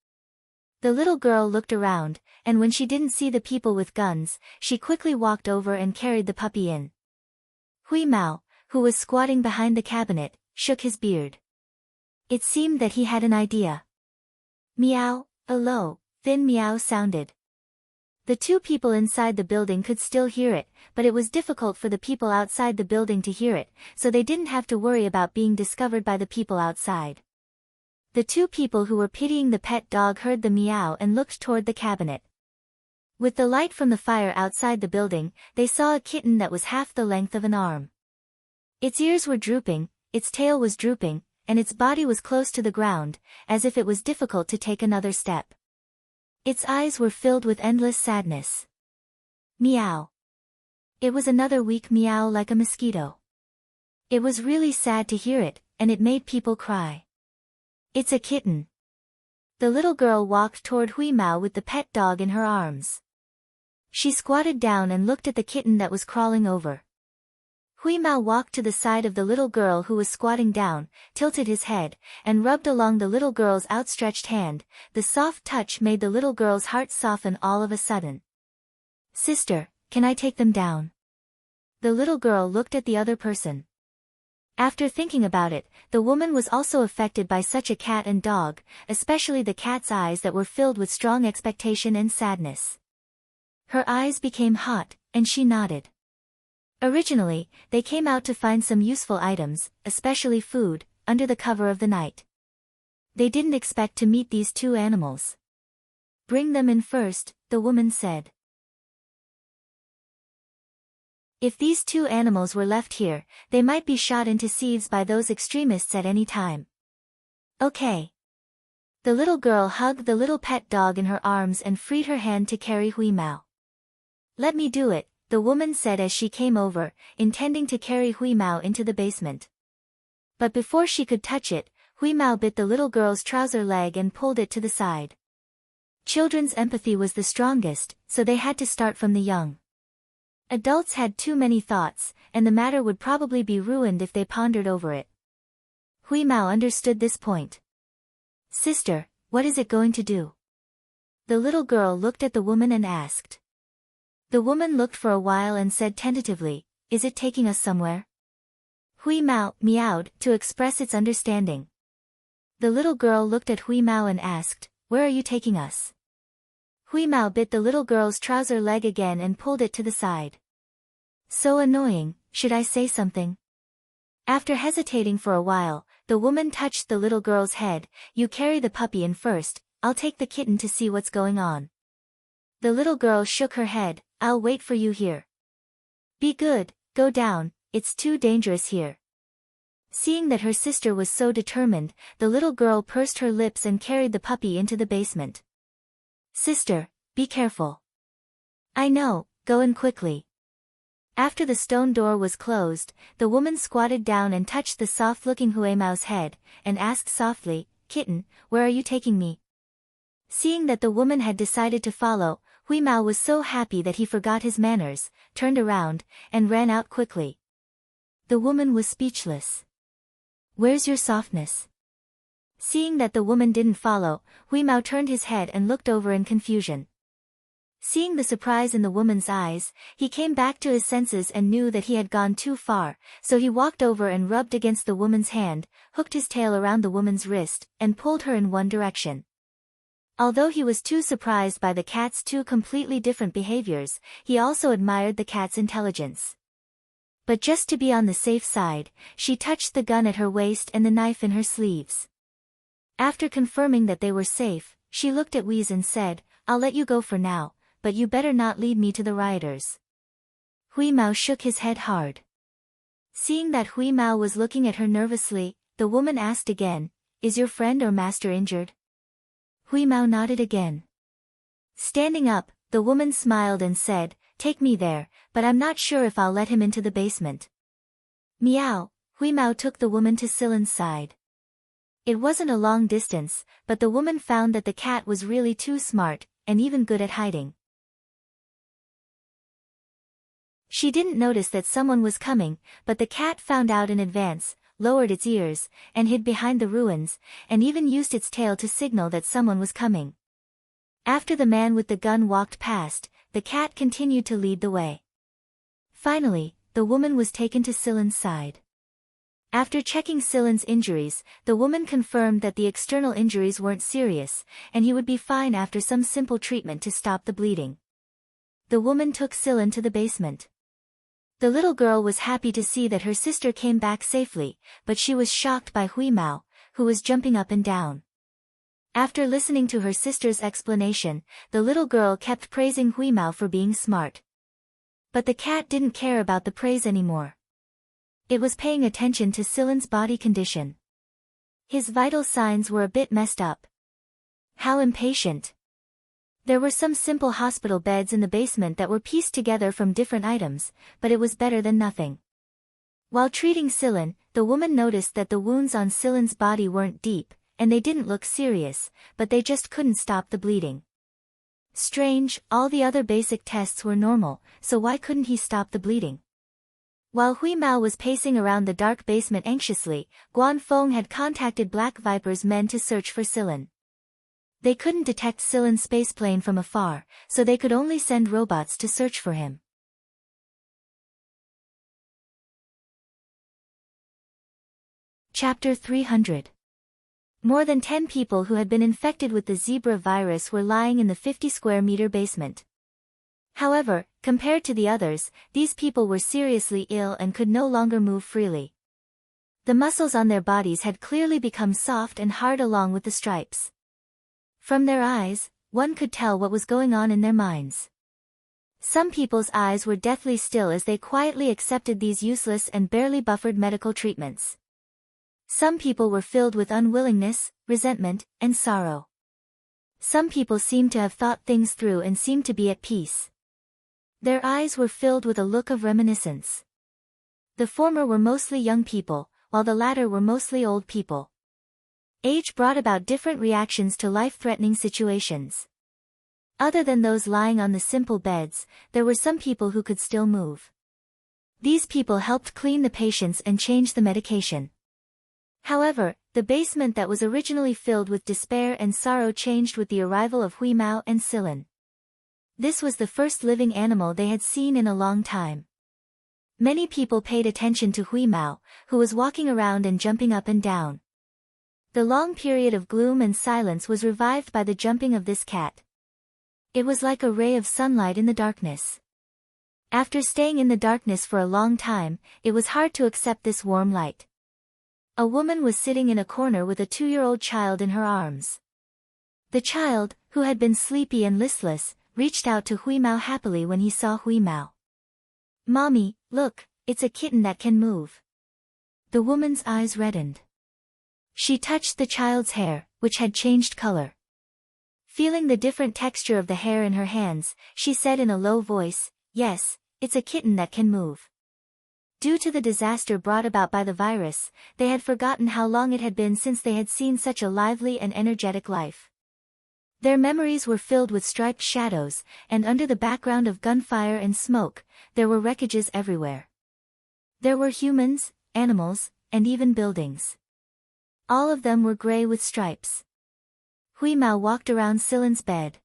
The little girl looked around, and when she didn't see the people with guns, she quickly walked over and carried the puppy in. Hui Mao, who was squatting behind the cabinet, shook his beard. It seemed that he had an idea. Meow, a low, thin meow sounded. The two people inside the building could still hear it, but it was difficult for the people outside the building to hear it, so they didn't have to worry about being discovered by the people outside. The two people who were pitying the pet dog heard the meow and looked toward the cabinet. With the light from the fire outside the building, they saw a kitten that was half the length of an arm. Its ears were drooping, its tail was drooping, and its body was close to the ground, as if it was difficult to take another step. Its eyes were filled with endless sadness. Meow. It was another weak meow like a mosquito. It was really sad to hear it, and it made people cry. It's a kitten. The little girl walked toward Hui Mao with the pet dog in her arms. She squatted down and looked at the kitten that was crawling over. Hui Mao walked to the side of the little girl who was squatting down, tilted his head, and rubbed along the little girl's outstretched hand. The soft touch made the little girl's heart soften all of a sudden. "Sister, can I take them down?" The little girl looked at the other person. After thinking about it, the woman was also affected by such a cat and dog, especially the cat's eyes that were filled with strong expectation and sadness. Her eyes became hot, and she nodded. Originally, they came out to find some useful items, especially food, under the cover of the night. They didn't expect to meet these two animals. "Bring them in first," the woman said. If these two animals were left here, they might be shot into sieves by those extremists at any time. Okay. The little girl hugged the little pet dog in her arms and freed her hand to carry Hui Mao. "Let me do it," the woman said as she came over, intending to carry Hui Mao into the basement. But before she could touch it, Hui Mao bit the little girl's trouser leg and pulled it to the side. Children's empathy was the strongest, so they had to start from the young. Adults had too many thoughts, and the matter would probably be ruined if they pondered over it. Hui Mao understood this point. "Sister, what is it going to do?" The little girl looked at the woman and asked. The woman looked for a while and said tentatively, "Is it taking us somewhere?" Hui Mao meowed to express its understanding. The little girl looked at Hui Mao and asked, "Where are you taking us?" Hui Mao bit the little girl's trouser leg again and pulled it to the side. "So annoying, should I say something?" After hesitating for a while, the woman touched the little girl's head. "You carry the puppy in first, I'll take the kitten to see what's going on." The little girl shook her head. "I'll wait for you here." "Be good, go down, it's too dangerous here." Seeing that her sister was so determined, the little girl pursed her lips and carried the puppy into the basement. "Sister, be careful." "I know, go in quickly." After the stone door was closed, the woman squatted down and touched the soft-looking Hui Mao's head, and asked softly, "Kitten, where are you taking me?" Seeing that the woman had decided to follow, Hui Mao was so happy that he forgot his manners, turned around, and ran out quickly. The woman was speechless. "Where's your softness?" Seeing that the woman didn't follow, Hui Mao turned his head and looked over in confusion. Seeing the surprise in the woman's eyes, he came back to his senses and knew that he had gone too far, so he walked over and rubbed against the woman's hand, hooked his tail around the woman's wrist, and pulled her in one direction. Although he was too surprised by the cat's two completely different behaviors, he also admired the cat's intelligence. But just to be on the safe side, she touched the gun at her waist and the knife in her sleeves. After confirming that they were safe, she looked at Wheeze and said, "I'll let you go for now, but you better not lead me to the rioters." Hui Mao shook his head hard. Seeing that Hui Mao was looking at her nervously, the woman asked again, "Is your friend or master injured?" Hui Mao nodded again. Standing up, the woman smiled and said, "Take me there, but I'm not sure if I'll let him into the basement." Meow, Hui Mao took the woman to Silen's side. It wasn't a long distance, but the woman found that the cat was really too smart, and even good at hiding. She didn't notice that someone was coming, but the cat found out in advance, lowered its ears, and hid behind the ruins, and even used its tail to signal that someone was coming. After the man with the gun walked past, the cat continued to lead the way. Finally, the woman was taken to Silen's side. After checking Silen's injuries, the woman confirmed that the external injuries weren't serious, and he would be fine after some simple treatment to stop the bleeding. The woman took Silen to the basement. The little girl was happy to see that her sister came back safely, but she was shocked by Hui Mao, who was jumping up and down. After listening to her sister's explanation, the little girl kept praising Hui Mao for being smart. But the cat didn't care about the praise anymore. It was paying attention to Silen's body condition. His vital signs were a bit messed up. How impatient. There were some simple hospital beds in the basement that were pieced together from different items, but it was better than nothing. While treating Silen, the woman noticed that the wounds on Silen's body weren't deep, and they didn't look serious, but they just couldn't stop the bleeding. Strange, all the other basic tests were normal, so why couldn't he stop the bleeding? While Hui Mao was pacing around the dark basement anxiously, Guan Feng had contacted Black Viper's men to search for Silen. They couldn't detect Silen's spaceplane from afar, so they could only send robots to search for him. Chapter 300. More than 10 people who had been infected with the zebra virus were lying in the 50-square-meter basement. However, compared to the others, these people were seriously ill and could no longer move freely. The muscles on their bodies had clearly become soft and hard along with the stripes. From their eyes, one could tell what was going on in their minds. Some people's eyes were deathly still as they quietly accepted these useless and barely buffered medical treatments. Some people were filled with unwillingness, resentment, and sorrow. Some people seemed to have thought things through and seemed to be at peace. Their eyes were filled with a look of reminiscence. The former were mostly young people, while the latter were mostly old people. Age brought about different reactions to life-threatening situations. Other than those lying on the simple beds, there were some people who could still move. These people helped clean the patients and change the medication. However, the basement that was originally filled with despair and sorrow changed with the arrival of Hui Mao and Silen. This was the first living animal they had seen in a long time. Many people paid attention to Hui Mao, who was walking around and jumping up and down. The long period of gloom and silence was revived by the jumping of this cat. It was like a ray of sunlight in the darkness. After staying in the darkness for a long time, it was hard to accept this warm light. A woman was sitting in a corner with a 2-year-old child in her arms. The child, who had been sleepy and listless, reached out to Hui Mao happily when he saw Hui Mao. "Mommy, look, it's a kitten that can move." The woman's eyes reddened. She touched the child's hair, which had changed color. Feeling the different texture of the hair in her hands, she said in a low voice, "Yes, it's a kitten that can move." Due to the disaster brought about by the virus, they had forgotten how long it had been since they had seen such a lively and energetic life. Their memories were filled with striped shadows, and under the background of gunfire and smoke, there were wreckages everywhere. There were humans, animals, and even buildings. All of them were gray with stripes. Hui Mao walked around Silen's bed.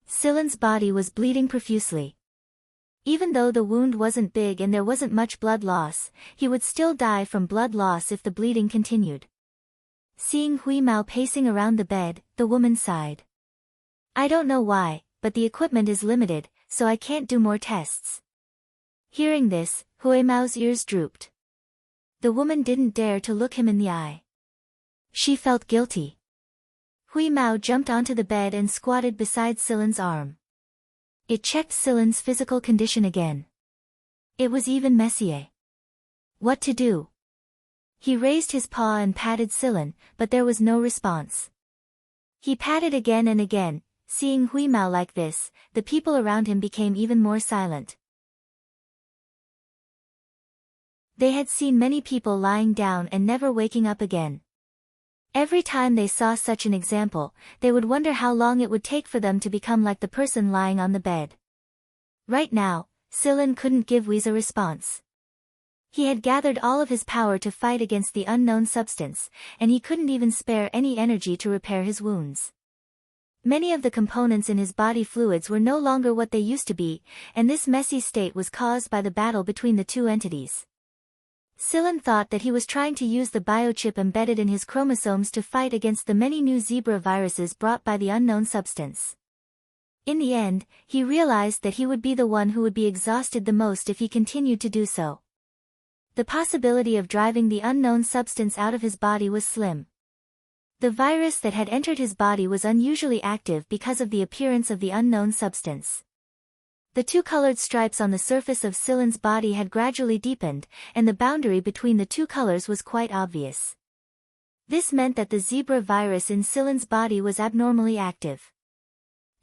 Silen's body was bleeding profusely. Even though the wound wasn't big and there wasn't much blood loss, he would still die from blood loss if the bleeding continued. Seeing Hui Mao pacing around the bed, the woman sighed. "I don't know why, but the equipment is limited, so I can't do more tests." Hearing this, Hui Mao's ears drooped. The woman didn't dare to look him in the eye. She felt guilty. Hui Mao jumped onto the bed and squatted beside Silen's arm. It checked Silen's physical condition again. It was even messier. What to do? He raised his paw and patted Silen, but there was no response. He patted again and again. Seeing Hui Mao like this, the people around him became even more silent. They had seen many people lying down and never waking up again. Every time they saw such an example, they would wonder how long it would take for them to become like the person lying on the bed. Right now, Silen couldn't give Wiz a response. He had gathered all of his power to fight against the unknown substance, and he couldn't even spare any energy to repair his wounds. Many of the components in his body fluids were no longer what they used to be, and this messy state was caused by the battle between the two entities. Silen thought that he was trying to use the biochip embedded in his chromosomes to fight against the many new zebra viruses brought by the unknown substance. In the end, he realized that he would be the one who would be exhausted the most if he continued to do so. The possibility of driving the unknown substance out of his body was slim. The virus that had entered his body was unusually active because of the appearance of the unknown substance. The two colored stripes on the surface of Silen's body had gradually deepened, and the boundary between the two colors was quite obvious. This meant that the zebra virus in Silen's body was abnormally active.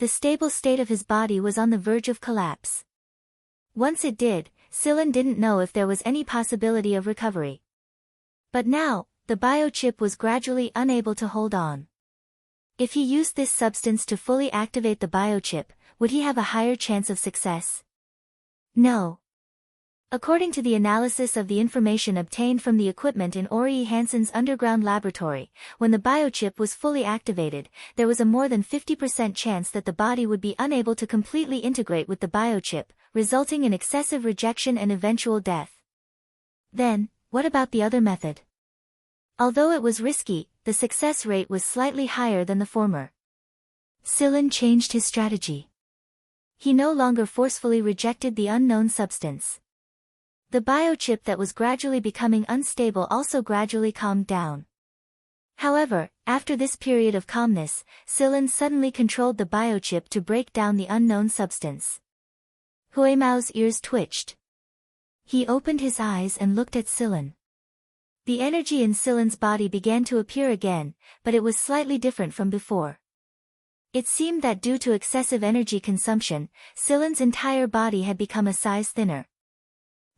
The stable state of his body was on the verge of collapse. Once it did, Silen didn't know if there was any possibility of recovery. But now, the biochip was gradually unable to hold on. If he used this substance to fully activate the biochip, would he have a higher chance of success? No. According to the analysis of the information obtained from the equipment in Ori Hansen's underground laboratory, when the biochip was fully activated, there was a more than 50% chance that the body would be unable to completely integrate with the biochip, resulting in excessive rejection and eventual death. Then, what about the other method? Although it was risky, the success rate was slightly higher than the former. Silen changed his strategy. He no longer forcefully rejected the unknown substance. The biochip that was gradually becoming unstable also gradually calmed down. However, after this period of calmness, Silen suddenly controlled the biochip to break down the unknown substance. Hui Mao's ears twitched. He opened his eyes and looked at Silen. The energy in Silen's body began to appear again, but it was slightly different from before. It seemed that due to excessive energy consumption, Silen's entire body had become a size thinner.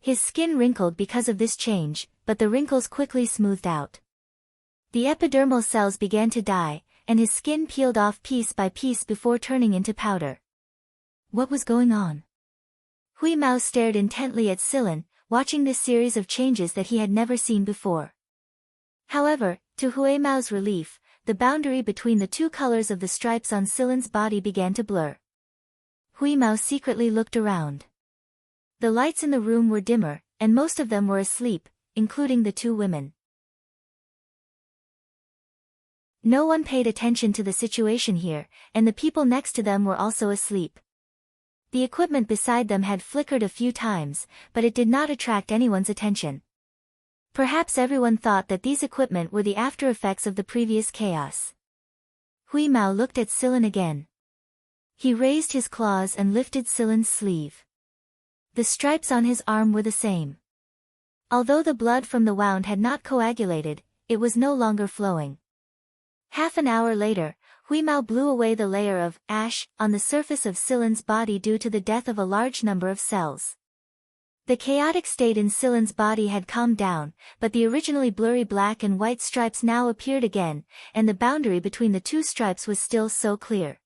His skin wrinkled because of this change, but the wrinkles quickly smoothed out. The epidermal cells began to die, and his skin peeled off piece by piece before turning into powder. What was going on? Hui Mao stared intently at Silen, watching this series of changes that he had never seen before. However, to Hui Mao's relief, the boundary between the two colors of the stripes on Silen's body began to blur. Hui Mao secretly looked around. The lights in the room were dimmer, and most of them were asleep, including the two women. No one paid attention to the situation here, and the people next to them were also asleep. The equipment beside them had flickered a few times, but it did not attract anyone's attention. Perhaps everyone thought that these equipment were the after effects of the previous chaos. Hui Mao looked at Silen again. He raised his claws and lifted Silen's sleeve. The stripes on his arm were the same. Although the blood from the wound had not coagulated, it was no longer flowing. Half an hour later, Hui Mao blew away the layer of ash on the surface of Silen's body due to the death of a large number of cells. The chaotic state in Silen's body had calmed down, but the originally blurry black and white stripes now appeared again, and the boundary between the two stripes was still so clear.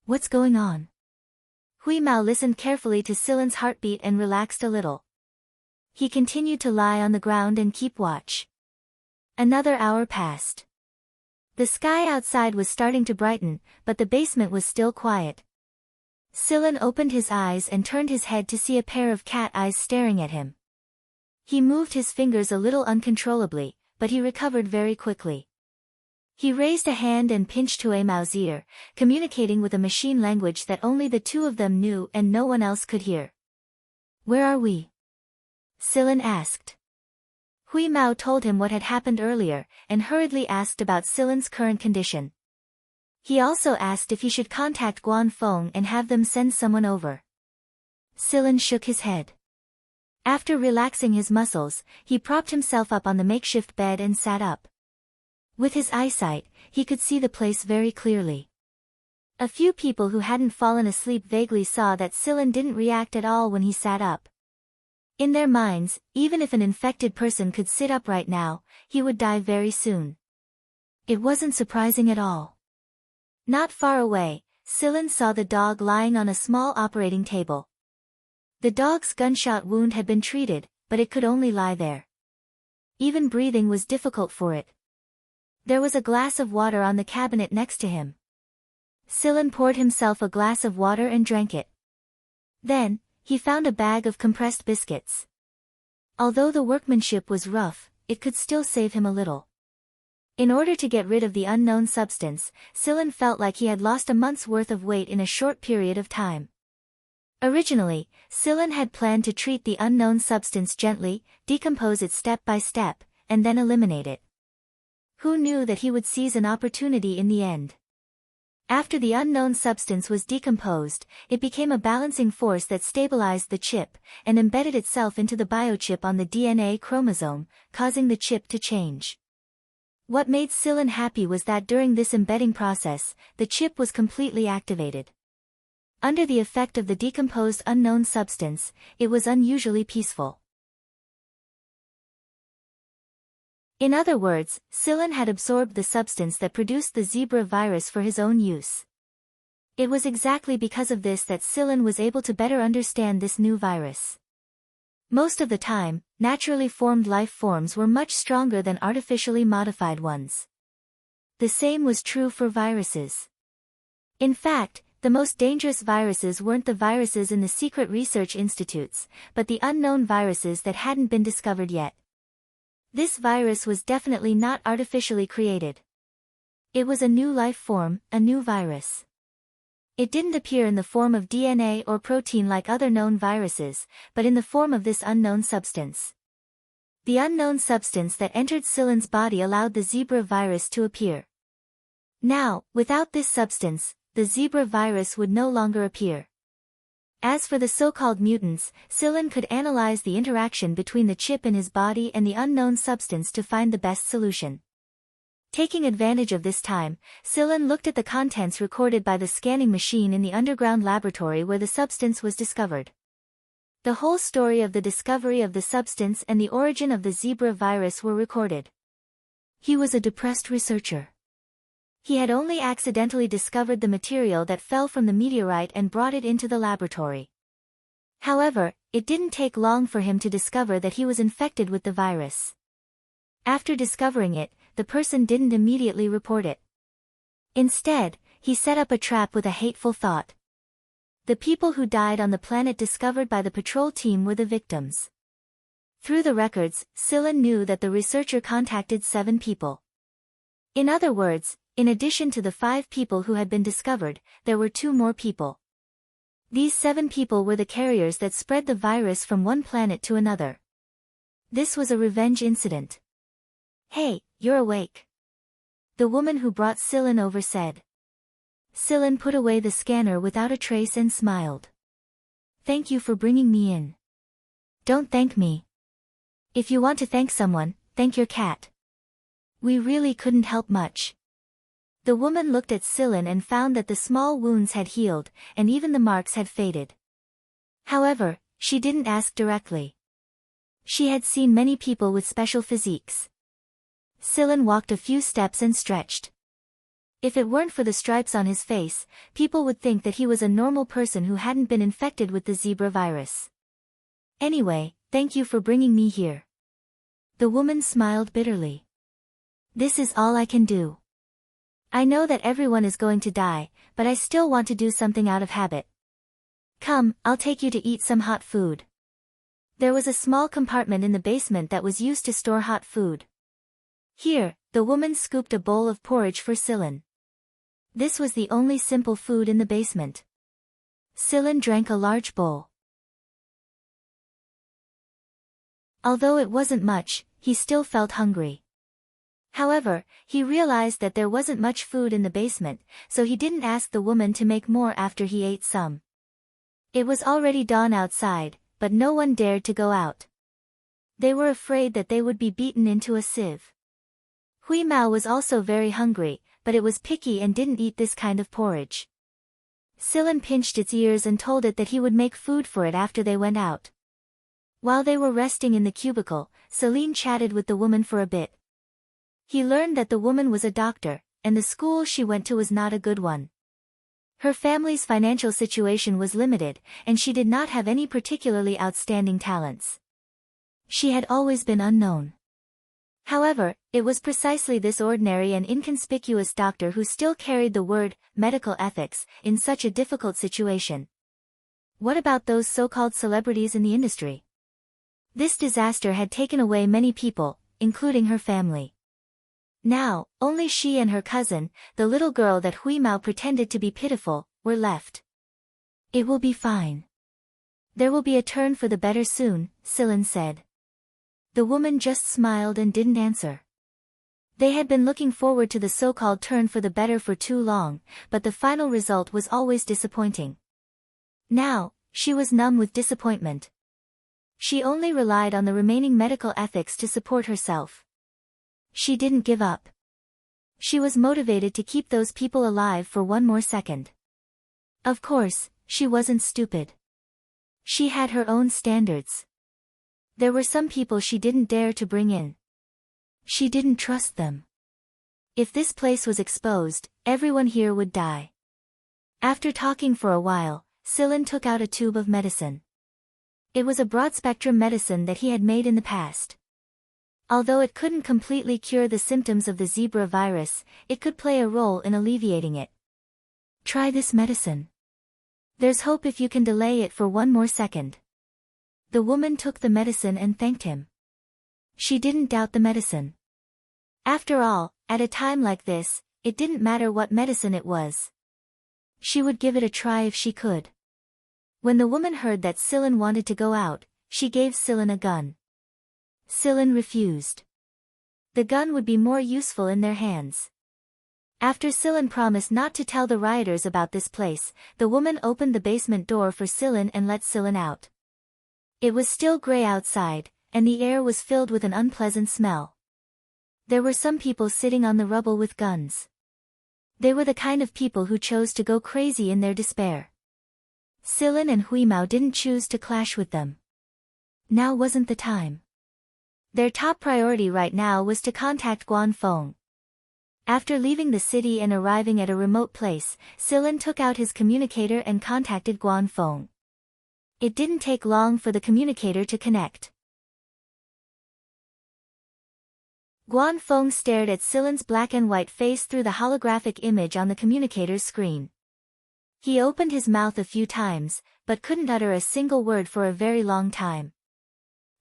What's going on? Hui Mao listened carefully to Silen's heartbeat and relaxed a little. He continued to lie on the ground and keep watch. Another hour passed. The sky outside was starting to brighten, but the basement was still quiet. Silen opened his eyes and turned his head to see a pair of cat eyes staring at him. He moved his fingers a little uncontrollably, but he recovered very quickly. He raised a hand and pinched Hui Mao's ear, communicating with a machine language that only the two of them knew and no one else could hear. "Where are we?" Silen asked. Hui Mao told him what had happened earlier, and hurriedly asked about Silen's current condition. He also asked if he should contact Guanfeng and have them send someone over. Silen shook his head. After relaxing his muscles, he propped himself up on the makeshift bed and sat up. With his eyesight, he could see the place very clearly. A few people who hadn't fallen asleep vaguely saw that Silen didn't react at all when he sat up. In their minds, even if an infected person could sit up right now, he would die very soon. It wasn't surprising at all. Not far away, Silen saw the dog lying on a small operating table. The dog's gunshot wound had been treated, but it could only lie there. Even breathing was difficult for it. There was a glass of water on the cabinet next to him. Silen poured himself a glass of water and drank it. Then, he found a bag of compressed biscuits. Although the workmanship was rough, it could still save him a little. In order to get rid of the unknown substance, Silen felt like he had lost a month's worth of weight in a short period of time. Originally, Silen had planned to treat the unknown substance gently, decompose it step by step, and then eliminate it. Who knew that he would seize an opportunity in the end? After the unknown substance was decomposed, it became a balancing force that stabilized the chip, and embedded itself into the biochip on the DNA chromosome, causing the chip to change. What made Silen happy was that during this embedding process, the chip was completely activated. Under the effect of the decomposed unknown substance, it was unusually peaceful. In other words, Silen had absorbed the substance that produced the zebra virus for his own use. It was exactly because of this that Silen was able to better understand this new virus. Most of the time, naturally formed life forms were much stronger than artificially modified ones. The same was true for viruses. In fact, the most dangerous viruses weren't the viruses in the secret research institutes, but the unknown viruses that hadn't been discovered yet. This virus was definitely not artificially created. It was a new life form, a new virus. It didn't appear in the form of DNA or protein like other known viruses, but in the form of this unknown substance. The unknown substance that entered Silen's body allowed the zebra virus to appear. Now, without this substance, the zebra virus would no longer appear. As for the so-called mutants, Silen could analyze the interaction between the chip in his body and the unknown substance to find the best solution. Taking advantage of this time, Silen looked at the contents recorded by the scanning machine in the underground laboratory where the substance was discovered. The whole story of the discovery of the substance and the origin of the zebra virus were recorded. He was a depressed researcher. He had only accidentally discovered the material that fell from the meteorite and brought it into the laboratory. However, it didn't take long for him to discover that he was infected with the virus. After discovering it, the person didn't immediately report it. Instead, he set up a trap with a hateful thought. The people who died on the planet discovered by the patrol team were the victims. Through the records, Silen knew that the researcher contacted 7 people. In other words, in addition to the 5 people who had been discovered, there were 2 more people. These 7 people were the carriers that spread the virus from one planet to another. This was a revenge incident. "Hey, you're awake," the woman who brought Silen over said. Silen put away the scanner without a trace and smiled. "Thank you for bringing me in." "Don't thank me. If you want to thank someone, thank your cat. We really couldn't help much." The woman looked at Silen and found that the small wounds had healed, and even the marks had faded. However, she didn't ask directly. She had seen many people with special physiques. Silen walked a few steps and stretched. If it weren't for the stripes on his face, people would think that he was a normal person who hadn't been infected with the zebra virus. "Anyway, thank you for bringing me here." The woman smiled bitterly. "This is all I can do. I know that everyone is going to die, but I still want to do something out of habit. Come, I'll take you to eat some hot food." There was a small compartment in the basement that was used to store hot food. Here, the woman scooped a bowl of porridge for Silen. This was the only simple food in the basement. Silen drank a large bowl. Although it wasn't much, he still felt hungry. However, he realized that there wasn't much food in the basement, so he didn't ask the woman to make more after he ate some. It was already dawn outside, but no one dared to go out. They were afraid that they would be beaten into a sieve. Hui Mao was also very hungry, but it was picky and didn't eat this kind of porridge. Silen pinched its ears and told it that he would make food for it after they went out. While they were resting in the cubicle, Celine chatted with the woman for a bit. He learned that the woman was a doctor, and the school she went to was not a good one. Her family's financial situation was limited, and she did not have any particularly outstanding talents. She had always been unknown. However, it was precisely this ordinary and inconspicuous doctor who still carried the word, medical ethics, in such a difficult situation. What about those so-called celebrities in the industry? This disaster had taken away many people, including her family. Now, only she and her cousin, the little girl that Hui Mao pretended to be pitiful, were left. "It will be fine. There will be a turn for the better soon," Silen said. The woman just smiled and didn't answer. They had been looking forward to the so-called turn for the better for too long, but the final result was always disappointing. Now, she was numb with disappointment. She only relied on the remaining medical ethics to support herself. She didn't give up. She was motivated to keep those people alive for one more second. Of course, she wasn't stupid. She had her own standards. There were some people she didn't dare to bring in. She didn't trust them. If this place was exposed, everyone here would die. After talking for a while, Silen took out a tube of medicine. It was a broad-spectrum medicine that he had made in the past. Although it couldn't completely cure the symptoms of the zebra virus, it could play a role in alleviating it. "Try this medicine. There's hope if you can delay it for one more second." The woman took the medicine and thanked him. She didn't doubt the medicine. After all, at a time like this, it didn't matter what medicine it was. She would give it a try if she could. When the woman heard that Silen wanted to go out, she gave Silen a gun. Silen refused. The gun would be more useful in their hands. After Silen promised not to tell the rioters about this place, the woman opened the basement door for Silen and let Silen out. It was still gray outside, and the air was filled with an unpleasant smell. There were some people sitting on the rubble with guns. They were the kind of people who chose to go crazy in their despair. Sillin and Huimao didn't choose to clash with them. Now wasn't the time. Their top priority right now was to contact Guanfeng. After leaving the city and arriving at a remote place, Sillin took out his communicator and contacted Guanfeng. It didn't take long for the communicator to connect. Guanfeng stared at Sillin's black and white face through the holographic image on the communicator's screen. He opened his mouth a few times, but couldn't utter a single word for a very long time.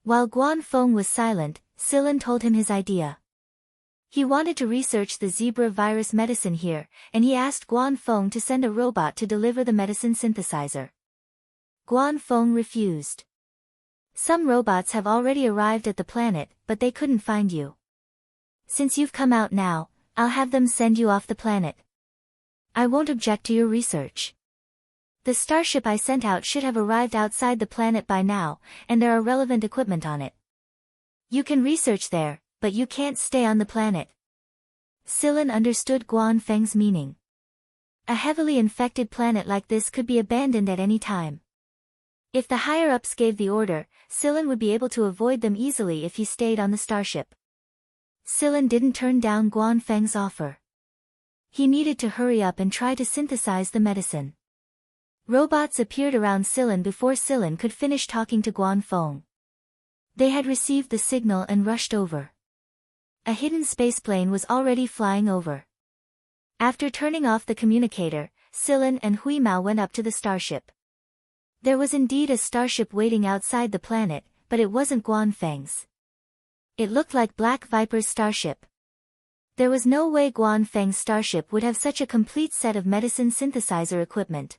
While Guanfeng was silent, Sillin told him his idea. He wanted to research the zebra virus medicine here, and he asked Guanfeng to send a robot to deliver the medicine synthesizer. Guanfeng refused. Some robots have already arrived at the planet, but they couldn't find you. Since you've come out now, I'll have them send you off the planet. I won't object to your research. The starship I sent out should have arrived outside the planet by now, and there are relevant equipment on it. You can research there, but you can't stay on the planet. Sillin understood Guanfeng's meaning. A heavily infected planet like this could be abandoned at any time. If the higher-ups gave the order, Sillin would be able to avoid them easily if he stayed on the starship. Sillin didn't turn down Guanfeng's offer. He needed to hurry up and try to synthesize the medicine. Robots appeared around Sillin before Sillin could finish talking to Guanfeng. They had received the signal and rushed over. A hidden spaceplane was already flying over. After turning off the communicator, Sillin and Huimao went up to the starship. There was indeed a starship waiting outside the planet, but it wasn't Guanfeng's. It looked like Black Viper's starship. There was no way Guanfeng's starship would have such a complete set of medicine synthesizer equipment.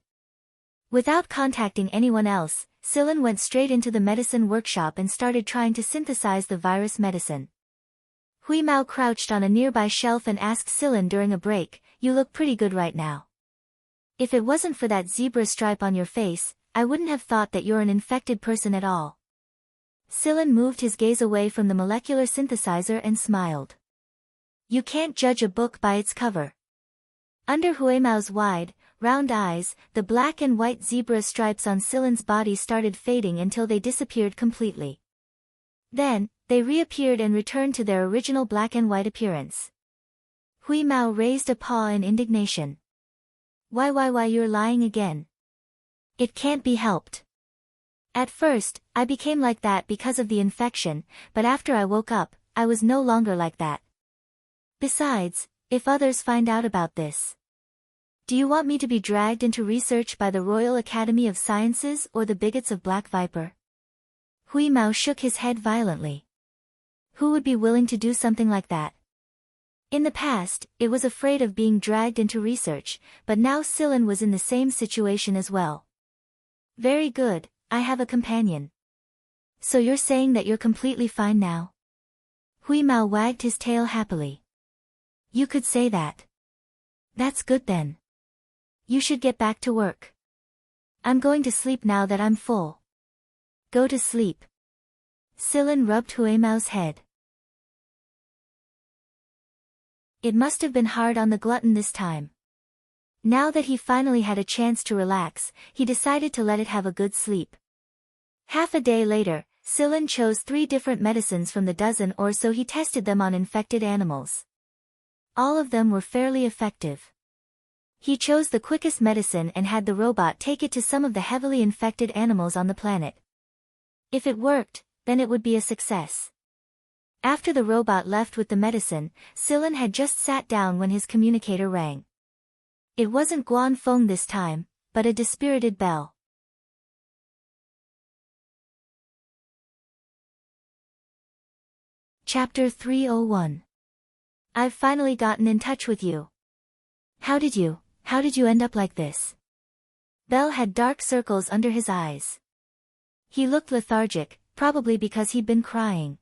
Without contacting anyone else, Sillin went straight into the medicine workshop and started trying to synthesize the virus medicine. Huimao crouched on a nearby shelf and asked Sillin during a break, "You look pretty good right now. If it wasn't for that zebra stripe on your face, I wouldn't have thought that you're an infected person at all." Sillin moved his gaze away from the molecular synthesizer and smiled. You can't judge a book by its cover. Under Huimao's wide, round eyes, the black and white zebra stripes on Sillin's body started fading until they disappeared completely. Then, they reappeared and returned to their original black and white appearance. Huimao raised a paw in indignation. Why you're lying again? It can't be helped. At first, I became like that because of the infection, but after I woke up, I was no longer like that. Besides, if others find out about this. Do you want me to be dragged into research by the Royal Academy of Sciences or the bigots of Black Viper? Huimao shook his head violently. Who would be willing to do something like that? In the past, it was afraid of being dragged into research, but now Sillin was in the same situation as well. Very good, I have a companion. So you're saying that you're completely fine now? Huimao wagged his tail happily. You could say that. That's good then. You should get back to work. I'm going to sleep now that I'm full. Go to sleep. Sillin rubbed Huimao's head. It must have been hard on the glutton this time. Now that he finally had a chance to relax, he decided to let it have a good sleep. Half a day later, Sillin chose 3 different medicines from the dozen or so he tested them on infected animals. All of them were fairly effective. He chose the quickest medicine and had the robot take it to some of the heavily infected animals on the planet. If it worked, then it would be a success. After the robot left with the medicine, Sillin had just sat down when his communicator rang. It wasn't Guanfeng this time, but a dispirited bell. Chapter 301. I've finally gotten in touch with you. How did you end up like this? Bell had dark circles under his eyes. He looked lethargic, probably because he'd been crying.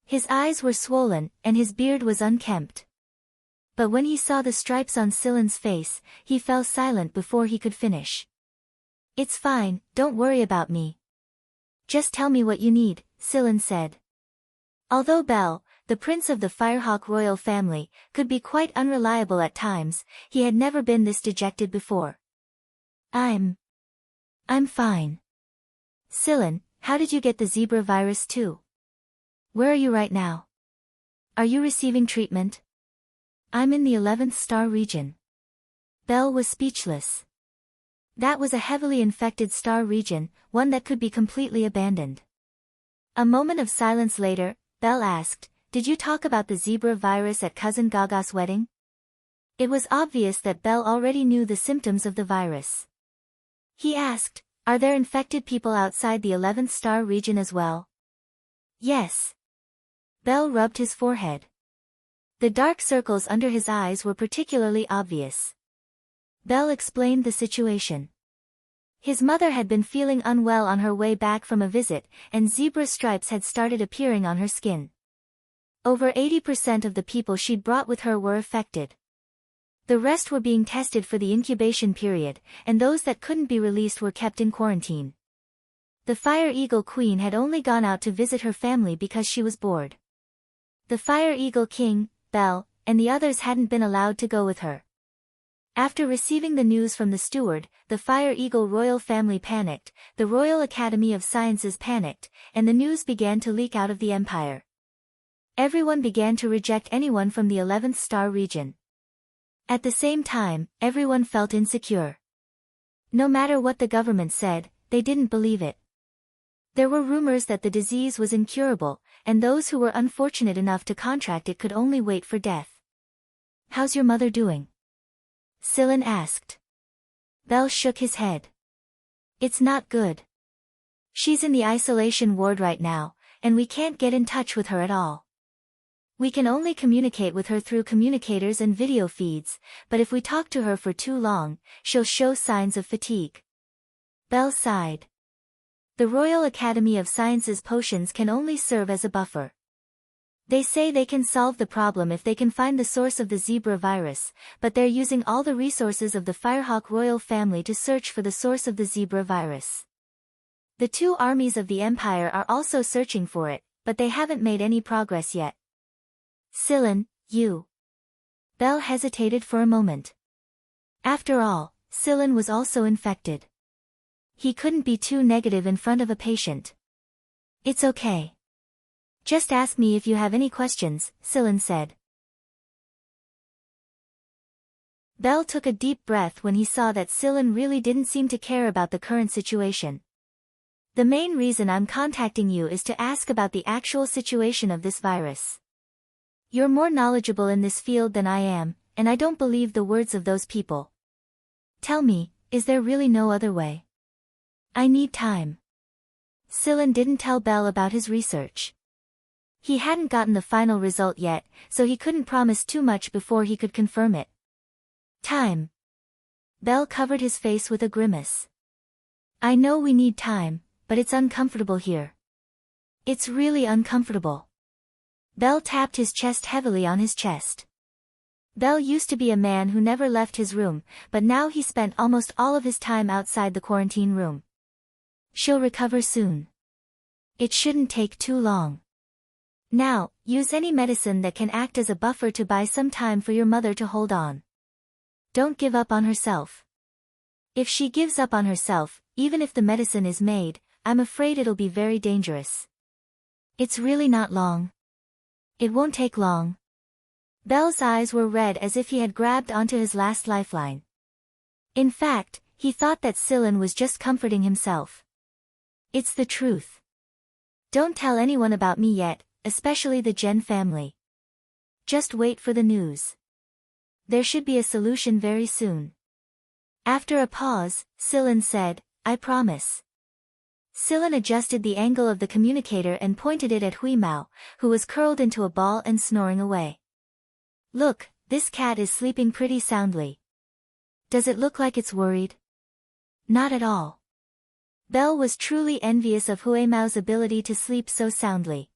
His eyes were swollen, and his beard was unkempt. But when he saw the stripes on Sillin's face, he fell silent before he could finish. It's fine, don't worry about me. Just tell me what you need, Sillin said. Although Bell, the prince of the Firehawk royal family, could be quite unreliable at times. He had never been this dejected before. I'm fine. Sillin, how did you get the zebra virus too? Where are you right now? Are you receiving treatment? I'm in the 11th star region. Belle was speechless. That was a heavily infected star region, one that could be completely abandoned. A moment of silence later, Belle asked, "Did you talk about the zebra virus at Cousin Gaga's wedding?" It was obvious that Belle already knew the symptoms of the virus. He asked, "Are there infected people outside the 11th star region as well?" "Yes." Belle rubbed his forehead. The dark circles under his eyes were particularly obvious. Belle explained the situation. His mother had been feeling unwell on her way back from a visit, and zebra stripes had started appearing on her skin. Over 80% of the people she'd brought with her were affected. The rest were being tested for the incubation period, and those that couldn't be released were kept in quarantine. The Fire Eagle Queen had only gone out to visit her family because she was bored. The Fire Eagle King, Belle, and the others hadn't been allowed to go with her. After receiving the news from the steward, the Fire Eagle royal family panicked, the Royal Academy of Sciences panicked, and the news began to leak out of the empire. Everyone began to reject anyone from the 11th star region. At the same time, everyone felt insecure. No matter what the government said, they didn't believe it. There were rumors that the disease was incurable, and those who were unfortunate enough to contract it could only wait for death. "How's your mother doing?" Sillin asked. Belle shook his head. "It's not good. She's in the isolation ward right now, and we can't get in touch with her at all. We can only communicate with her through communicators and video feeds, but if we talk to her for too long, she'll show signs of fatigue." Belle sighed. The Royal Academy of Sciences potions can only serve as a buffer. They say they can solve the problem if they can find the source of the zebra virus, but they're using all the resources of the Firehawk royal family to search for the source of the zebra virus. The two armies of the Empire are also searching for it, but they haven't made any progress yet. Sillin, you. Belle hesitated for a moment. After all, Sillin was also infected. He couldn't be too negative in front of a patient. "It's okay. Just ask me if you have any questions," Sillin said. Belle took a deep breath when he saw that Sillin really didn't seem to care about the current situation. "The main reason I'm contacting you is to ask about the actual situation of this virus. You're more knowledgeable in this field than I am, and I don't believe the words of those people. Tell me, is there really no other way? I need time." Sillin didn't tell Belle about his research. He hadn't gotten the final result yet, so he couldn't promise too much before he could confirm it. "Time." Belle covered his face with a grimace. "I know we need time, but it's uncomfortable here. It's really uncomfortable." Belle tapped his chest heavily on his chest. Belle used to be a man who never left his room, but now he spent almost all of his time outside the quarantine room. "She'll recover soon. It shouldn't take too long. Now, use any medicine that can act as a buffer to buy some time for your mother to hold on. Don't give up on herself. If she gives up on herself, even if the medicine is made, I'm afraid it'll be very dangerous. It's really not long. It won't take long." Belle's eyes were red as if he had grabbed onto his last lifeline. In fact, he thought that Sillin was just comforting himself. "It's the truth. Don't tell anyone about me yet, especially the Jen family. Just wait for the news. There should be a solution very soon." After a pause, Sillin said, "I promise." Sillin adjusted the angle of the communicator and pointed it at Huimao, who was curled into a ball and snoring away. "Look, this cat is sleeping pretty soundly. Does it look like it's worried?" "Not at all." Belle was truly envious of Huimao's ability to sleep so soundly.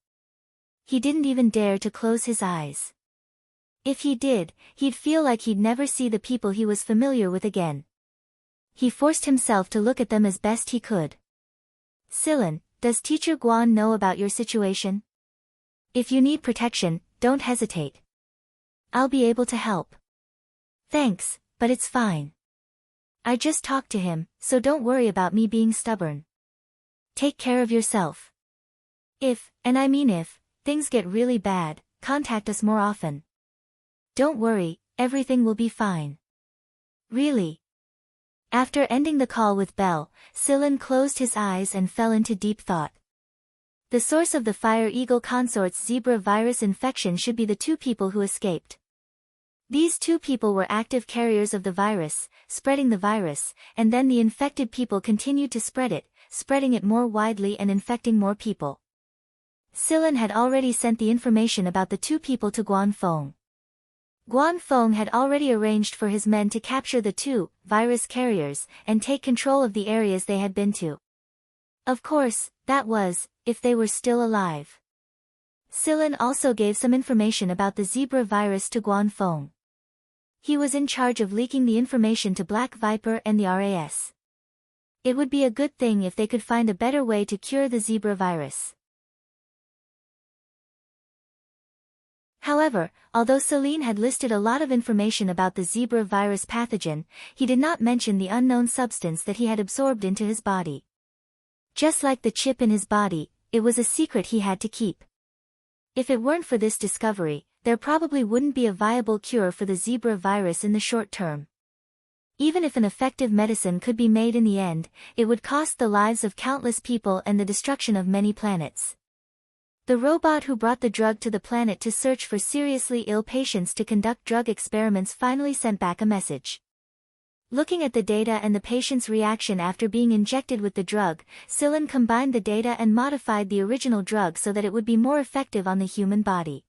He didn't even dare to close his eyes. If he did, he'd feel like he'd never see the people he was familiar with again. He forced himself to look at them as best he could. "Sillin, does Teacher Guan know about your situation? If you need protection, don't hesitate. I'll be able to help. Thanks, but it's fine. I just talked to him, so don't worry about me being stubborn. Take care of yourself. If, and I mean if, things get really bad, contact us more often. Don't worry, everything will be fine. Really? After ending the call with Bell, Silen closed his eyes and fell into deep thought. The source of the Fire Eagle consort's Zebra virus infection should be the two people who escaped. These two people were active carriers of the virus, spreading the virus, and then the infected people continued to spread it, spreading it more widely and infecting more people. Silen had already sent the information about the two people to Guanfeng. Guanfeng had already arranged for his men to capture the two virus carriers and take control of the areas they had been to. Of course, that was, if they were still alive. Silen also gave some information about the Zebra virus to Guanfeng. He was in charge of leaking the information to Black Viper and the RAS. It would be a good thing if they could find a better way to cure the Zebra virus. However, although Celine had listed a lot of information about the Zebra virus pathogen, he did not mention the unknown substance that he had absorbed into his body. Just like the chip in his body, it was a secret he had to keep. If it weren't for this discovery, there probably wouldn't be a viable cure for the Zebra virus in the short term. Even if an effective medicine could be made in the end, it would cost the lives of countless people and the destruction of many planets. The robot who brought the drug to the planet to search for seriously ill patients to conduct drug experiments finally sent back a message. Looking at the data and the patient's reaction after being injected with the drug, Silen combined the data and modified the original drug so that it would be more effective on the human body.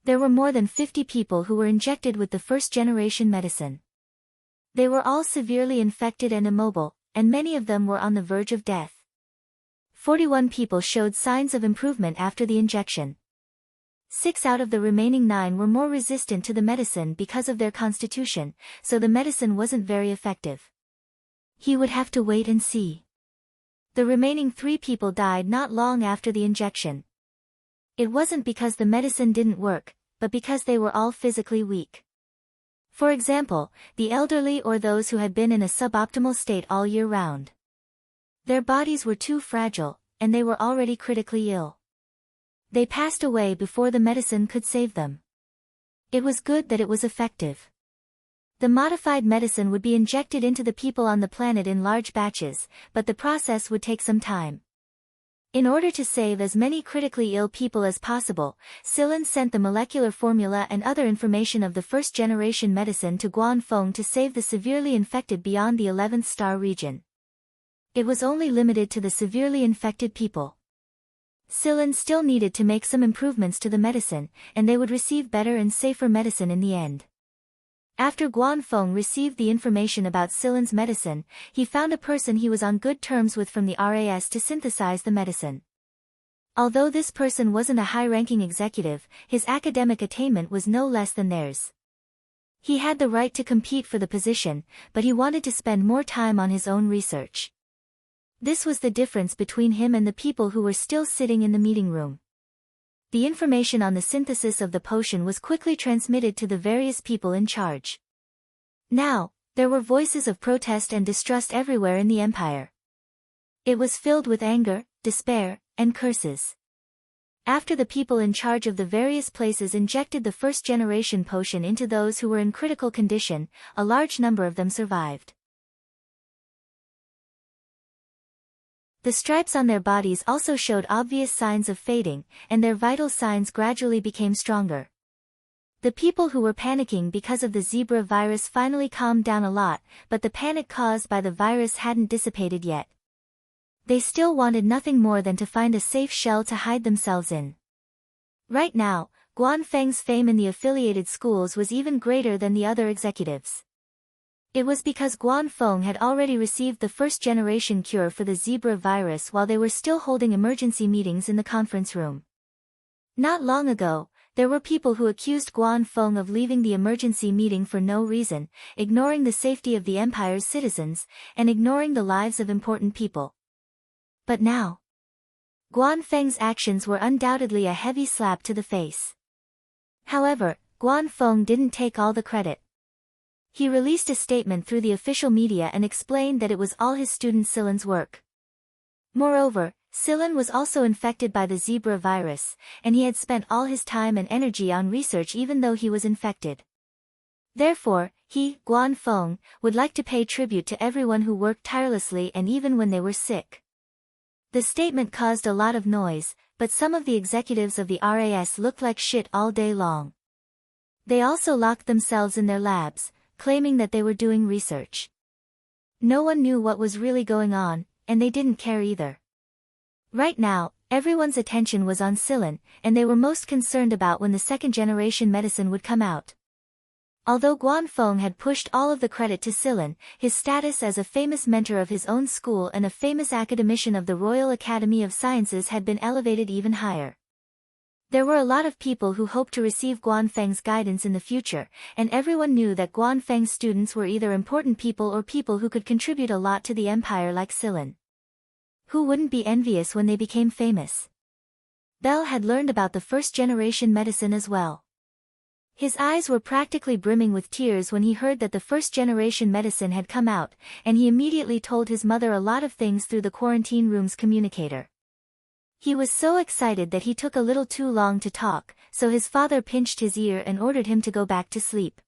There were more than 50 people who were injected with the first-generation medicine. They were all severely infected and immobile, and many of them were on the verge of death. 41 people showed signs of improvement after the injection. 6 out of the remaining 9 were more resistant to the medicine because of their constitution, so the medicine wasn't very effective. He would have to wait and see. The remaining 3 people died not long after the injection. It wasn't because the medicine didn't work, but because they were all physically weak. For example, the elderly or those who had been in a suboptimal state all year round. Their bodies were too fragile, and they were already critically ill. They passed away before the medicine could save them. It was good that it was effective. The modified medicine would be injected into the people on the planet in large batches, but the process would take some time. In order to save as many critically ill people as possible, Silen sent the molecular formula and other information of the first-generation medicine to Guanfeng to save the severely infected beyond the 11th star region. It was only limited to the severely infected people. Silen still needed to make some improvements to the medicine, and they would receive better and safer medicine in the end. After Guanfeng received the information about Silen's medicine, he found a person he was on good terms with from the RAS to synthesize the medicine. Although this person wasn't a high-ranking executive, his academic attainment was no less than theirs. He had the right to compete for the position, but he wanted to spend more time on his own research. This was the difference between him and the people who were still sitting in the meeting room. The information on the synthesis of the potion was quickly transmitted to the various people in charge. Now, there were voices of protest and distrust everywhere in the empire. It was filled with anger, despair, and curses. After the people in charge of the various places injected the first-generation potion into those who were in critical condition, a large number of them survived. The stripes on their bodies also showed obvious signs of fading, and their vital signs gradually became stronger. The people who were panicking because of the Zebra virus finally calmed down a lot, but the panic caused by the virus hadn't dissipated yet. They still wanted nothing more than to find a safe shell to hide themselves in. Right now, Guanfeng's fame in the affiliated schools was even greater than the other executives. It was because Guanfeng had already received the first-generation cure for the Zebra virus while they were still holding emergency meetings in the conference room. Not long ago, there were people who accused Guanfeng of leaving the emergency meeting for no reason, ignoring the safety of the Empire's citizens, and ignoring the lives of important people. But now, Guanfeng's actions were undoubtedly a heavy slap to the face. However, Guan Feng didn't take all the credit. He released a statement through the official media and explained that it was all his student Silen's work. Moreover, Silen was also infected by the zebra virus, and he had spent all his time and energy on research even though he was infected. Therefore, he, Guan Feng, would like to pay tribute to everyone who worked tirelessly and even when they were sick. The statement caused a lot of noise, but some of the executives of the RAS looked like shit all day long. They also locked themselves in their labs, claiming that they were doing research. No one knew what was really going on, and they didn't care either. Right now, everyone's attention was on Silen, and they were most concerned about when the second-generation medicine would come out. Although Guan Feng had pushed all of the credit to Silen, his status as a famous mentor of his own school and a famous academician of the Royal Academy of Sciences had been elevated even higher. There were a lot of people who hoped to receive Guan Feng's guidance in the future, and everyone knew that Guan Feng's students were either important people or people who could contribute a lot to the empire like Silen. Who wouldn't be envious when they became famous? Bell had learned about the first-generation medicine as well. His eyes were practically brimming with tears when he heard that the first-generation medicine had come out, and he immediately told his mother a lot of things through the quarantine room's communicator. He was so excited that he took a little too long to talk, so his father pinched his ear and ordered him to go back to sleep.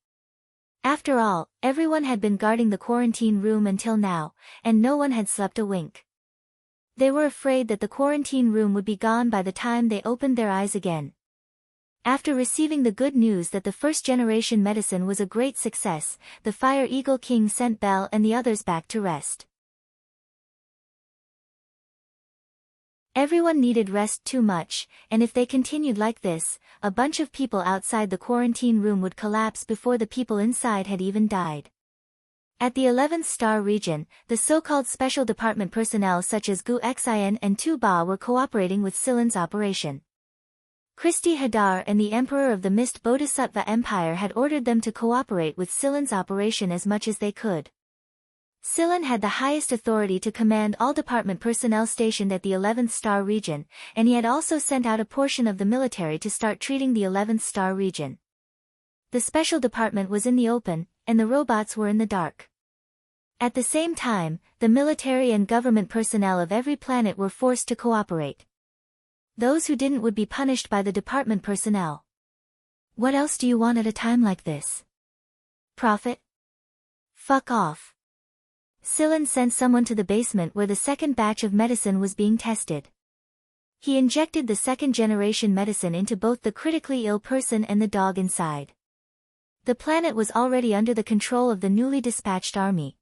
After all, everyone had been guarding the quarantine room until now, and no one had slept a wink. They were afraid that the quarantine room would be gone by the time they opened their eyes again. After receiving the good news that the first-generation medicine was a great success, the Fire Eagle King sent Bell and the others back to rest. Everyone needed rest too much, and if they continued like this, a bunch of people outside the quarantine room would collapse before the people inside had even died. At the 11th star region, the so-called special department personnel such as Gu Xin and Tu Ba were cooperating with Silen's operation. Christy Hadar and the Emperor of the Mist Bodhisattva Empire had ordered them to cooperate with Silen's operation as much as they could. Silen had the highest authority to command all department personnel stationed at the 11th star region, and he had also sent out a portion of the military to start treating the 11th star region. The special department was in the open, and the robots were in the dark. At the same time, the military and government personnel of every planet were forced to cooperate. Those who didn't would be punished by the department personnel. What else do you want at a time like this? Profit? Fuck off. Silen sent someone to the basement where the second batch of medicine was being tested. He injected the second-generation medicine into both the critically ill person and the dog inside. The planet was already under the control of the newly dispatched army.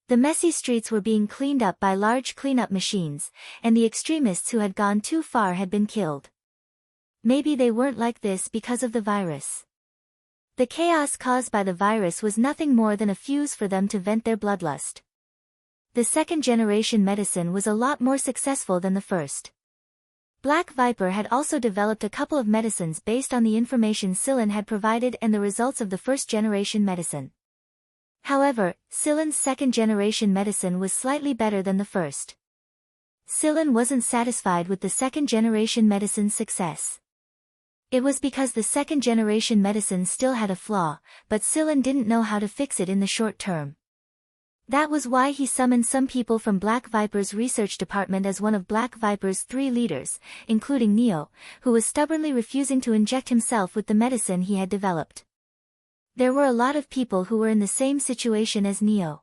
The messy streets were being cleaned up by large cleanup machines, and the extremists who had gone too far had been killed. Maybe they weren't like this because of the virus. The chaos caused by the virus was nothing more than a fuse for them to vent their bloodlust. The second-generation medicine was a lot more successful than the first. Black Viper had also developed a couple of medicines based on the information Silen had provided and the results of the first-generation medicine. However, Silen's second-generation medicine was slightly better than the first. Silen wasn't satisfied with the second-generation medicine's success. It was because the second-generation medicine still had a flaw, but Silen didn't know how to fix it in the short term. That was why he summoned some people from Black Viper's research department as one of Black Viper's 3 leaders, including Neo, who was stubbornly refusing to inject himself with the medicine he had developed. There were a lot of people who were in the same situation as Neo.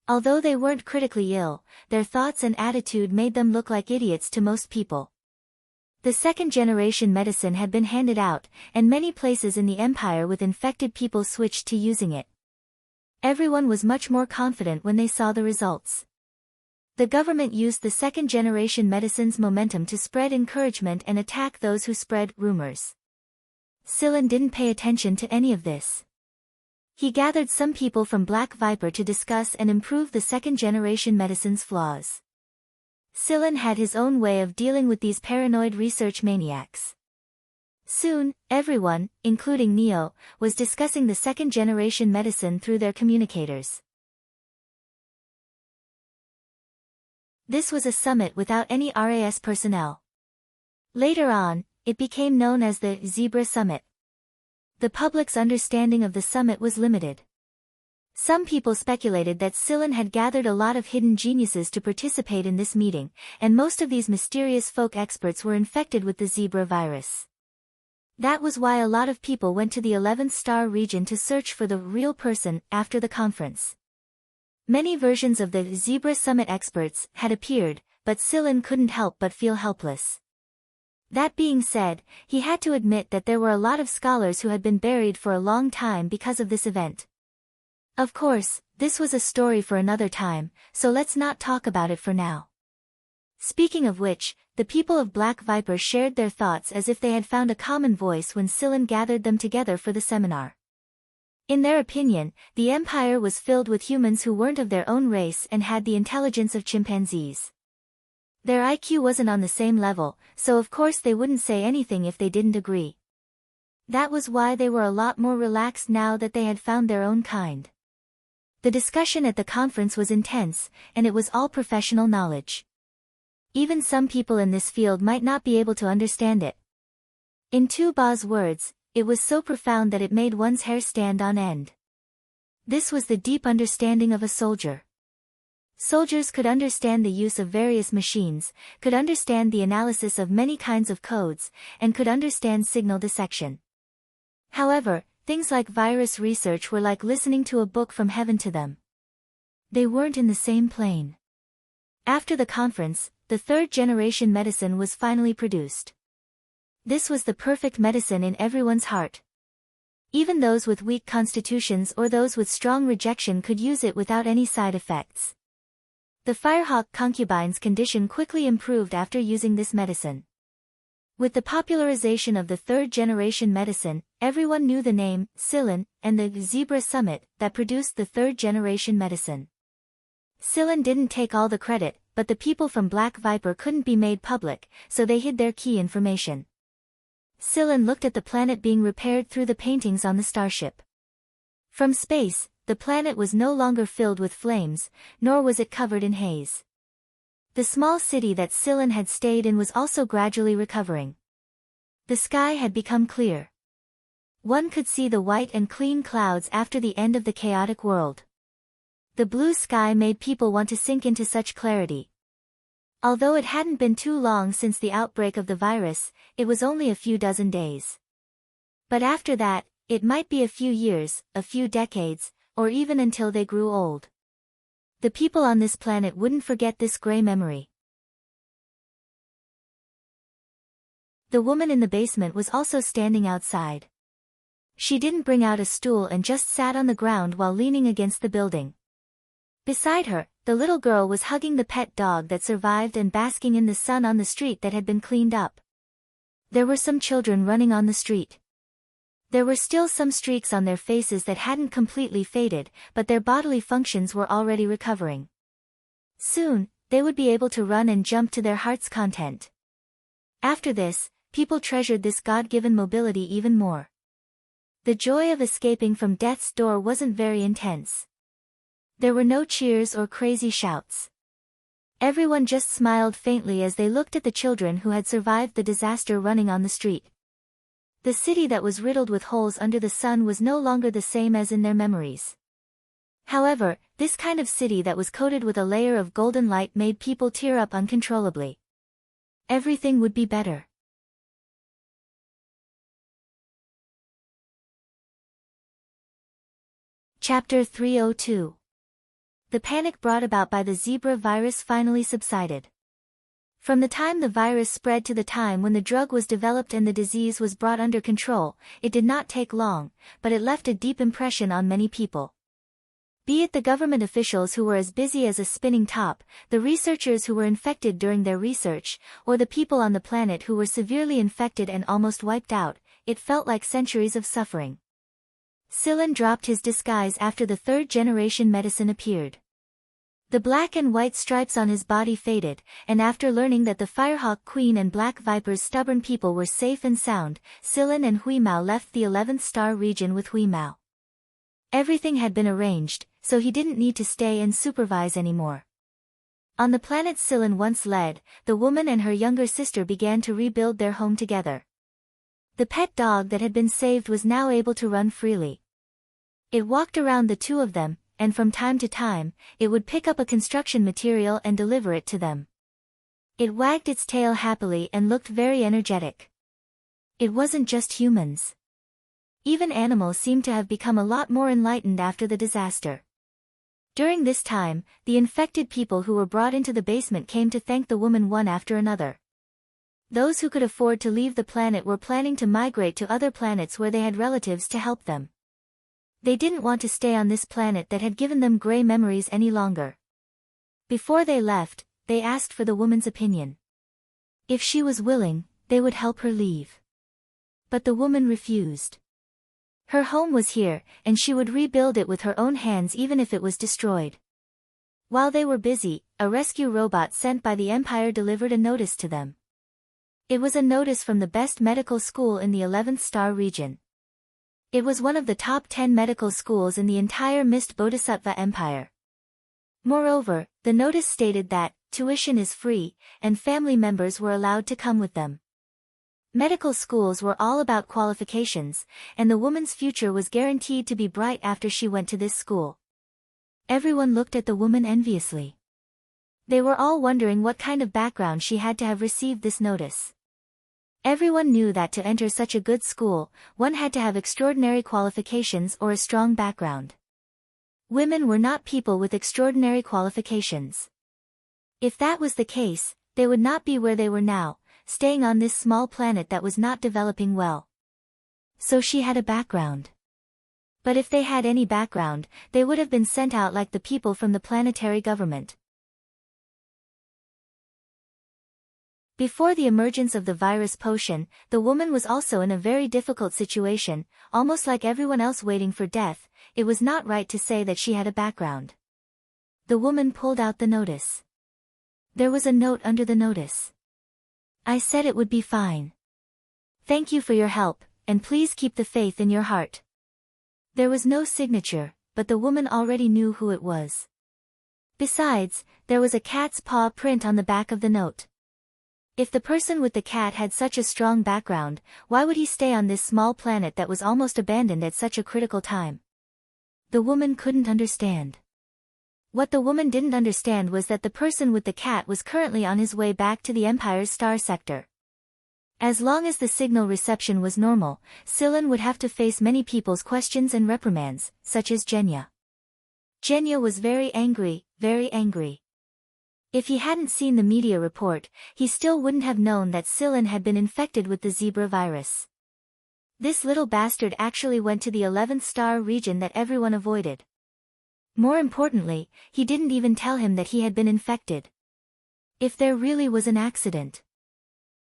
Although they weren't critically ill, their thoughts and attitude made them look like idiots to most people. The second-generation medicine had been handed out, and many places in the Empire with infected people switched to using it. Everyone was much more confident when they saw the results. The government used the second-generation medicine's momentum to spread encouragement and attack those who spread rumors. Silen didn't pay attention to any of this. He gathered some people from Black Viper to discuss and improve the second-generation medicine's flaws. Silen had his own way of dealing with these paranoid research maniacs. Soon, everyone, including Neo, was discussing the second-generation medicine through their communicators. This was a summit without any RAS personnel. Later on, it became known as the Zebra Summit. the public's understanding of the summit was limited. Some people speculated that Scylla had gathered a lot of hidden geniuses to participate in this meeting, and most of these mysterious folk experts were infected with the zebra virus. That was why a lot of people went to the 11th star region to search for the real person after the conference. Many versions of the Zebra Summit experts had appeared, but Scylla couldn't help but feel helpless. That being said, he had to admit that there were a lot of scholars who had been buried for a long time because of this event. Of course, this was a story for another time, so let's not talk about it for now. Speaking of which, the people of Black Viper shared their thoughts as if they had found a common voice when Scylla gathered them together for the seminar. In their opinion, the empire was filled with humans who weren't of their own race and had the intelligence of chimpanzees. Their IQ wasn't on the same level, so of course they wouldn't say anything if they didn't agree. That was why they were a lot more relaxed now that they had found their own kind. The discussion at the conference was intense, and it was all professional knowledge. Even some people in this field might not be able to understand it. In Tu Ba's words, it was so profound that it made one's hair stand on end. This was the deep understanding of a soldier. Soldiers could understand the use of various machines, could understand the analysis of many kinds of codes, and could understand signal dissection. However, things like virus research were like listening to a book from heaven to them. They weren't in the same plane. After the conference, the third-generation medicine was finally produced. This was the perfect medicine in everyone's heart. Even those with weak constitutions or those with strong rejection could use it without any side effects. The Firehawk concubine's condition quickly improved after using this medicine. With the popularization of the third-generation medicine, everyone knew the name, Scylla, and the Zebra Summit that produced the third-generation medicine. Scylla didn't take all the credit, but the people from Black Viper couldn't be made public, so they hid their key information. Scylla looked at the planet being repaired through the paintings on the starship. From space, the planet was no longer filled with flames, nor was it covered in haze. The small city that Scylla had stayed in was also gradually recovering. The sky had become clear. One could see the white and clean clouds after the end of the chaotic world. The blue sky made people want to sink into such clarity. Although it hadn't been too long since the outbreak of the virus, it was only a few dozen days. But after that, it might be a few years, a few decades, or even until they grew old. The people on this planet wouldn't forget this gray memory. The woman in the basement was also standing outside. She didn't bring out a stool and just sat on the ground while leaning against the building. Beside her, the little girl was hugging the pet dog that survived and basking in the sun on the street that had been cleaned up. There were some children running on the street. There were still some streaks on their faces that hadn't completely faded, but their bodily functions were already recovering. Soon, they would be able to run and jump to their heart's content. After this, people treasured this God-given mobility even more. The joy of escaping from death's door wasn't very intense. There were no cheers or crazy shouts. Everyone just smiled faintly as they looked at the children who had survived the disaster running on the street. The city that was riddled with holes under the sun was no longer the same as in their memories. However, this kind of city that was coated with a layer of golden light made people tear up uncontrollably. Everything would be better. Chapter 302. The panic brought about by the zebra virus finally subsided. From the time the virus spread to the time when the drug was developed and the disease was brought under control, it did not take long, but it left a deep impression on many people. Be it the government officials who were as busy as a spinning top, the researchers who were infected during their research, or the people on the planet who were severely infected and almost wiped out, it felt like centuries of suffering. Scylla dropped his disguise after the third-generation medicine appeared. The black and white stripes on his body faded, and after learning that the Firehawk Queen and Black Viper's stubborn people were safe and sound, Scylla and Huimao left the 11th star region with Huimao. Everything had been arranged, so he didn't need to stay and supervise anymore. On the planet Scylla once led, the woman and her younger sister began to rebuild their home together. The pet dog that had been saved was now able to run freely. It walked around the two of them, and from time to time, it would pick up a construction material and deliver it to them. It wagged its tail happily and looked very energetic. It wasn't just humans. Even animals seemed to have become a lot more enlightened after the disaster. During this time, the infected people who were brought into the basement came to thank the woman one after another. Those who could afford to leave the planet were planning to migrate to other planets where they had relatives to help them. They didn't want to stay on this planet that had given them gray memories any longer. Before they left, they asked for the woman's opinion. If she was willing, they would help her leave. But the woman refused. Her home was here, and she would rebuild it with her own hands even if it was destroyed. While they were busy, a rescue robot sent by the Empire delivered a notice to them. It was a notice from the best medical school in the 11th star region. It was one of the top 10 medical schools in the entire Mist Bodhisattva Empire. Moreover, the notice stated that tuition is free, and family members were allowed to come with them. Medical schools were all about qualifications, and the woman's future was guaranteed to be bright after she went to this school. Everyone looked at the woman enviously. They were all wondering what kind of background she had to have received this notice. Everyone knew that to enter such a good school, one had to have extraordinary qualifications or a strong background. Women were not people with extraordinary qualifications. If that was the case, they would not be where they were now, staying on this small planet that was not developing well. So she had a background. But if they had any background, they would have been sent out like the people from the planetary government. Before the emergence of the virus potion, the woman was also in a very difficult situation, almost like everyone else waiting for death. It was not right to say that she had a background. The woman pulled out the notice. There was a note under the notice. I said it would be fine. Thank you for your help, and please keep the faith in your heart. There was no signature, but the woman already knew who it was. Besides, there was a cat's paw print on the back of the note. If the person with the cat had such a strong background, why would he stay on this small planet that was almost abandoned at such a critical time? The woman couldn't understand. What the woman didn't understand was that the person with the cat was currently on his way back to the Empire's star sector. As long as the signal reception was normal, Silen would have to face many people's questions and reprimands, such as Genya. Genya was very angry, very angry. If he hadn't seen the media report, he still wouldn't have known that Silen had been infected with the zebra virus. This little bastard actually went to the 11th star region that everyone avoided. More importantly, he didn't even tell him that he had been infected. If there really was an accident.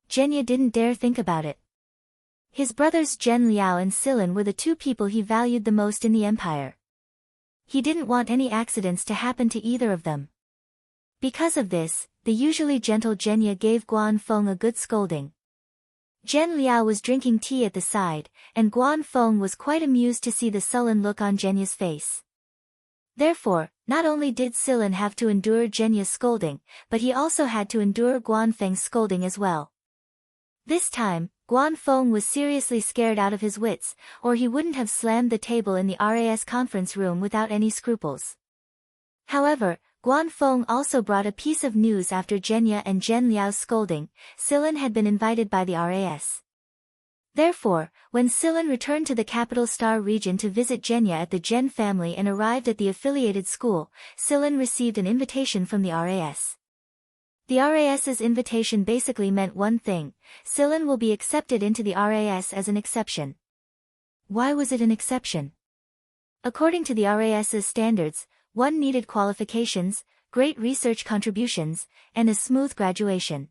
Genya didn't dare think about it. His brothers Zhen Liao and Silen were the two people he valued the most in the Empire. He didn't want any accidents to happen to either of them. Because of this, the usually gentle Genya gave Guan Feng a good scolding. Zhen Liao was drinking tea at the side, and Guan Feng was quite amused to see the sullen look on Genya's face. Therefore, not only did Silen have to endure Genya's scolding, but he also had to endure Guan Feng's scolding as well. This time, Guan Feng was seriously scared out of his wits, or he wouldn't have slammed the table in the RAS conference room without any scruples. However, Guan Feng also brought a piece of news after Genya and Zhen Liao's scolding. Silen had been invited by the RAS. Therefore, when Silen returned to the capital star region to visit Genya at the Zhen family and arrived at the affiliated school, Silen received an invitation from the RAS. The RAS's invitation basically meant one thing: Silen will be accepted into the RAS as an exception. Why was it an exception? According to the RAS's standards, one needed qualifications, great research contributions, and a smooth graduation.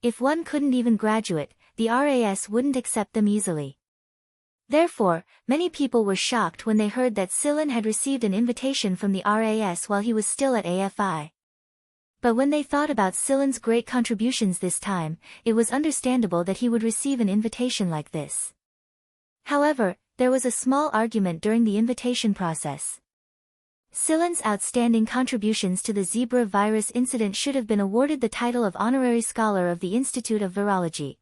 If one couldn't even graduate, the RAS wouldn't accept them easily. Therefore, many people were shocked when they heard that Silen had received an invitation from the RAS while he was still at AFI. But when they thought about Silen's great contributions this time, it was understandable that he would receive an invitation like this. However, there was a small argument during the invitation process. Silen's outstanding contributions to the zebra virus incident should have been awarded the title of Honorary Scholar of the Institute of Virology.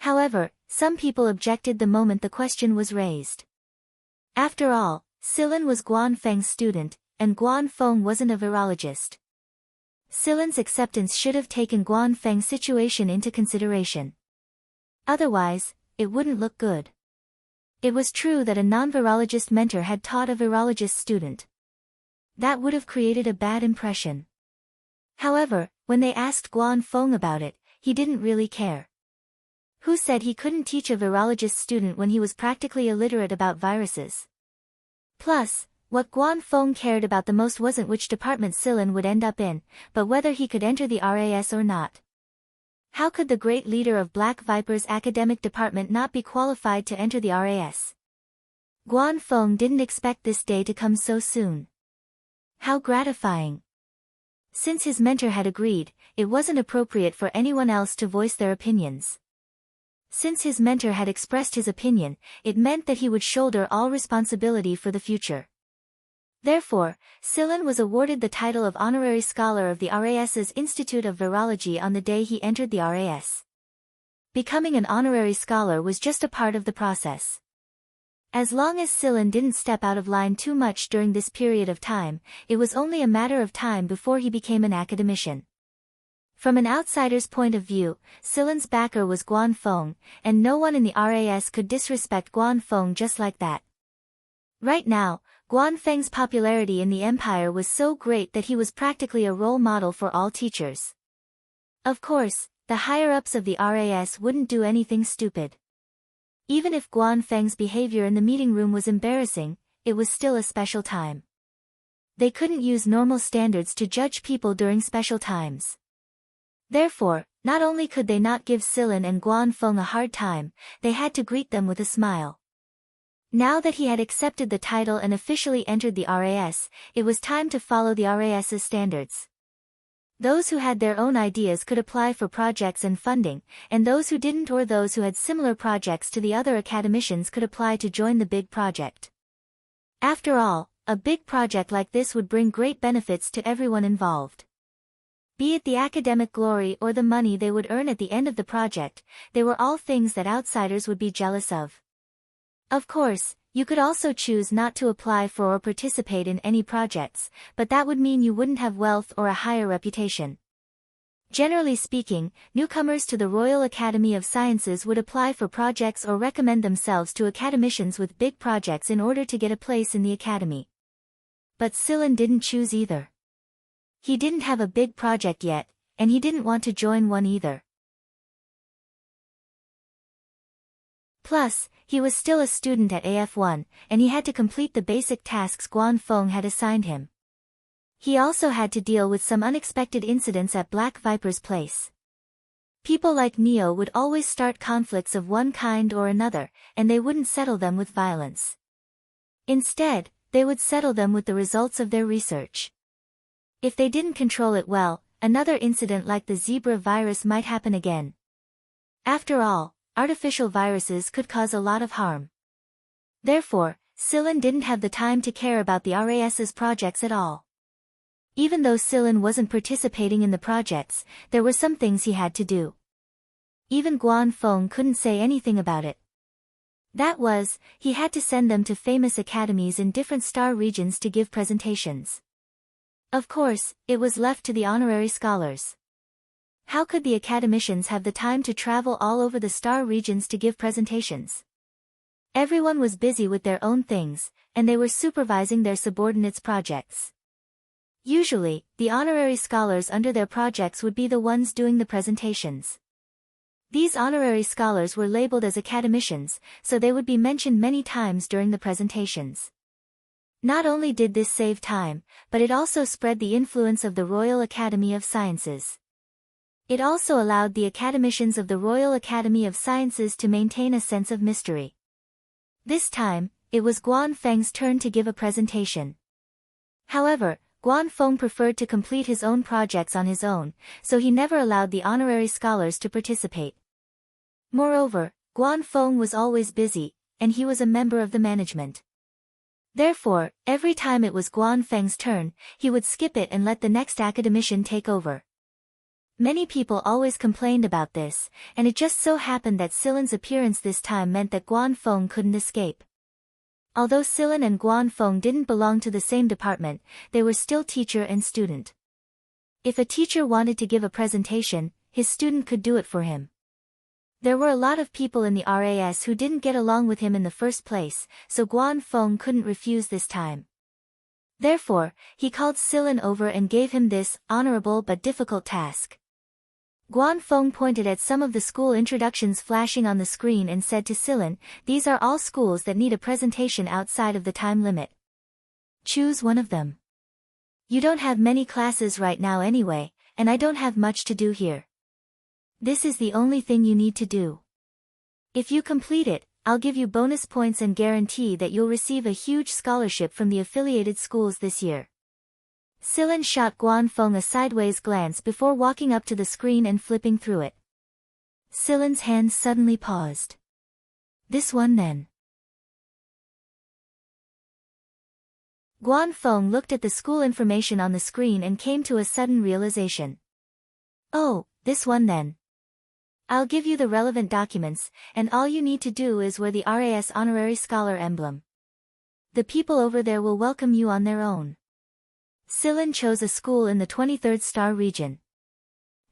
However, some people objected the moment the question was raised. After all, Silen was Guan Feng's student, and Guan Feng wasn't a virologist. Silen's acceptance should have taken Guan Feng's situation into consideration. Otherwise, it wouldn't look good. It was true that a non-virologist mentor had taught a virologist student. That would have created a bad impression. However, when they asked Guan Feng about it, he didn't really care. Who said he couldn't teach a virologist student when he was practically illiterate about viruses? Plus, what Guan Feng cared about the most wasn't which department Silen would end up in, but whether he could enter the RAS or not. How could the great leader of Black Viper's academic department not be qualified to enter the RAS? Guan Feng didn't expect this day to come so soon. How gratifying. Since his mentor had agreed, it wasn't appropriate for anyone else to voice their opinions. Since his mentor had expressed his opinion, it meant that he would shoulder all responsibility for the future. Therefore, Silen was awarded the title of Honorary Scholar of the RAS's Institute of Virology on the day he entered the RAS. Becoming an honorary scholar was just a part of the process. As long as Silen didn't step out of line too much during this period of time, it was only a matter of time before he became an academician. From an outsider's point of view, Silen's backer was Guan Feng, and no one in the RAS could disrespect Guan Feng just like that. Right now, Guan Feng's popularity in the empire was so great that he was practically a role model for all teachers. Of course, the higher-ups of the RAS wouldn't do anything stupid. Even if Guan Feng's behavior in the meeting room was embarrassing, it was still a special time. They couldn't use normal standards to judge people during special times. Therefore, not only could they not give Silen and Guan Feng a hard time, they had to greet them with a smile. Now that he had accepted the title and officially entered the RAS, it was time to follow the RAS's standards. Those who had their own ideas could apply for projects and funding, and those who didn't or those who had similar projects to the other academicians could apply to join the big project. After all, a big project like this would bring great benefits to everyone involved. Be it the academic glory or the money they would earn at the end of the project, they were all things that outsiders would be jealous of. Of course, you could also choose not to apply for or participate in any projects, but that would mean you wouldn't have wealth or a higher reputation. Generally speaking, newcomers to the Royal Academy of Sciences would apply for projects or recommend themselves to academicians with big projects in order to get a place in the academy. But Silen didn't choose either. He didn't have a big project yet, and he didn't want to join one either. Plus, he was still a student at AF1, and he had to complete the basic tasks Guan Feng had assigned him. He also had to deal with some unexpected incidents at Black Viper's place. People like Neo would always start conflicts of one kind or another, and they wouldn't settle them with violence. Instead, they would settle them with the results of their research. If they didn't control it well, another incident like the zebra virus might happen again. After all, artificial viruses could cause a lot of harm. Therefore, Silen didn't have the time to care about the RAS's projects at all. Even though Silen wasn't participating in the projects, there were some things he had to do. Even Guan Feng couldn't say anything about it. That was, he had to send them to famous academies in different star regions to give presentations. Of course, it was left to the honorary scholars. How could the academicians have the time to travel all over the star regions to give presentations? Everyone was busy with their own things, and they were supervising their subordinates' projects. Usually, the honorary scholars under their projects would be the ones doing the presentations. These honorary scholars were labeled as academicians, so they would be mentioned many times during the presentations. Not only did this save time, but it also spread the influence of the Royal Academy of Sciences. It also allowed the academicians of the Royal Academy of Sciences to maintain a sense of mystery. This time, it was Guan Feng's turn to give a presentation. However, Guan Feng preferred to complete his own projects on his own, so he never allowed the honorary scholars to participate. Moreover, Guan Feng was always busy, and he was a member of the management. Therefore, every time it was Guan Feng's turn, he would skip it and let the next academician take over. Many people always complained about this, and it just so happened that Silen's appearance this time meant that Guan Feng couldn't escape. Although Silen and Guan Feng didn't belong to the same department, they were still teacher and student. If a teacher wanted to give a presentation, his student could do it for him. There were a lot of people in the RAS who didn't get along with him in the first place, so Guan Feng couldn't refuse this time. Therefore, he called Silen over and gave him this honorable but difficult task. Guan Feng pointed at some of the school introductions flashing on the screen and said to Silen, "These are all schools that need a presentation outside of the time limit. Choose one of them. You don't have many classes right now anyway, and I don't have much to do here. This is the only thing you need to do. If you complete it, I'll give you bonus points and guarantee that you'll receive a huge scholarship from the affiliated schools this year." Silen shot Guan Feng a sideways glance before walking up to the screen and flipping through it. Silen's hand suddenly paused. "This one then." Guan Feng looked at the school information on the screen and came to a sudden realization. "Oh, this one then. I'll give you the relevant documents, and all you need to do is wear the RAS Honorary Scholar emblem. The people over there will welcome you on their own." Silen chose a school in the 23rd star region.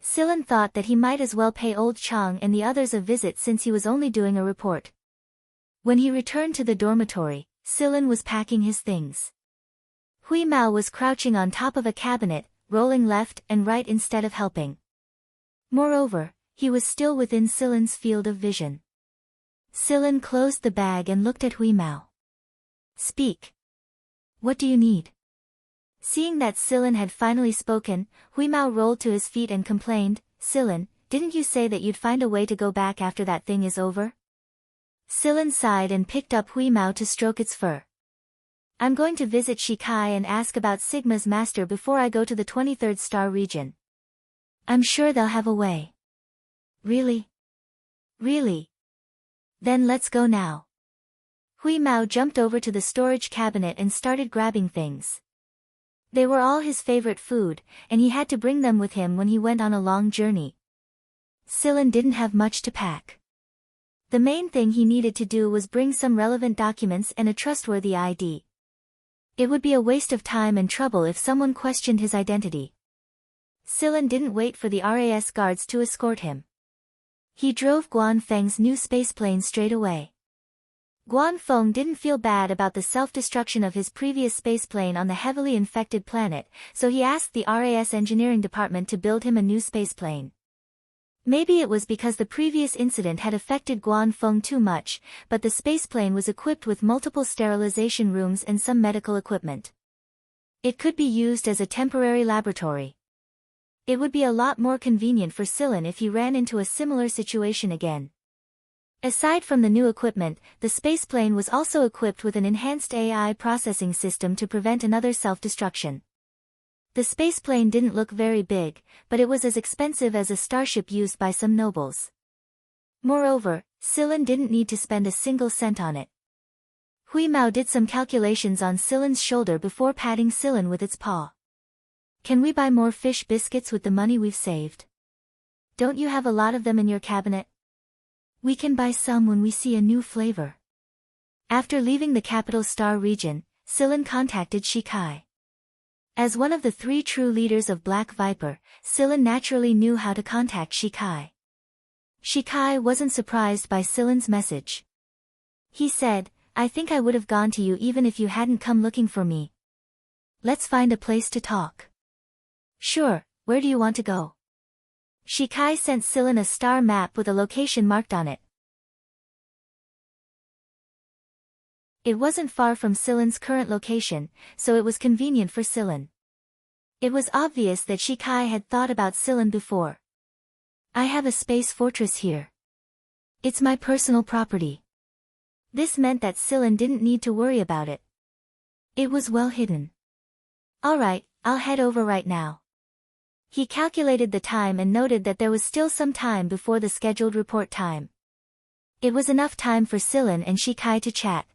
Silen thought that he might as well pay Old Chang and the others a visit since he was only doing a report. When he returned to the dormitory, Silen was packing his things. Hui Mao was crouching on top of a cabinet, rolling left and right instead of helping. Moreover, he was still within Silen's field of vision. Silen closed the bag and looked at Hui Mao. "Speak. What do you need?" Seeing that Silen had finally spoken, Hui Mao rolled to his feet and complained, "Silen, didn't you say that you'd find a way to go back after that thing is over?" Silen sighed and picked up Hui Mao to stroke its fur. "I'm going to visit Shikai and ask about Sigma's master before I go to the 23rd star region. I'm sure they'll have a way." "Really? Really? Then let's go now." Hui Mao jumped over to the storage cabinet and started grabbing things. They were all his favorite food, and he had to bring them with him when he went on a long journey. Silen didn't have much to pack. The main thing he needed to do was bring some relevant documents and a trustworthy ID. It would be a waste of time and trouble if someone questioned his identity. Silen didn't wait for the RAS guards to escort him. He drove Guan Feng's new spaceplane straight away. Guan Feng didn't feel bad about the self-destruction of his previous spaceplane on the heavily infected planet, so he asked the RAS engineering department to build him a new spaceplane. Maybe it was because the previous incident had affected Guan Feng too much, but the spaceplane was equipped with multiple sterilization rooms and some medical equipment. It could be used as a temporary laboratory. It would be a lot more convenient for Silen if he ran into a similar situation again. Aside from the new equipment, the spaceplane was also equipped with an enhanced AI processing system to prevent another self-destruction. The spaceplane didn't look very big, but it was as expensive as a starship used by some nobles. Moreover, Silen didn't need to spend a single cent on it. Hui Mao did some calculations on Silen's shoulder before patting Silen with its paw. "Can we buy more fish biscuits with the money we've saved? Don't you have a lot of them in your cabinet? We can buy some when we see a new flavor." After leaving the capital star region, Silen contacted Shikai. As one of the 3 true leaders of Black Viper, Silen naturally knew how to contact Shikai. Shikai wasn't surprised by Silen's message. He said, "I think I would have gone to you even if you hadn't come looking for me. Let's find a place to talk." "Sure, where do you want to go?" Shikai sent Silen a star map with a location marked on it. It wasn't far from Silen's current location, so it was convenient for Silen. It was obvious that Shikai had thought about Silen before. "I have a space fortress here. It's my personal property." This meant that Silen didn't need to worry about it. It was well hidden. "Alright, I'll head over right now." He calculated the time and noted that there was still some time before the scheduled report time. It was enough time for Silen and Shikai to chat.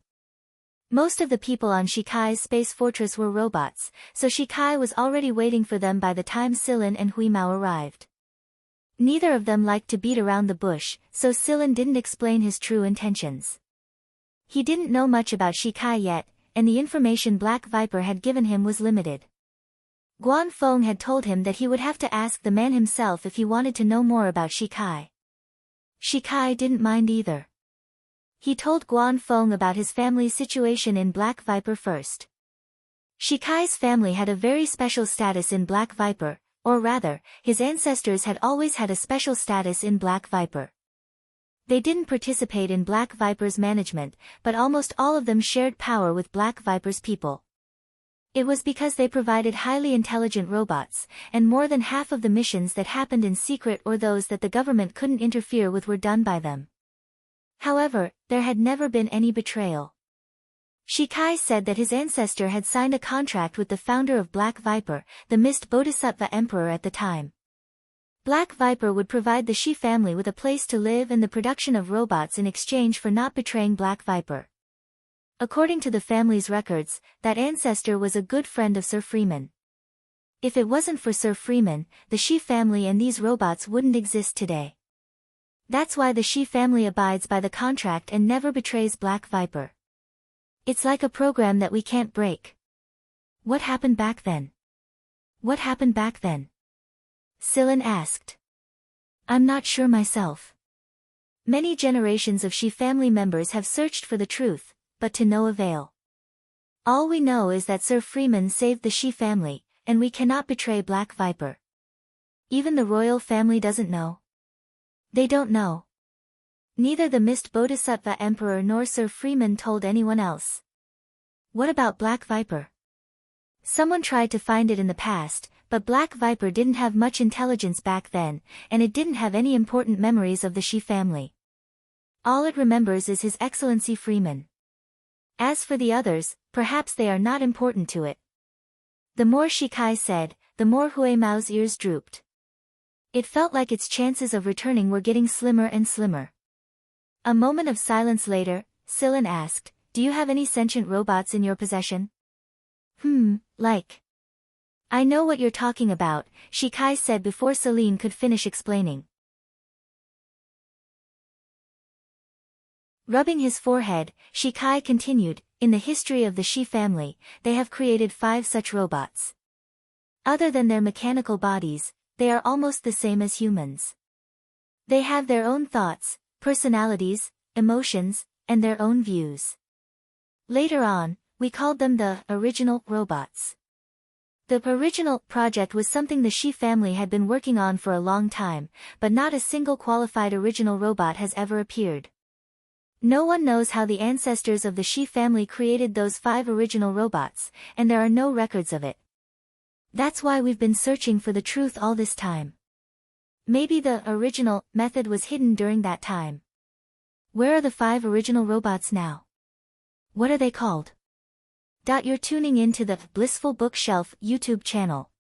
Most of the people on Shikai's space fortress were robots, so Shikai was already waiting for them by the time Silen and Hui Mao arrived. Neither of them liked to beat around the bush, so Sillin didn't explain his true intentions. He didn't know much about Shikai yet, and the information Black Viper had given him was limited. Guan Feng had told him that he would have to ask the man himself if he wanted to know more about Shikai. Shikai didn't mind either. He told Guan Feng about his family's situation in Black Viper first. Shikai's family had a very special status in Black Viper, or rather, his ancestors had always had a special status in Black Viper. They didn't participate in Black Viper's management, but almost all of them shared power with Black Viper's people. It was because they provided highly intelligent robots, and more than half of the missions that happened in secret or those that the government couldn't interfere with were done by them. However, there had never been any betrayal. Shikai said that his ancestor had signed a contract with the founder of Black Viper, the Mist Bodhisattva Emperor at the time. Black Viper would provide the Shi family with a place to live and the production of robots in exchange for not betraying Black Viper. According to the family's records, that ancestor was a good friend of Sir Freeman. If it wasn't for Sir Freeman, the Shi family and these robots wouldn't exist today. That's why the Shi family abides by the contract and never betrays Black Viper. It's like a program that we can't break. What happened back then? What happened back then? Sillin asked. I'm not sure myself. Many generations of Shi family members have searched for the truth, but to no avail. All we know is that Sir Freeman saved the Shi family, and we cannot betray Black Viper. Even the royal family doesn't know. They don't know. Neither the Mist Bodhisattva Emperor nor Sir Freeman told anyone else. What about Black Viper? Someone tried to find it in the past, but Black Viper didn't have much intelligence back then, and it didn't have any important memories of the Shi family. All it remembers is His Excellency Freeman. As for the others, perhaps they are not important to it. The more Shikai said, the more Hui Mao's ears drooped. It felt like its chances of returning were getting slimmer and slimmer. A moment of silence later, Sillin asked, do you have any sentient robots in your possession? Like. I know what you're talking about, Shikai said before Celine could finish explaining. Rubbing his forehead, Shikai continued, in the history of the Shi family, they have created 5 such robots. Other than their mechanical bodies, they are almost the same as humans. They have their own thoughts, personalities, emotions, and their own views. Later on, we called them the original robots. The original project was something the Shi family had been working on for a long time, but not a single qualified original robot has ever appeared. No one knows how the ancestors of the Shi family created those 5 original robots, and there are no records of it. That's why we've been searching for the truth all this time. Maybe the original method was hidden during that time. Where are the 5 original robots now? What are they called? You're tuning in to the Blissful Bookshelf YouTube channel.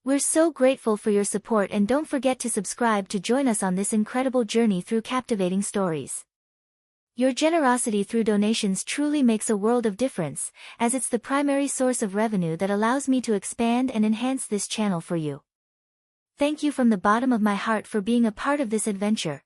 We're so grateful for your support, and don't forget to subscribe to join us on this incredible journey through captivating stories. Your generosity through donations truly makes a world of difference, as it's the primary source of revenue that allows me to expand and enhance this channel for you. Thank you from the bottom of my heart for being a part of this adventure.